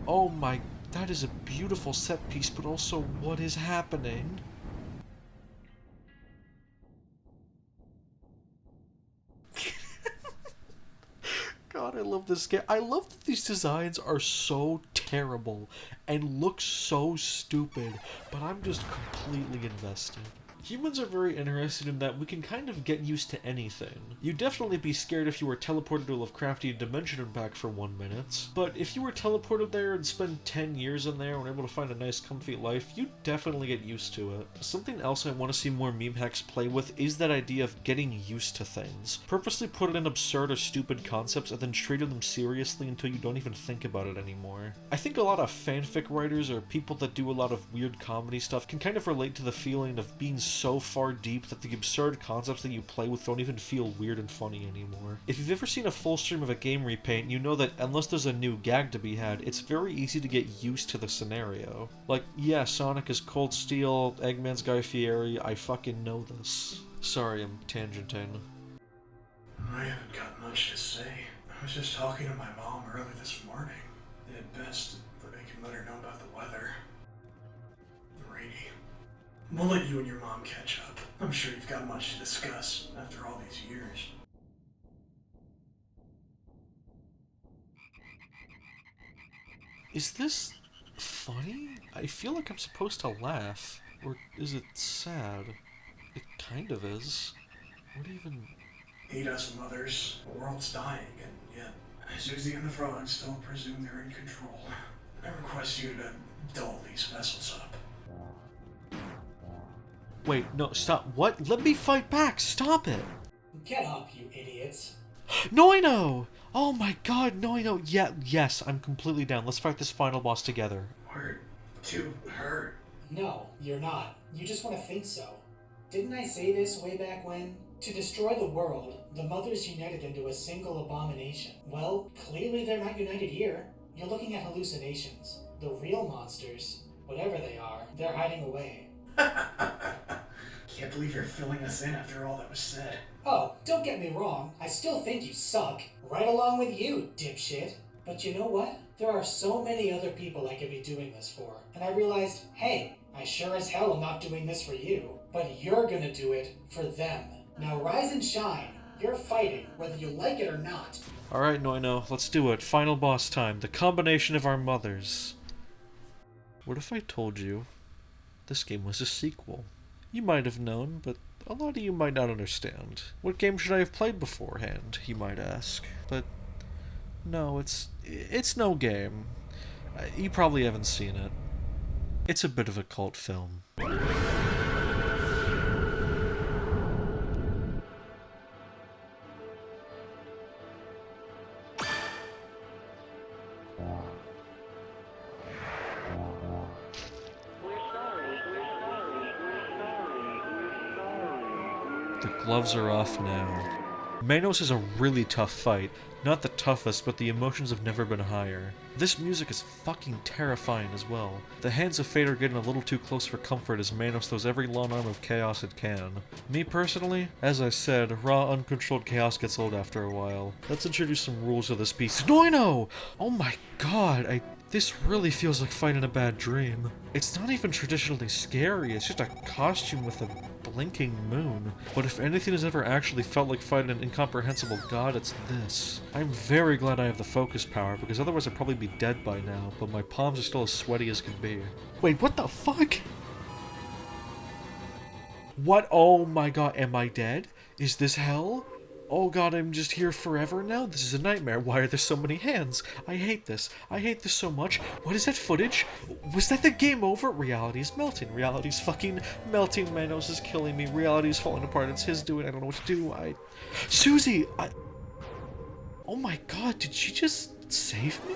Oh my... that is a beautiful set piece, but also what is happening? God, I love this game. I love that these designs are so terrible and look so stupid, but I'm just completely invested. Humans are very interested in that we can kind of get used to anything. You'd definitely be scared if you were teleported to a Lovecraftian dimension and back for 1 minute, but if you were teleported there and spend 10 years in there and were able to find a nice comfy life, you'd definitely get used to it. Something else I want to see more meme hacks play with is that idea of getting used to things. Purposely put in absurd or stupid concepts and then treat them seriously until you don't even think about it anymore. I think a lot of fanfic writers or people that do a lot of weird comedy stuff can kind of relate to the feeling of being so far deep that the absurd concepts that you play with don't even feel weird and funny anymore. If you've ever seen a full stream of a game repaint, you know that unless there's a new gag to be had, it's very easy to get used to the scenario. Like, yeah, Sonic is Cold Steel, Eggman's Guy Fieri, I fucking know this. Sorry, I'm tangenting. I haven't got much to say. I was just talking to my mom early this morning. At best, that I can let her know about the weather. Rainy. We'll let you and your mom catch up. I'm sure you've got much to discuss after all these years. Is this funny? I feel like I'm supposed to laugh. Or is it sad? It kind of is. What even... Hate us mothers. The world's dying, and yet Susie and the frogs still presume they're in control. I request you to dull these vessels up. Wait, no, stop. What? Let me fight back! Stop it! Get up, you idiots. No, I know! Oh my god, no, I know. Yeah, yes, I'm completely down. Let's fight this final boss together. We're too hurt. No, you're not. You just want to think so. Didn't I say this way back when? To destroy the world, the mothers united into a single abomination. Well, clearly they're not united here. You're looking at hallucinations. The real monsters, whatever they are, they're hiding away. Can't believe you're filling us in after all that was said. Oh, don't get me wrong. I still think you suck. Right along with you, dipshit. But you know what? There are so many other people I could be doing this for. And I realized, hey, I sure as hell am not doing this for you. But you're gonna do it for them. Now rise and shine. You're fighting, whether you like it or not. Alright, Noino, let's do it. Final boss time. The combination of our mothers. What if I told you this game was a sequel? You might have known, but a lot of you might not understand. What game should I have played beforehand, you might ask. But no, it's no game. You probably haven't seen it. It's a bit of a cult film. The gloves are off now. Manos is a really tough fight. Not the toughest, but the emotions have never been higher. This music is fucking terrifying as well. The hands of fate are getting a little too close for comfort as Manos throws every long arm of chaos it can. Me personally, as I said, raw uncontrolled chaos gets old after a while. Let's introduce some rules to this piece. Noino! Oh my god, this really feels like fighting a bad dream. It's not even traditionally scary, it's just a costume with a blinking moon. But if anything has ever actually felt like fighting an incomprehensible god, it's this. I'm very glad I have the focus power, because otherwise I'd probably be dead by now, but my palms are still as sweaty as can be. Wait, what the fuck? What? Oh my god, am I dead? Is this hell? Oh god, I'm just here forever now? This is a nightmare. Why are there so many hands? I hate this. I hate this so much. What is that footage? Was that the game over? Reality is melting. Reality's fucking melting. Manos is killing me. Reality is falling apart. It's his doing. I don't know what to do. Susie! Oh my god, did she just save me?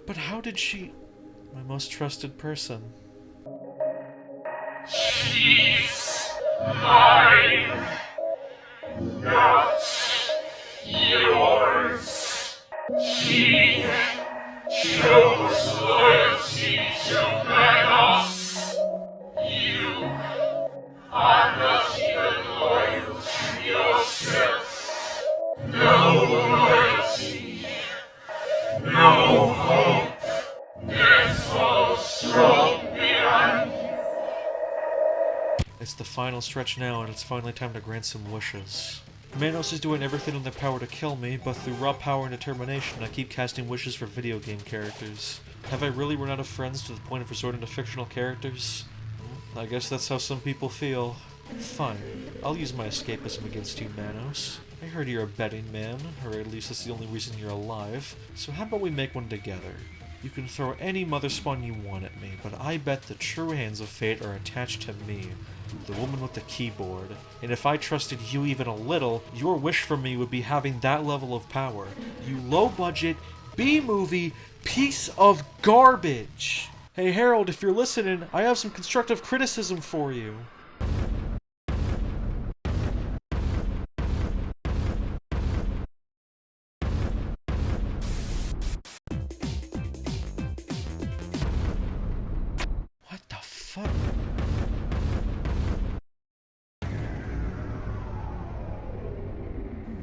But how did she... My most trusted person. She's mine, not yours. She chose loyalty to Manos. You are not even loyal to yourself. No loyalty, no hope. Death falls strong behind. It's the final stretch now, and it's finally time to grant some wishes. Manos is doing everything in their power to kill me, but through raw power and determination, I keep casting wishes for video game characters. Have I really run out of friends to the point of resorting to fictional characters? I guess that's how some people feel. Fine. I'll use my escapism against you, Manos. I heard you're a betting man, or at least that's the only reason you're alive, so how about we make one together? You can throw any mother spawn you want at me, but I bet the true hands of fate are attached to me, the woman with the keyboard. And if I trusted you even a little, your wish for me would be having that level of power. You low-budget, B-movie piece of garbage! Hey Harold, if you're listening, I have some constructive criticism for you. What the fuck?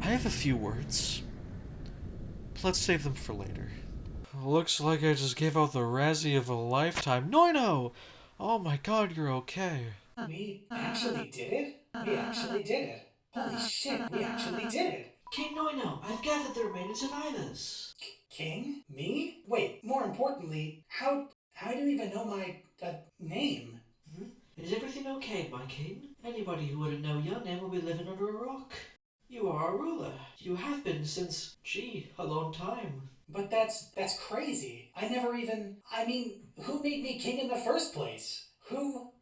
I have a few words. Let's save them for later. Looks like I just gave out the Razzie of a lifetime. No! Oh my god, you're okay. We actually did it? We actually did it. Holy shit, we actually did it. King Noino, I've gathered the remaining survivors. King? Me? Wait, more importantly, how do you even know my name? Is everything okay, my king? Anybody who wouldn't know your name will be living under a rock. You are our ruler. You have been since, a long time. But that's crazy. I never even... I mean, who made me king in the first place? Who...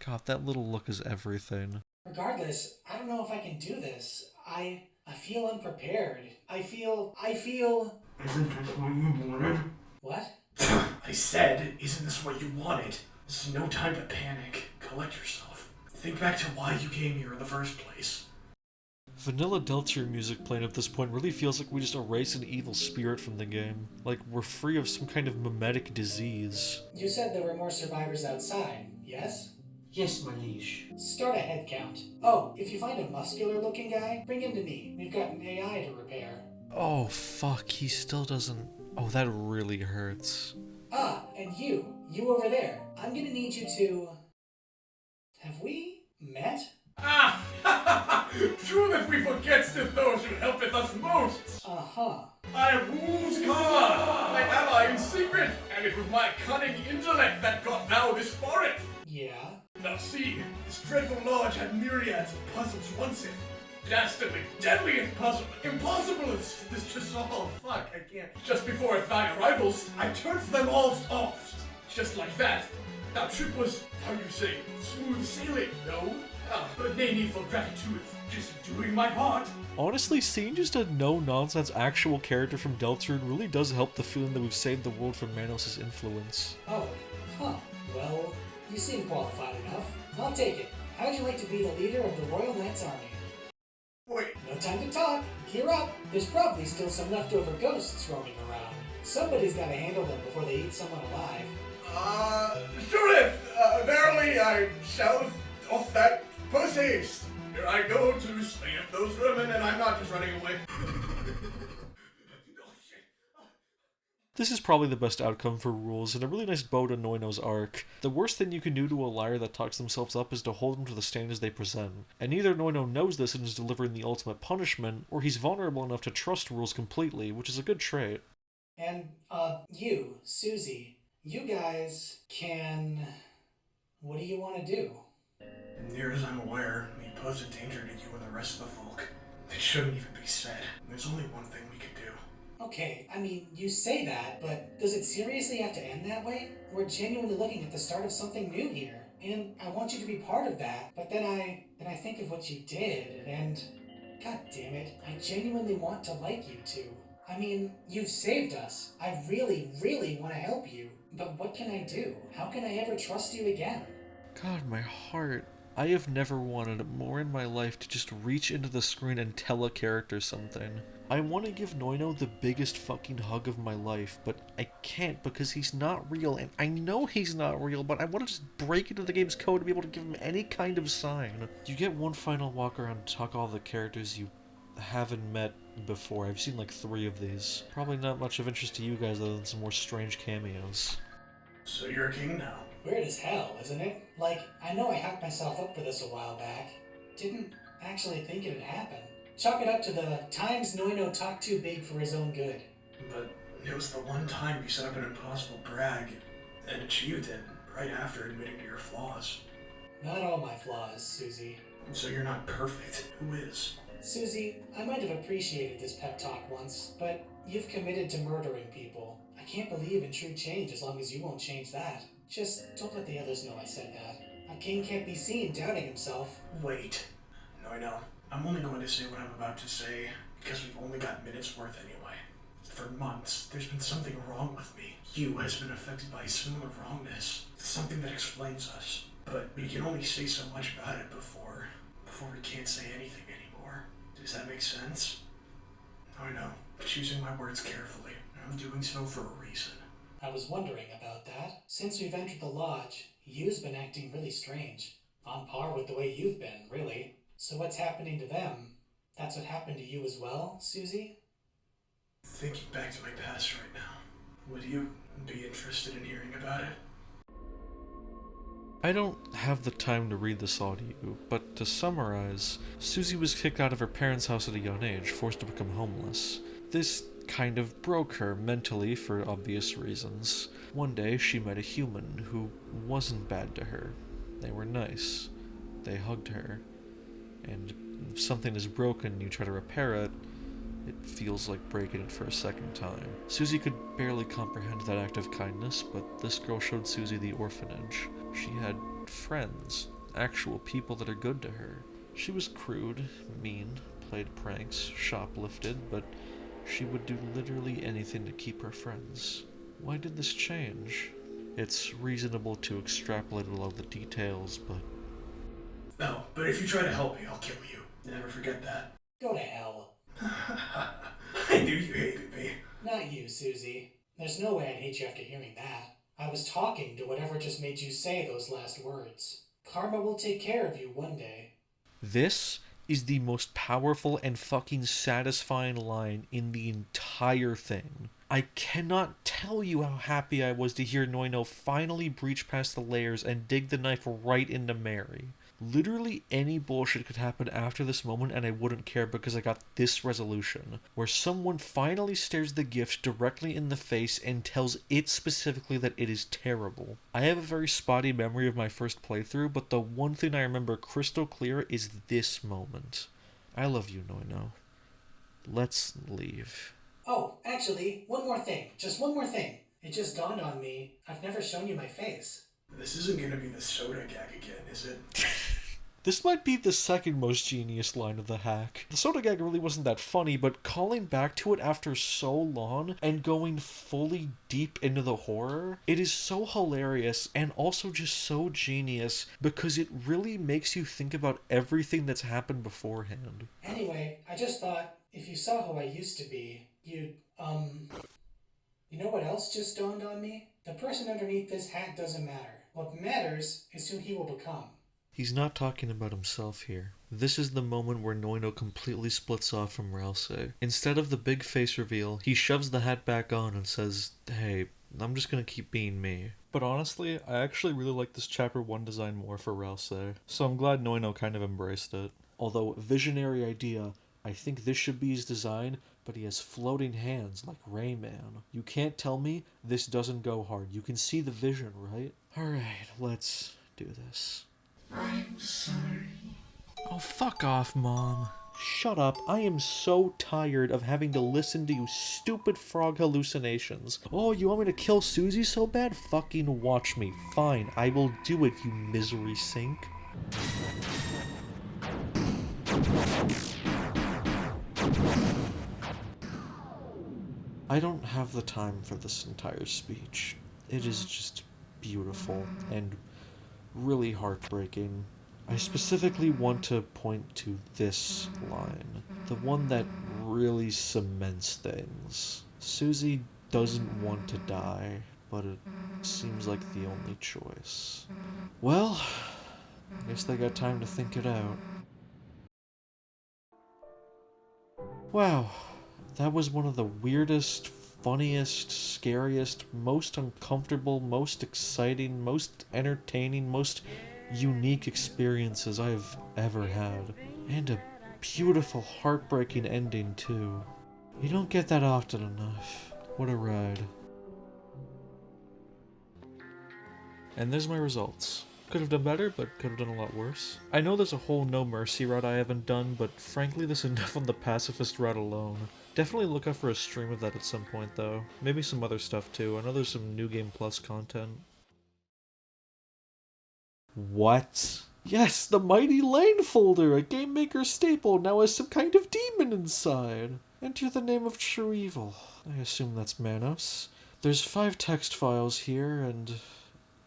God, that little look is everything. Regardless, I don't know if I can do this. I feel unprepared. I feel... Isn't this what you wanted? What? I said, isn't this what you wanted? This is no time to panic. Collect yourself. Think back to why you came here in the first place. Vanilla Deltarune music playing at this point really feels like we just erase an evil spirit from the game. Like we're free of some kind of mimetic disease. You said there were more survivors outside, yes? Yes, my liege. Start a head count. Oh, if you find a muscular-looking guy, bring him to me. We've got an AI to repair. Oh fuck, he still doesn't... Oh, that really hurts. Ah, and you over there. I'm gonna need you to... Have we met? Ah! True that we forget those who helpeth us most! Uh-huh. I am Wolves Khan, my ally in secret, and it was my cunning intellect that got thou this forest. Yeah? Now see, this dreadful lodge had myriads of puzzles once it. Dastardly, deadliest puzzle, impossible this to solve. Fuck, I can't. Just before thy arrivals, I turned them all off. Just like that. Now trip was, how you say, smooth sailing, no? Ah, but nay need for gratitude, just doing my part. Honestly, seeing just a no-nonsense actual character from Deltarune really does help the feeling that we've saved the world from Manos' influence. Oh, huh. Well, you seem qualified enough. I'll take it. How'd you like to be the leader of the Royal Knights Army? Wait. No time to talk. Gear up. There's probably still some leftover ghosts roaming around. Somebody's gotta handle them before they eat someone alive. Sheriff! Verily I shall off that post haste. Here I go to slay up those vermin, and I'm not just running away. This is probably the best outcome for Rules, and a really nice bow to Noino's arc. The worst thing you can do to a liar that talks themselves up is to hold them to the standards they present. And either Noino knows this and is delivering the ultimate punishment, or he's vulnerable enough to trust Rules completely, which is a good trait. And, you, Susie, you guys can... What do you want to do? Near as I'm aware, we pose a danger to you and the rest of the folk. It shouldn't even be said. There's only one thing we could do. Okay, I mean, you say that, but does it seriously have to end that way? We're genuinely looking at the start of something new here, and I want you to be part of that, but then I think of what you did, and god damn it, I genuinely want to like you two. I mean, you've saved us. I really, really want to help you, but what can I do? How can I ever trust you again? God, my heart. I have never wanted more in my life to just reach into the screen and tell a character something. I want to give Noino the biggest fucking hug of my life, but I can't because he's not real, and I know he's not real, but I want to just break into the game's code to be able to give him any kind of sign. You get one final walk around to talk all the characters you haven't met before. I've seen like 3 of these. Probably not much of interest to you guys other than some more strange cameos. So you're a king now? Weird as hell, isn't it? Like, I know I hyped myself up for this a while back. Didn't actually think it'd happen. Chalk it up to the times Noino talked too big for his own good. But it was the one time you set up an impossible brag and achieved it right after admitting to your flaws. Not all my flaws, Susie. So you're not perfect. Who is? Susie, I might have appreciated this pep talk once, but you've committed to murdering people. I can't believe in true change as long as you won't change that. Just don't let the others know I said that. A king can't be seen doubting himself. Wait. No, I know. I'm only going to say what I'm about to say because we've only got minutes worth anyway. For months, there's been something wrong with me. You has been affected by similar wrongness. It's something that explains us. But we can only say so much about it before we can't say anything anymore. Does that make sense? I know. Choosing my words carefully. I'm doing so for a reason. I was wondering about that. Since we've entered the lodge, you've been acting really strange. On par with the way you've been, really. So what's happening to them? That's what happened to you as well, Susie? Thinking back to my past right now, would you be interested in hearing about it? I don't have the time to read this all to you, but to summarize, Susie was kicked out of her parents' house at a young age, forced to become homeless. This kind of broke her mentally for obvious reasons. One day she met a human who wasn't bad to her. They were nice. They hugged her. And if something is broken, you try to repair it, it feels like breaking it for a second time. Susie could barely comprehend that act of kindness, but this girl showed Susie the orphanage. She had friends, actual people that are good to her. She was crude, mean, played pranks, shoplifted, but she would do literally anything to keep her friends. Why did this change? It's reasonable to extrapolate a lot of the details, but... No, but if you try to help me, I'll kill you. Never forget that. Go to hell. I knew you hated me. Not you, Susie. There's no way I'd hate you after hearing that. I was talking to whatever just made you say those last words. Karma will take care of you one day. This is the most powerful and fucking satisfying line in the entire thing. I cannot tell you how happy I was to hear Noino finally breach past the layers and dig the knife right into Mary. Literally any bullshit could happen after this moment and I wouldn't care because I got this resolution, where someone finally stares the gift directly in the face and tells it specifically that it is terrible. I have a very spotty memory of my first playthrough, but the one thing I remember crystal clear is this moment. I love you, Noino. Let's leave. Oh, actually, one more thing. Just one more thing. It just dawned on me. I've never shown you my face. This isn't gonna be the soda gag again, is it? This might be the second most genius line of the hack. The soda gag really wasn't that funny, but calling back to it after so long and going fully deep into the horror, it is so hilarious and also just so genius because it really makes you think about everything that's happened beforehand. Anyway, I just thought, if you saw who I used to be, you'd, You know what else just dawned on me? The person underneath this hat doesn't matter. What matters is who he will become. He's not talking about himself here. This is the moment where Noino completely splits off from Rouse. Instead of the big face reveal, he shoves the hat back on and says, hey, I'm just gonna keep being me. But honestly, I actually really like this Chapter 1 design more for Rouse, so I'm glad Noino kind of embraced it. Although, visionary idea, I think this should be his design, but he has floating hands like Rayman. You can't tell me this doesn't go hard. You can see the vision, right? Alright, let's do this. I'm sorry. Oh, fuck off, Mom. Shut up. I am so tired of having to listen to you stupid frog hallucinations. Oh, you want me to kill Susie so bad? Fucking watch me. Fine, I will do it, you misery sink. I don't have the time for this entire speech. It is just beautiful and really heartbreaking. I specifically want to point to this line, the one that really cements things. Susie doesn't want to die, but it seems like the only choice. Well, I guess they got time to think it out. Wow, that was one of the weirdest, funniest, scariest, most uncomfortable, most exciting, most entertaining, most unique experiences I've ever had. And a beautiful, heartbreaking ending, too. You don't get that often enough. What a ride. And there's my results. Could have done better, but could have done a lot worse. I know there's a whole No Mercy route I haven't done, but frankly there's enough on the pacifist route alone. Definitely look out for a stream of that at some point, though. Maybe some other stuff, too. I know there's some New Game Plus content. What? Yes, the Mighty Lane folder, a Game Maker staple, now has some kind of demon inside. Enter the name of true evil. I assume that's Manos. There's 5 text files here, and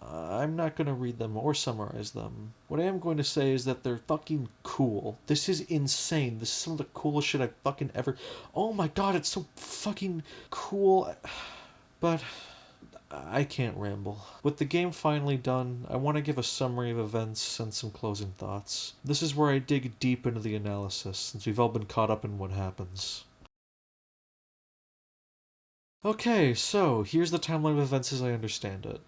I'm not going to read them or summarize them. What I am going to say is that they're fucking cool. This is insane. This is some of the coolest shit I've fucking ever... Oh my god, it's so fucking cool. But I can't ramble. With the game finally done, I want to give a summary of events and some closing thoughts. This is where I dig deep into the analysis, since we've all been caught up in what happens. Okay, so here's the timeline of events as I understand it.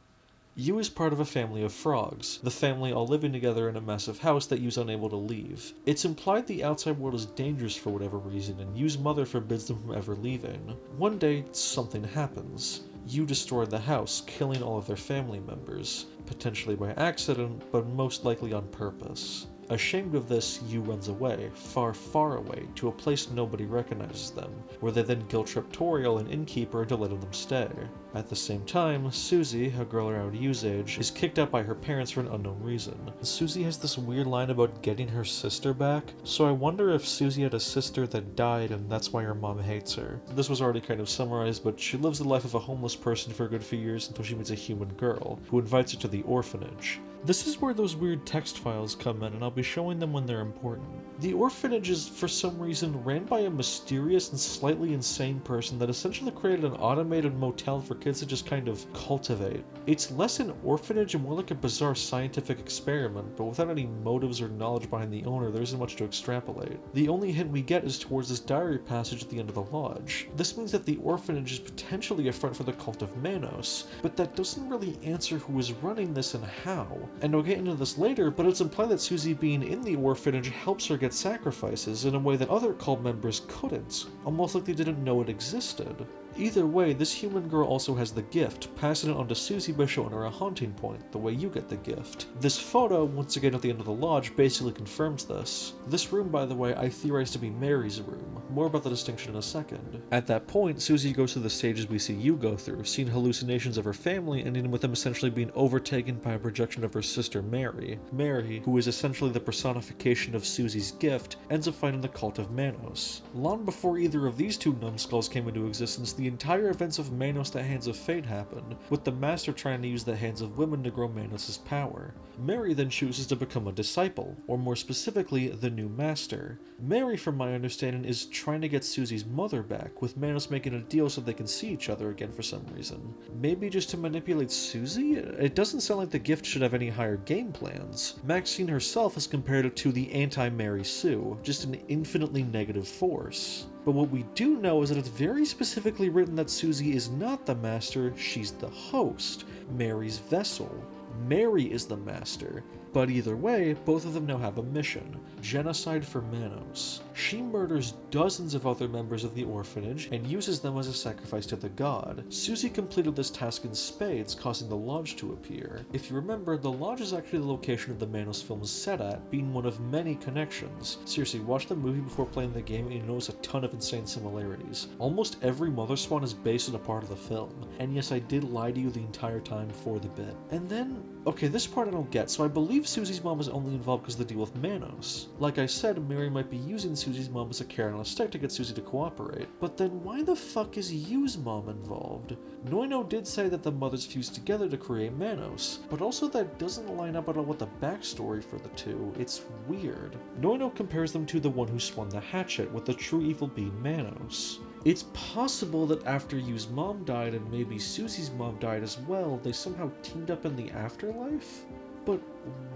You is part of a family of frogs, the family all living together in a massive house that You's unable to leave. It's implied the outside world is dangerous for whatever reason, and You's mother forbids them from ever leaving. One day, something happens. You destroy the house, killing all of their family members, potentially by accident, but most likely on purpose. Ashamed of this, You runs away, far, far away, to a place nobody recognizes them, where they then guilt-trip Toriel and Innkeeper into letting them stay. At the same time, Susie, a girl around You's age, is kicked out by her parents for an unknown reason. Susie has this weird line about getting her sister back, so I wonder if Susie had a sister that died and that's why her mom hates her. This was already kind of summarized, but she lives the life of a homeless person for a good few years until she meets a human girl, who invites her to the orphanage. This is where those weird text files come in, and I'll be showing them when they're important. The orphanage is, for some reason, ran by a mysterious and slightly insane person that essentially created an automated motel for kids to just kind of cultivate. It's less an orphanage and more like a bizarre scientific experiment, but without any motives or knowledge behind the owner, there isn't much to extrapolate. The only hint we get is towards this diary passage at the end of the lodge. This means that the orphanage is potentially a front for the cult of Manos, but that doesn't really answer who is running this and how. And I'll get into this later, but it's implied that Susie being in the orphanage helps her get sacrifices in a way that other cult members couldn't, almost like they didn't know it existed. Either way, this human girl also has the gift, passing it on to Susie by showing her a haunting point, the way you get the gift. This photo, once again at the end of the lodge, basically confirms this. This room, by the way, I theorize to be Mary's room. More about the distinction in a second. At that point, Susie goes through the stages we see you go through, seeing hallucinations of her family, ending with them essentially being overtaken by a projection of her sister Mary. Mary, who is essentially the personification of Susie's gift, ends up finding the cult of Manos. Long before either of these two numbskulls came into existence, the entire events of Manos the Hands of Fate happened, with the Master trying to use the hands of women to grow Manos' power. Mary then chooses to become a disciple, or more specifically, the new Master. Mary, from my understanding, is trying to get Susie's mother back, with Manos making a deal so they can see each other again for some reason. Maybe just to manipulate Susie? It doesn't sound like the gift should have any higher game plans. Maxine herself has compared it to the anti-Mary Sue, just an infinitely negative force. But what we do know is that it's very specifically written that Susie is not the Master, she's the host, Mary's vessel. Mary is the master. But either way, both of them now have a mission: genocide for Manos. She murders dozens of other members of the orphanage and uses them as a sacrifice to the god. Susie completed this task in spades, causing the lodge to appear. If you remember, the lodge is actually the location of the Manos film is set at, being one of many connections. Seriously, watch the movie before playing the game and you notice a ton of insane similarities. Almost every Mother Swan is based on a part of the film, and yes, I did lie to you the entire time for the bit. And then, okay, this part I don't get, so I believe Susie's mom is only involved because of the deal with Manos. Like I said, Mary might be using Susie's mom as a carrot on a stick to get Susie to cooperate, but then why the fuck is Yu's mom involved? Noino did say that the mothers fused together to create Manos, but also that doesn't line up at all with the backstory for the two. It's weird. Noino compares them to the one who swung the hatchet, with the true evil being Manos. It's possible that after Yu's mom died and maybe Susie's mom died as well, they somehow teamed up in the afterlife? But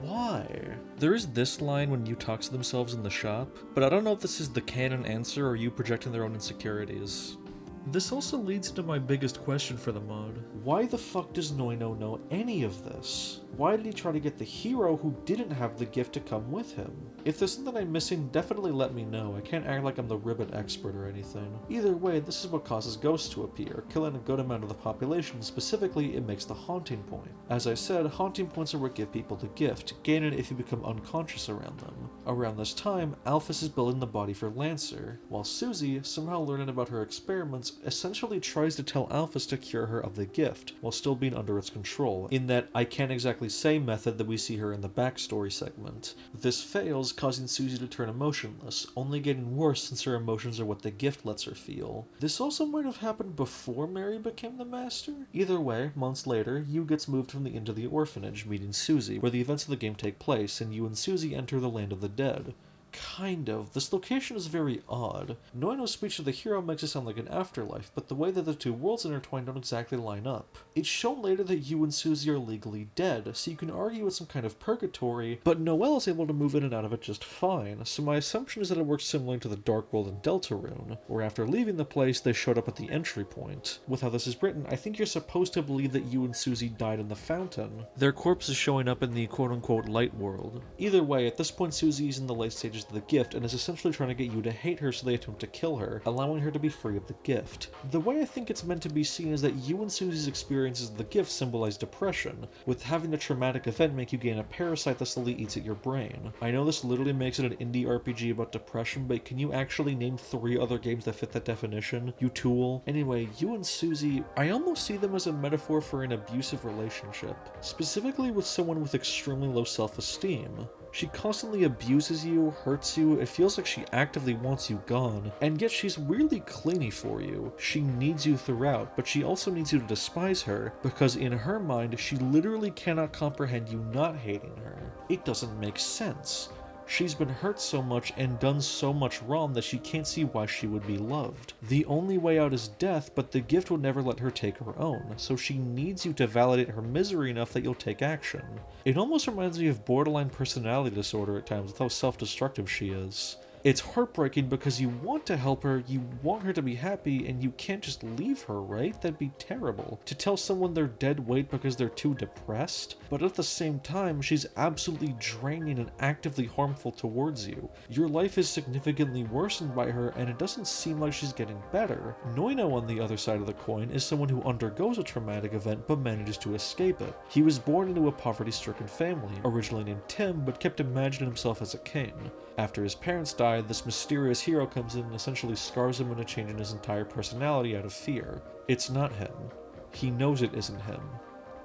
why? There is this line when Yu talks to themselves in the shop, but I don't know if this is the canon answer or Yu projecting their own insecurities. This also leads into my biggest question for the mod. Why the fuck does Noino know any of this? Why did he try to get the hero who didn't have the gift to come with him? If there's something I'm missing, definitely let me know. I can't act like I'm the Ribbit expert or anything. Either way, this is what causes ghosts to appear, killing a good amount of the population. Specifically, it makes the haunting point. As I said, haunting points are what give people the gift, gain it if you become unconscious around them. Around this time, Alphys is building the body for Lancer, while Susie, somehow learning about her experiments, essentially tries to tell Alphys to cure her of the gift, while still being under its control, in that I can't exactly say method that we see her in the backstory segment. This fails, causing Susie to turn emotionless, only getting worse since her emotions are what the gift lets her feel. This also might have happened before Mary became the master? Either way, months later, Yu gets moved from the inn to the orphanage, meeting Susie, where the events of the game take place, and Yu and Susie enter the land of the dead. Kind of. This location is very odd. Noino's speech to the hero makes it sound like an afterlife, but the way that the two worlds intertwine don't exactly line up. It's shown later that Yu and Susie are legally dead, so you can argue it's some kind of purgatory, but Noelle is able to move in and out of it just fine, so my assumption is that it works similarly to the Dark World in Deltarune, where after leaving the place, they showed up at the entry point. With how this is written, I think you're supposed to believe that Yu and Susie died in the fountain. Their corpse is showing up in the quote-unquote light world. Either way, at this point Susie is in the late stages of the gift and is essentially trying to get Yu to hate her, so they attempt to kill her, allowing her to be free of the gift. The way I think it's meant to be seen is that Yu and Susie's experiences of the gift symbolize depression, with having the traumatic event make you gain a parasite that slowly eats at your brain. I know this literally makes it an indie RPG about depression, but can you actually name 3 other games that fit that definition? You tool. Anyway, Yu and Susie, I almost see them as a metaphor for an abusive relationship, specifically with someone with extremely low self-esteem. She constantly abuses you, hurts you, it feels like she actively wants you gone, and yet she's weirdly clingy for you. She needs you throughout, but she also needs you to despise her, because in her mind, she literally cannot comprehend you not hating her. It doesn't make sense. She's been hurt so much and done so much wrong that she can't see why she would be loved. The only way out is death, but the gift would never let her take her own, so she needs you to validate her misery enough that you'll take action. It almost reminds me of borderline personality disorder at times with how self-destructive she is. It's heartbreaking because you want to help her, you want her to be happy, and you can't just leave her, right? That'd be terrible. To tell someone they're dead weight because they're too depressed? But at the same time, she's absolutely draining and actively harmful towards you. Your life is significantly worsened by her, and it doesn't seem like she's getting better. Noino, on the other side of the coin, is someone who undergoes a traumatic event but manages to escape it. He was born into a poverty-stricken family, originally named Tim, but kept imagining himself as a king. After his parents died, this mysterious hero comes in and essentially scars him into changing his entire personality out of fear. It's not him. He knows it isn't him.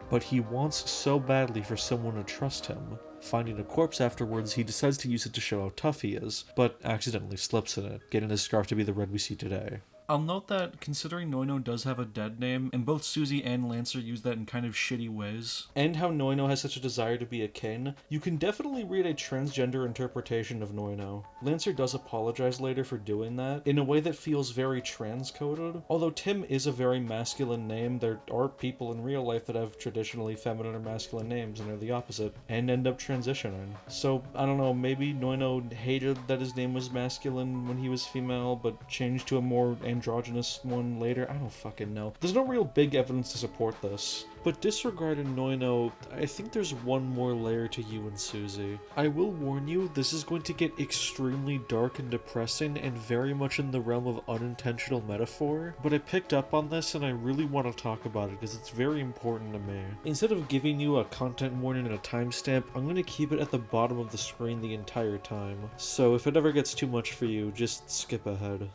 But he wants so badly for someone to trust him. Finding a corpse afterwards, he decides to use it to show how tough he is, but accidentally slips in it, getting his scarf to be the red we see today. I'll note that, considering Noino does have a dead name, and both Susie and Lancer use that in kind of shitty ways, and how Noino has such a desire to be a kin, you can definitely read a transgender interpretation of Noino. Lancer does apologize later for doing that, in a way that feels very transcoded. Although Tim is a very masculine name, there are people in real life that have traditionally feminine or masculine names and are the opposite, and end up transitioning. So, I don't know, maybe Noino hated that his name was masculine when he was female, but changed to a more androgynous one later. I don't fucking know. There's no real big evidence to support this. But disregarding Noino, I think there's one more layer to you and Susie. I will warn you, this is going to get extremely dark and depressing and very much in the realm of unintentional metaphor, but I picked up on this and I really want to talk about it because it's very important to me. Instead of giving you a content warning and a timestamp, I'm going to keep it at the bottom of the screen the entire time. So if it ever gets too much for you, just skip ahead.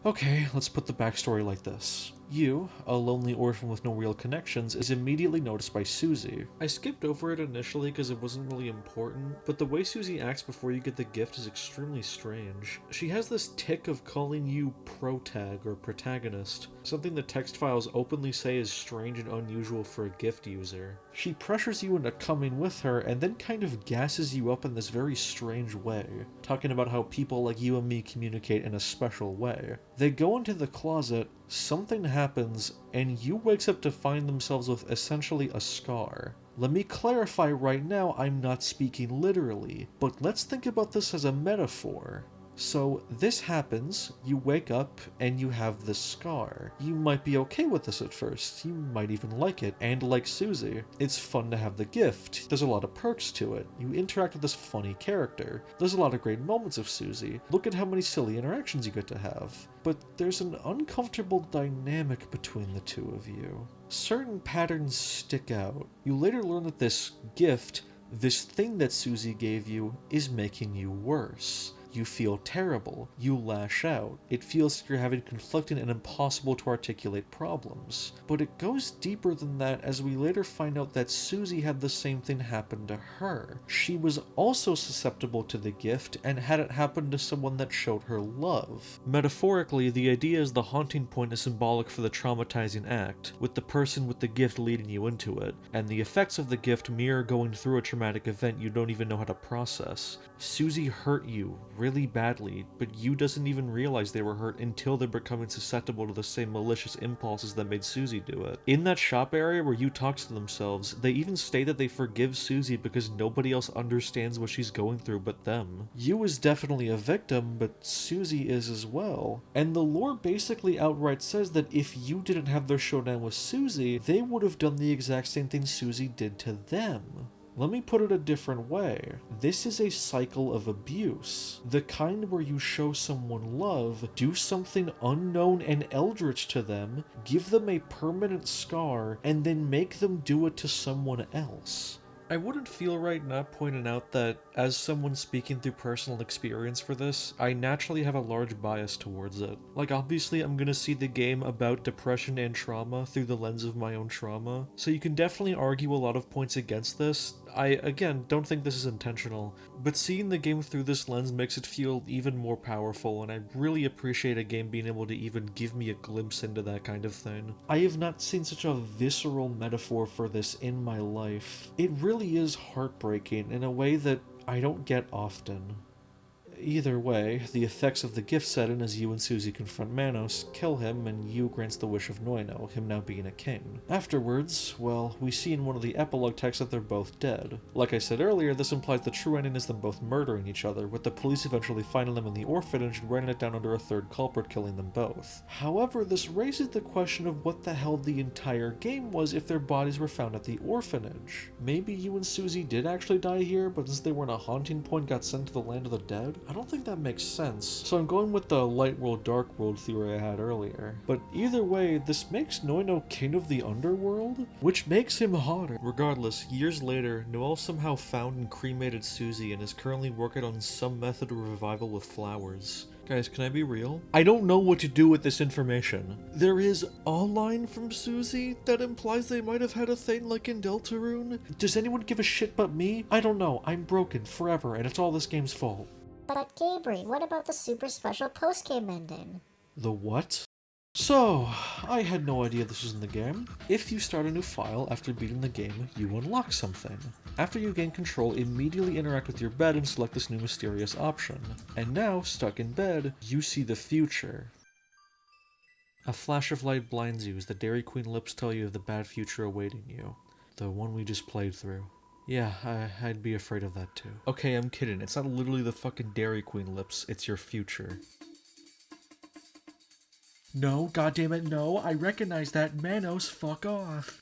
Okay, let's put the backstory like this. You, a lonely orphan with no real connections, is immediately noticed by Susie. I skipped over it initially because it wasn't really important, but the way Susie acts before you get the gift is extremely strange. She has this tick of calling you protag or protagonist, something the text files openly say is strange and unusual for a gift user. She pressures you into coming with her and then kind of gasses you up in this very strange way, talking about how people like you and me communicate in a special way. They go into the closet, something happens, and you wakes up to find themselves with essentially a scar. Let me clarify right now, I'm not speaking literally, but let's think about this as a metaphor. So this happens, you wake up, and you have this scar. You might be okay with this at first, you might even like it, and like Susie, it's fun to have the gift. There's a lot of perks to it. You interact with this funny character. There's a lot of great moments of Susie. Look at how many silly interactions you get to have. But there's an uncomfortable dynamic between the two of you. Certain patterns stick out. You later learn that this gift, this thing that Susie gave you, is making you worse. You feel terrible. You lash out. It feels like you're having conflicting and impossible to articulate problems. But it goes deeper than that as we later find out that Susie had the same thing happen to her. She was also susceptible to the gift and had it happen to someone that showed her love. Metaphorically, the idea is the haunting point is symbolic for the traumatizing act, with the person with the gift leading you into it, and the effects of the gift mirror going through a traumatic event you don't even know how to process. Susie hurt you really badly, but you doesn't even realize they were hurt until they're becoming susceptible to the same malicious impulses that made Susie do it. In that shop area where you talk to themselves, they even state that they forgive Susie because nobody else understands what she's going through but them. You is definitely a victim, but Susie is as well. And the lore basically outright says that if you didn't have their showdown with Susie, they would have done the exact same thing Susie did to them. Let me put it a different way. This is a cycle of abuse. The kind where you show someone love, do something unknown and eldritch to them, give them a permanent scar, and then make them do it to someone else. I wouldn't feel right not pointing out that, as someone speaking through personal experience for this, I naturally have a large bias towards it. Like, obviously I'm gonna see the game about depression and trauma through the lens of my own trauma, so you can definitely argue a lot of points against this. I, again, don't think this is intentional, but seeing the game through this lens makes it feel even more powerful, and I really appreciate a game being able to even give me a glimpse into that kind of thing. I have not seen such a visceral metaphor for this in my life. It really is heartbreaking in a way that I don't get often. Either way, the effects of the gift set in as you and Susie confront Manos, kill him, and Yu grants the wish of Noino, him now being a king. Afterwards, well, we see in one of the epilogue texts that they're both dead. Like I said earlier, this implies the true ending is them both murdering each other, with the police eventually finding them in the orphanage and writing it down under a third culprit killing them both. However, this raises the question of what the hell the entire game was if their bodies were found at the orphanage. Maybe Yu and Susie did actually die here, but since they were in a haunting point got sent to the land of the dead? I don't think that makes sense, so I'm going with the light world dark world theory I had earlier. But either way, this makes Noino king of the underworld, which makes him hotter. Regardless, years later, Noel somehow found and cremated Susie and is currently working on some method of revival with flowers. Guys, can I be real? I don't know what to do with this information. There is a line from Susie that implies they might have had a thing like in Deltarune. Does anyone give a shit but me? I don't know. I'm broken forever and it's all this game's fault. But Gabriel, what about the super special post-game ending? The what? So, I had no idea this was in the game. If you start a new file after beating the game, you unlock something. After you gain control, immediately interact with your bed and select this new mysterious option. And now, stuck in bed, you see the future. A flash of light blinds you as the Dairy Queen lips tell you of the bad future awaiting you. The one we just played through. Yeah, I'd be afraid of that too. Okay, I'm kidding. It's not literally the fucking Dairy Queen lips, it's your future. No, goddammit, no. I recognize that. Manos, fuck off.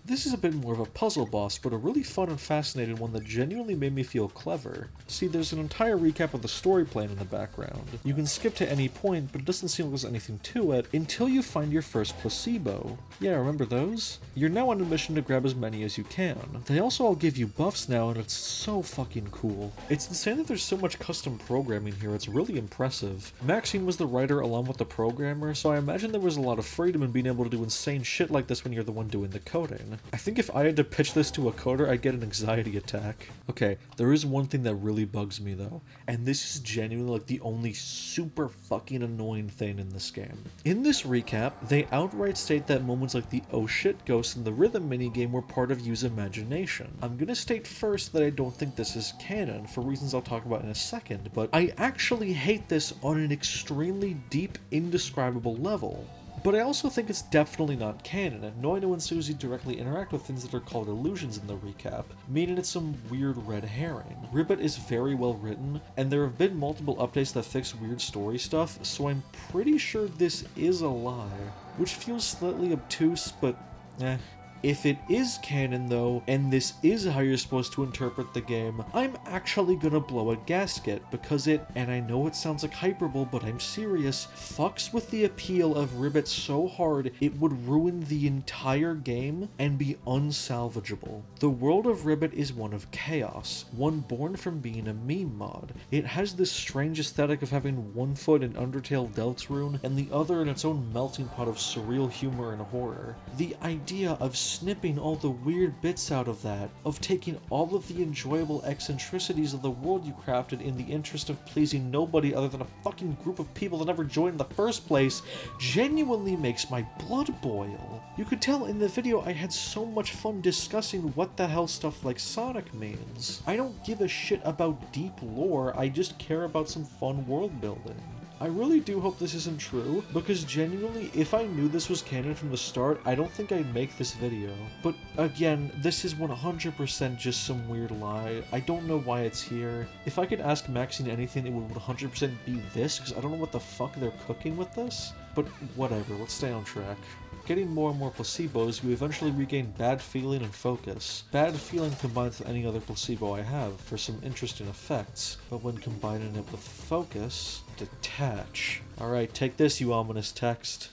This is a bit more of a puzzle boss, but a really fun and fascinating one that genuinely made me feel clever. See, there's an entire recap of the story playing in the background. You can skip to any point, but it doesn't seem like there's anything to it until you find your first placebo. Yeah, remember those? You're now on a mission to grab as many as you can. They also all give you buffs now, and it's so fucking cool. It's insane that there's so much custom programming here, it's really impressive. Maxine was the writer along with the programmer, so I imagine there was a lot of freedom in being able to do insane shit like this when you're the one doing the coding. I think if I had to pitch this to a coder, I'd get an anxiety attack. Okay, there is one thing that really bugs me though, and this is genuinely like the only super fucking annoying thing in this game. In this recap, they outright state that moments like the oh shit ghost and the rhythm minigame were part of Yu's imagination. I'm gonna state first that I don't think this is canon, for reasons I'll talk about in a second, but I actually hate this on an extremely deep, indescribable level. But I also think it's definitely not canon, and Noino and Susie directly interact with things that are called illusions in the recap, meaning it's some weird red herring. Ribbit is very well written, and there have been multiple updates that fix weird story stuff, so I'm pretty sure this is a lie. Which feels slightly obtuse, but eh. If it is canon though, and this is how you're supposed to interpret the game, I'm actually gonna blow a gasket because it, and I know it sounds like hyperbole, but I'm serious, fucks with the appeal of Ribbit so hard it would ruin the entire game and be unsalvageable. The world of Ribbit is one of chaos, one born from being a meme mod. It has this strange aesthetic of having one foot in Undertale Deltarune and the other in its own melting pot of surreal humor and horror. The idea of snipping all the weird bits out of that, of taking all of the enjoyable eccentricities of the world you crafted in the interest of pleasing nobody other than a fucking group of people that never joined in the first place, genuinely makes my blood boil. You could tell in the video I had so much fun discussing what the hell stuff like Sonic means. I don't give a shit about deep lore, I just care about some fun world building. I really do hope this isn't true, because genuinely, if I knew this was canon from the start, I don't think I'd make this video. But again, this is 100% just some weird lie. I don't know why it's here. If I could ask Maxine anything, it would 100% be this, because I don't know what the fuck they're cooking with this. But whatever, let's stay on track. Getting more and more placebos, we eventually regain Bad Feeling and Focus. Bad Feeling combines with any other placebo I have for some interesting effects, but when combining it with Focus, Detach. Alright, take this, you ominous text.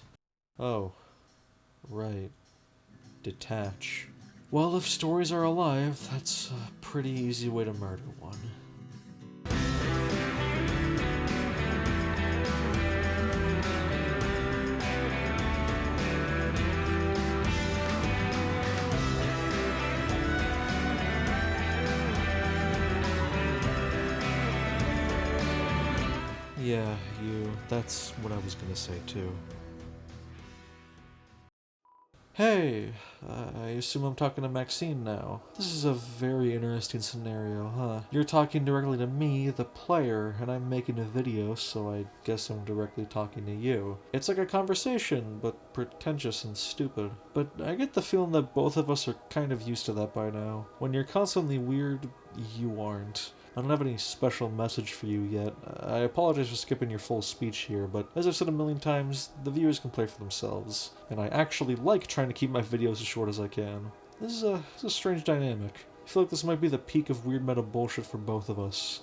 Oh, right. Detach. Well, if stories are alive, that's a pretty easy way to murder one. Yeah, you. That's what I was gonna say too. Hey, I assume I'm talking to Maxine now. This is a very interesting scenario, huh? You're talking directly to me, the player, and I'm making a video, so I guess I'm directly talking to you. It's like a conversation, but pretentious and stupid. But I get the feeling that both of us are kind of used to that by now. When you're constantly weird, you aren't. I don't have any special message for you yet. I apologize for skipping your full speech here, but as I've said a million times, the viewers can play for themselves, and I actually like trying to keep my videos as short as I can. This is a strange dynamic. I feel like this might be the peak of weird meta bullshit for both of us.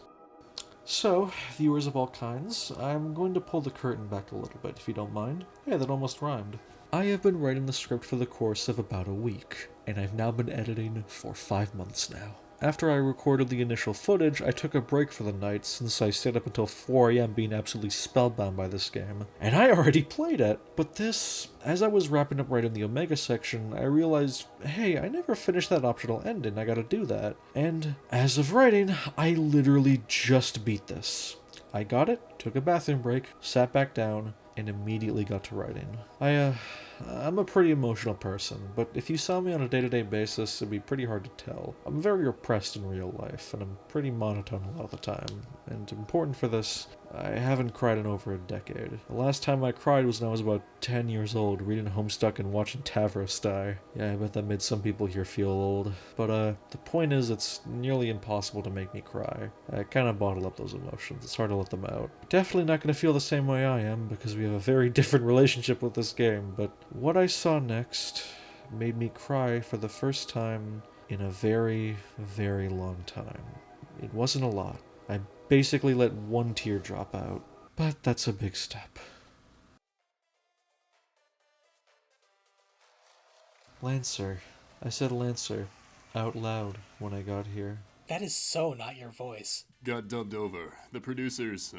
So, viewers of all kinds, I'm going to pull the curtain back a little bit, if you don't mind. Hey, that almost rhymed. I have been writing the script for the course of about a week, and I've now been editing for 5 months now. After I recorded the initial footage, I took a break for the night since I stayed up until 4 AM being absolutely spellbound by this game. And I already played it! But this, as I was wrapping up writing the Omega section, I realized, hey, I never finished that optional ending, I gotta do that. And as of writing, I literally just beat this. I got it, took a bathroom break, sat back down, and immediately got to writing. I'm a pretty emotional person, but if you saw me on a day-to-day basis, it'd be pretty hard to tell. I'm very repressed in real life, and I'm pretty monotone a lot of the time. And important for this, I haven't cried in over a decade. The last time I cried was when I was about 10 years old, reading Homestuck and watching Tavros die. Yeah, I bet that made some people here feel old. But the point is, it's nearly impossible to make me cry. I kind of bottle up those emotions. It's hard to let them out. Definitely not going to feel the same way I am, because we have a very different relationship with this game, but what I saw next made me cry for the first time in a very, very long time. It wasn't a lot. I basically let one tear drop out, but that's a big step. Lancer. I said Lancer out loud when I got here. That is so not your voice. Got dubbed over. The producers,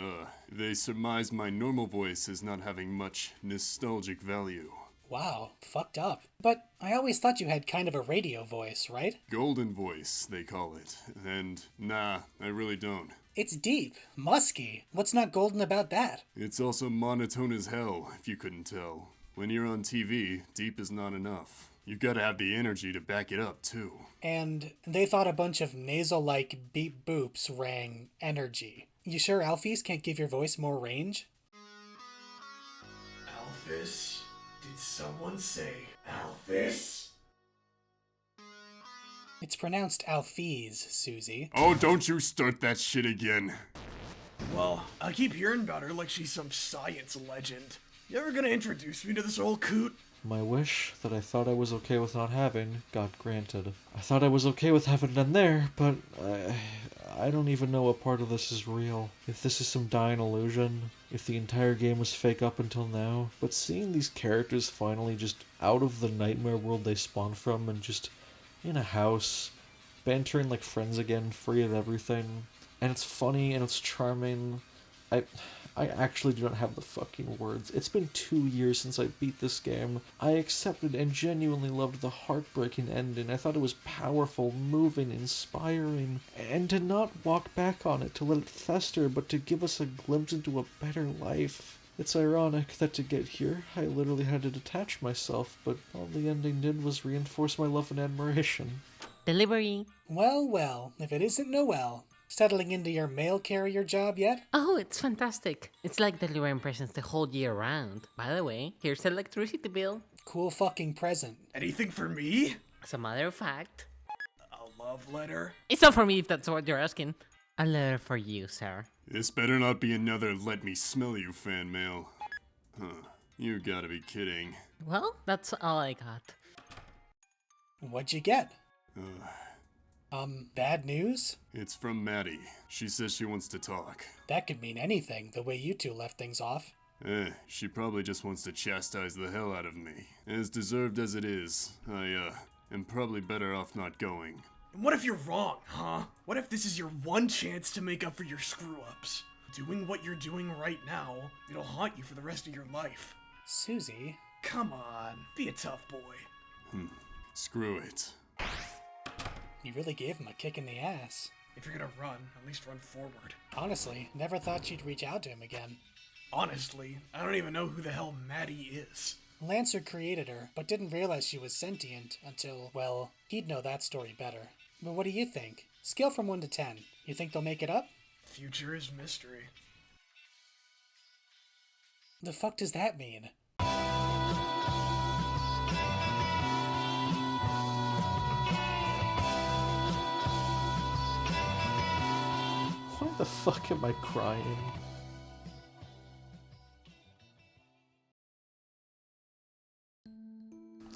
they surmised my normal voice as not having much nostalgic value. Wow, fucked up. But I always thought you had kind of a radio voice, right? Golden voice, they call it. And nah, I really don't. It's deep, musky. What's not golden about that? It's also monotone as hell, if you couldn't tell. When you're on TV, deep is not enough. You gotta have the energy to back it up, too. And they thought a bunch of nasal-like beep boops rang energy. You sure Alphys can't give your voice more range? Alphys? Did someone say Alphys? It's pronounced Alphys, Susie. Oh, don't you start that shit again. Well, I keep hearing about her like she's some science legend. You ever gonna introduce me to this old coot? My wish that I thought I was okay with not having got granted. I thought I was okay with having done there, but I don't even know what part of this is real. If this is some dying illusion, if the entire game was fake up until now. But seeing these characters finally just out of the nightmare world they spawned from and just in a house, bantering like friends again, free of everything. And it's funny and it's charming. I actually do not have the fucking words. It's been 2 years since I beat this game. I accepted and genuinely loved the heartbreaking ending. I thought it was powerful, moving, inspiring. And to not walk back on it, to let it fester, but to give us a glimpse into a better life. It's ironic that to get here, I literally had to detach myself, but all the ending did was reinforce my love and admiration. Delivery. Well, well, if it isn't Noelle. Settling into your mail carrier job yet? Oh, it's fantastic. It's like delivering presents the whole year round. By the way, here's the electricity bill. Cool fucking present. Anything for me? As a matter of fact. A love letter? It's not for me if that's what you're asking. A letter for you, sir. This better not be another let me smell you fan mail. Huh. You gotta be kidding. Well, that's all I got. What'd you get? Bad news? It's from Maddie. She says she wants to talk. That could mean anything, the way you two left things off. She probably just wants to chastise the hell out of me. As deserved as it is, I, am probably better off not going. And what if you're wrong, huh? What if this is your one chance to make up for your screw-ups? Doing what you're doing right now, it'll haunt you for the rest of your life. Susie? Come on, be a tough boy. Screw it. You really gave him a kick in the ass. If you're gonna run, at least run forward. Honestly, never thought you'd reach out to him again. Honestly, I don't even know who the hell Maddie is. Lancer created her, but didn't realize she was sentient until, well, he'd know that story better. But what do you think? Scale from 1 to 10. You think they'll make it up? Future is mystery. The fuck does that mean? Why the fuck am I crying?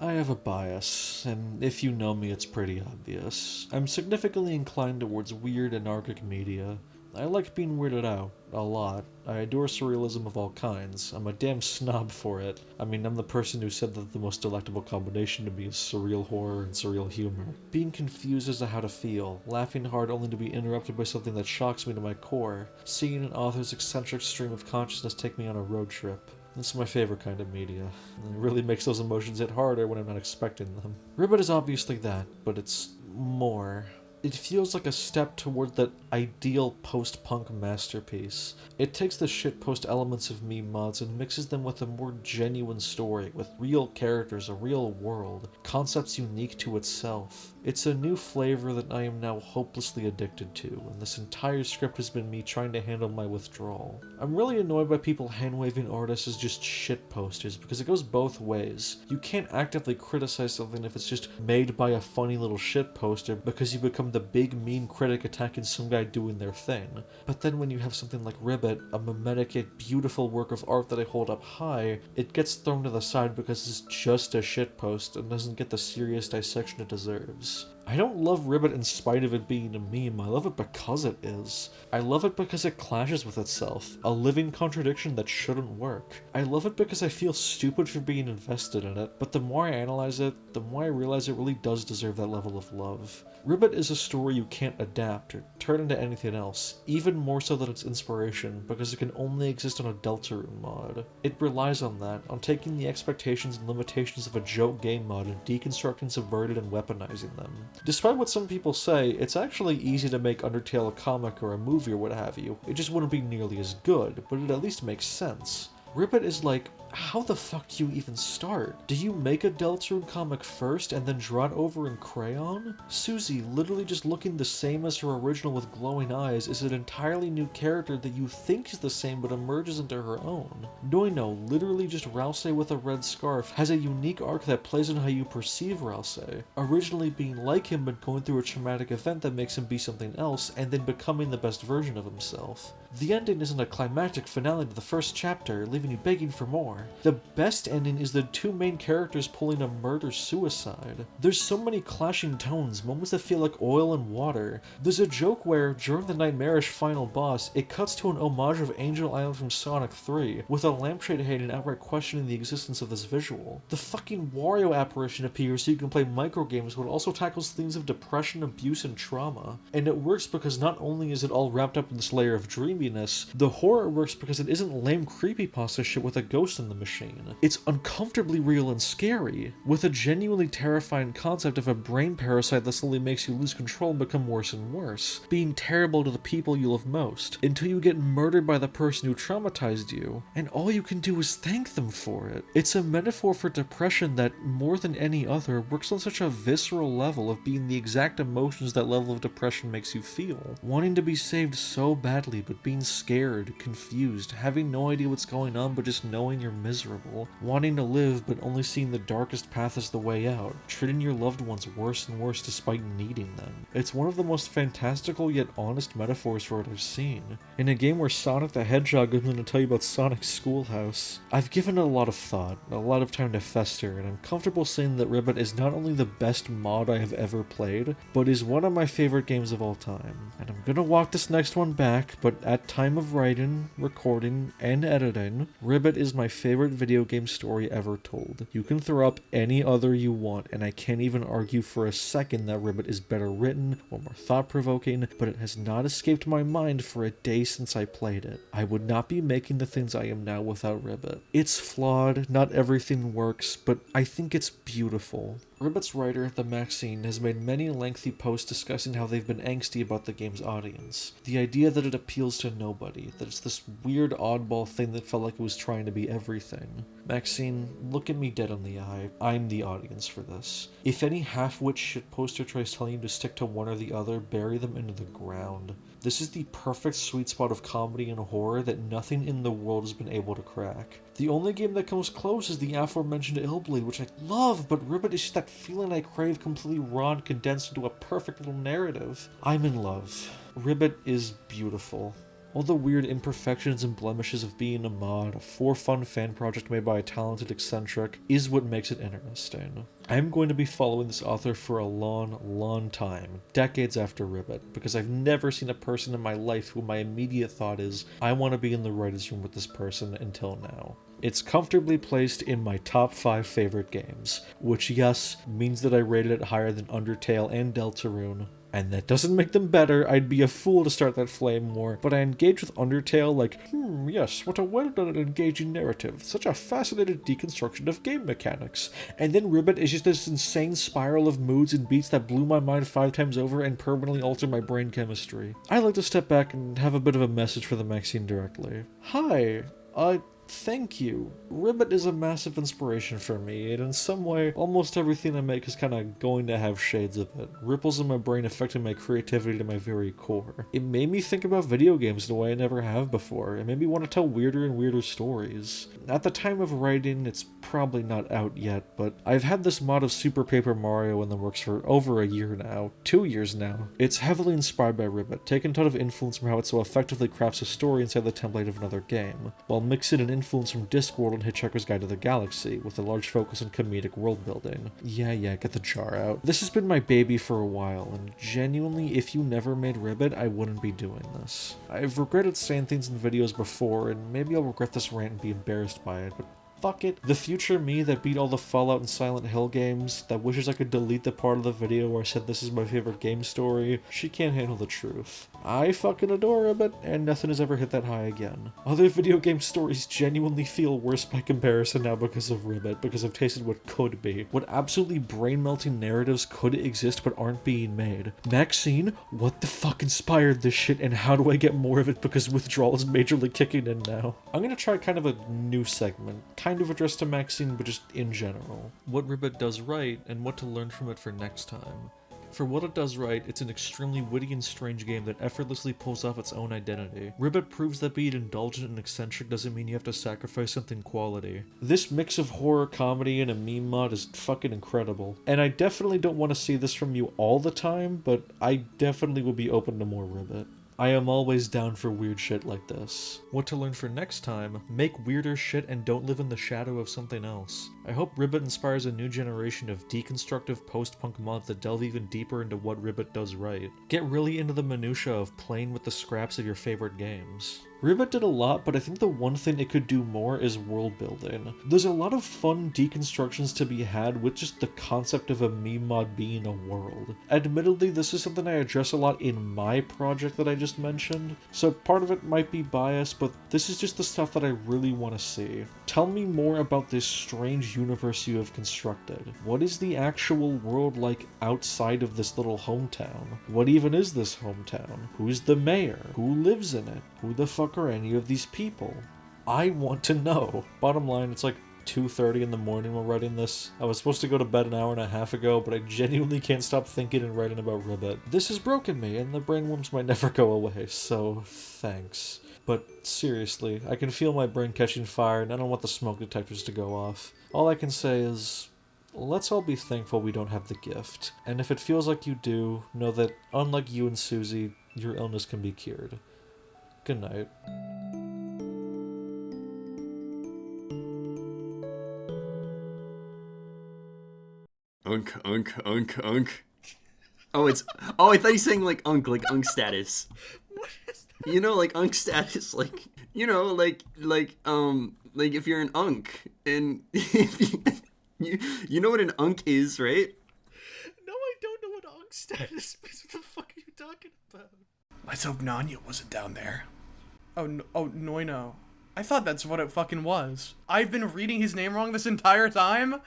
I have a bias, and if you know me, it's pretty obvious. I'm significantly inclined towards weird, anarchic media. I like being weirded out, a lot. I adore surrealism of all kinds. I'm a damn snob for it. I mean, I'm the person who said that the most delectable combination to me is surreal horror and surreal humor. Being confused as to how to feel, laughing hard only to be interrupted by something that shocks me to my core, seeing an author's eccentric stream of consciousness take me on a road trip. This is my favorite kind of media. It really makes those emotions hit harder when I'm not expecting them. Ribbit is obviously that, but it's more. It feels like a step toward that ideal post-punk masterpiece. It takes the shitpost elements of meme mods and mixes them with a more genuine story, with real characters, a real world, concepts unique to itself. It's a new flavor that I am now hopelessly addicted to, and this entire script has been me trying to handle my withdrawal. I'm really annoyed by people hand-waving artists as just shitposters, because it goes both ways. You can't actively criticize something if it's just made by a funny little shitposter because you become the big mean critic attacking some guy doing their thing. But then when you have something like Ribbit, a mimetic yet beautiful work of art that I hold up high, it gets thrown to the side because it's just a shitpost and doesn't get the serious dissection it deserves. I don't love Ribbit in spite of it being a meme, I love it because it is. I love it because it clashes with itself, a living contradiction that shouldn't work. I love it because I feel stupid for being invested in it, but the more I analyze it, the more I realize it really does deserve that level of love. Ribbit is a story you can't adapt or turn into anything else, even more so than its inspiration, because it can only exist on a Deltarune mod. It relies on that, on taking the expectations and limitations of a joke game mod and deconstructing, subverting, and weaponizing them. Despite what some people say, it's actually easy to make Undertale a comic or a movie or what have you. It just wouldn't be nearly as good, but it at least makes sense. Ribbit is like, how the fuck do you even start? Do you make a Deltarune comic first and then draw it over in crayon? Susie, literally just looking the same as her original with glowing eyes, is an entirely new character that you think is the same but emerges into her own. Noino, literally just Rousey with a red scarf, has a unique arc that plays on how you perceive Rousey, originally being like him but going through a traumatic event that makes him be something else and then becoming the best version of himself. The ending isn't a climactic finale to the first chapter, leaving you begging for more. The best ending is the two main characters pulling a murder-suicide. There's so many clashing tones, moments that feel like oil and water. There's a joke where, during the nightmarish final boss, it cuts to an homage of Angel Island from Sonic 3, with a lampshade Hayden outright questioning the existence of this visual. The fucking Wario apparition appears so you can play microgames, but it also tackles themes of depression, abuse, and trauma. And it works because not only is it all wrapped up in this layer of dreaminess, the horror works because it isn't lame creepypasta shit with a ghost in the machine. It's uncomfortably real and scary, with a genuinely terrifying concept of a brain parasite that slowly makes you lose control and become worse and worse, being terrible to the people you love most, until you get murdered by the person who traumatized you, and all you can do is thank them for it. It's a metaphor for depression that, more than any other, works on such a visceral level of being the exact emotions that level of depression makes you feel. Wanting to be saved so badly, but being scared, confused, having no idea what's going on but just knowing you're miserable, wanting to live but only seeing the darkest path as the way out, treating your loved ones worse and worse despite needing them. It's one of the most fantastical yet honest metaphors for what I've seen. In a game where Sonic the Hedgehog is going to tell you about Sonic's schoolhouse, I've given it a lot of thought, a lot of time to fester, and I'm comfortable saying that Ribbit is not only the best mod I have ever played, but is one of my favorite games of all time. And I'm gonna walk this next one back, but at time of writing, recording, and editing, Ribbit is my favorite video game story ever told. You can throw up any other you want, and I can't even argue for a second that Ribbit is better written or more thought-provoking, but it has not escaped my mind for a day since I played it. I would not be making the things I am now without Ribbit. It's flawed, not everything works, but I think it's beautiful. Ribbit's writer, The Maxine, has made many lengthy posts discussing how they've been angsty about the game's audience. The idea that it appeals to nobody, that it's this weird oddball thing that felt like it was trying to be everything. Maxine, look at me dead in the eye. I'm the audience for this. If any half-wit shitposter tries telling you to stick to one or the other, bury them into the ground. This is the perfect sweet spot of comedy and horror that nothing in the world has been able to crack. The only game that comes close is the aforementioned Illbleed, which I love, but Ribbit is just that feeling I crave completely raw and condensed into a perfect little narrative. I'm in love. Ribbit is beautiful. All the weird imperfections and blemishes of being a mod, a for-fun fan project made by a talented eccentric, is what makes it interesting. I'm going to be following this author for a long, long time, decades after Ribbit, because I've never seen a person in my life who my immediate thought is, I want to be in the writer's room with this person until now. It's comfortably placed in my top 5 favorite games, which yes, means that I rated it higher than Undertale and Deltarune, And that doesn't make them better, I'd be a fool to start that flame war, but I engage with Undertale like, yes, what a well-done and engaging narrative, such a fascinating deconstruction of game mechanics. And then Ribbit is just this insane spiral of moods and beats that blew my mind 5 times over and permanently altered my brain chemistry. I like to step back and have a bit of a message for the Maxine directly. Hi, thank you. Ribbit is a massive inspiration for me, and in some way, almost everything I make is kinda going to have shades of it. Ripples in my brain affecting my creativity to my very core. It made me think about video games in a way I never have before. It made me want to tell weirder and weirder stories. At the time of writing, it's probably not out yet, but I've had this mod of Super Paper Mario in the works for over a year now. 2 years now. It's heavily inspired by Ribbit, taking a ton of influence from how it so effectively crafts a story inside the template of another game, while mixing an influence from Discworld and Hitchhiker's Guide to the Galaxy, with a large focus on comedic world building. Yeah, get the jar out. This has been my baby for a while, and genuinely, if you never made Ribbit, I wouldn't be doing this. I've regretted saying things in videos before, and maybe I'll regret this rant and be embarrassed by it, but fuck it. The future me that beat all the Fallout and Silent Hill games, that wishes I could delete the part of the video where I said this is my favorite game story, she can't handle the truth. I fucking adore Ribbit, and nothing has ever hit that high again. Other video game stories genuinely feel worse by comparison now because of Ribbit, because I've tasted what could be. What absolutely brain-melting narratives could exist but aren't being made. Maxine, what the fuck inspired this shit, and how do I get more of it because withdrawal is majorly kicking in now? I'm gonna try kind of a new segment, kind of addressed to Maxine, but just in general. What Ribbit does right, and what to learn from it for next time. For what it does right, it's an extremely witty and strange game that effortlessly pulls off its own identity. Ribbit proves that being indulgent and eccentric doesn't mean you have to sacrifice something quality. This mix of horror, comedy, and a meme mod is fucking incredible. And I definitely don't want to see this from you all the time, but I definitely will be open to more Ribbit. I am always down for weird shit like this. What to learn for next time? Make weirder shit and don't live in the shadow of something else. I hope Ribbit inspires a new generation of deconstructive post-punk mods that delve even deeper into what Ribbit does right. Get really into the minutia of playing with the scraps of your favorite games. Ribbit did a lot, but I think the one thing it could do more is world building. There's a lot of fun deconstructions to be had with just the concept of a meme mod being a world. Admittedly, this is something I address a lot in my project that I just mentioned, so part of it might be biased, but this is just the stuff that I really want to see. Tell me more about this strange universe you have constructed. What is the actual world like outside of this little hometown? What even is this hometown? Who's the mayor? Who lives in it? Who the fuck are any of these people? I want to know. Bottom line, it's like 2:30 in the morning while writing this. I was supposed to go to bed an hour and a half ago, but I genuinely can't stop thinking and writing about Ribbit. This has broken me, and the brainworms might never go away, so thanks. But seriously, I can feel my brain catching fire, and I don't want the smoke detectors to go off. All I can say is, let's all be thankful we don't have the gift. And if it feels like you do, know that, unlike you and Susie, your illness can be cured. Good night. Unk. Oh, I thought you saying like unk status. What is that? You know, like unk status, like, you know, like if you're an unk, and if you know what an unk is, right? No, I don't know what unk status is. What the fuck are you talking about? Let's hope Nanya wasn't down there. Oh, Noino. I thought that's what it fucking was. I've been reading his name wrong this entire time?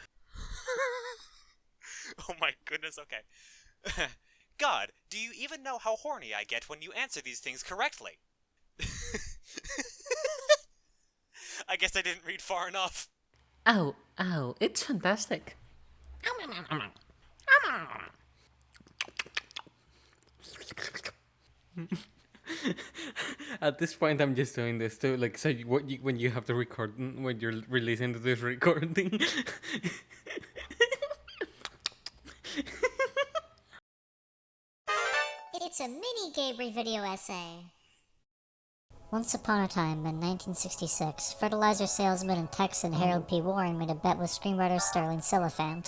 Oh my goodness, okay. God, do you even know how horny I get when you answer these things correctly? I guess I didn't read far enough. Oh, it's fantastic. At this point, I'm just doing this too. Like, so when you have to record, when you're releasing this recording. It's a mini Gabriel video essay. Once upon a time, in 1966, fertilizer salesman and Texan Harold P. Warren made a bet with screenwriter Sterling Siliphant.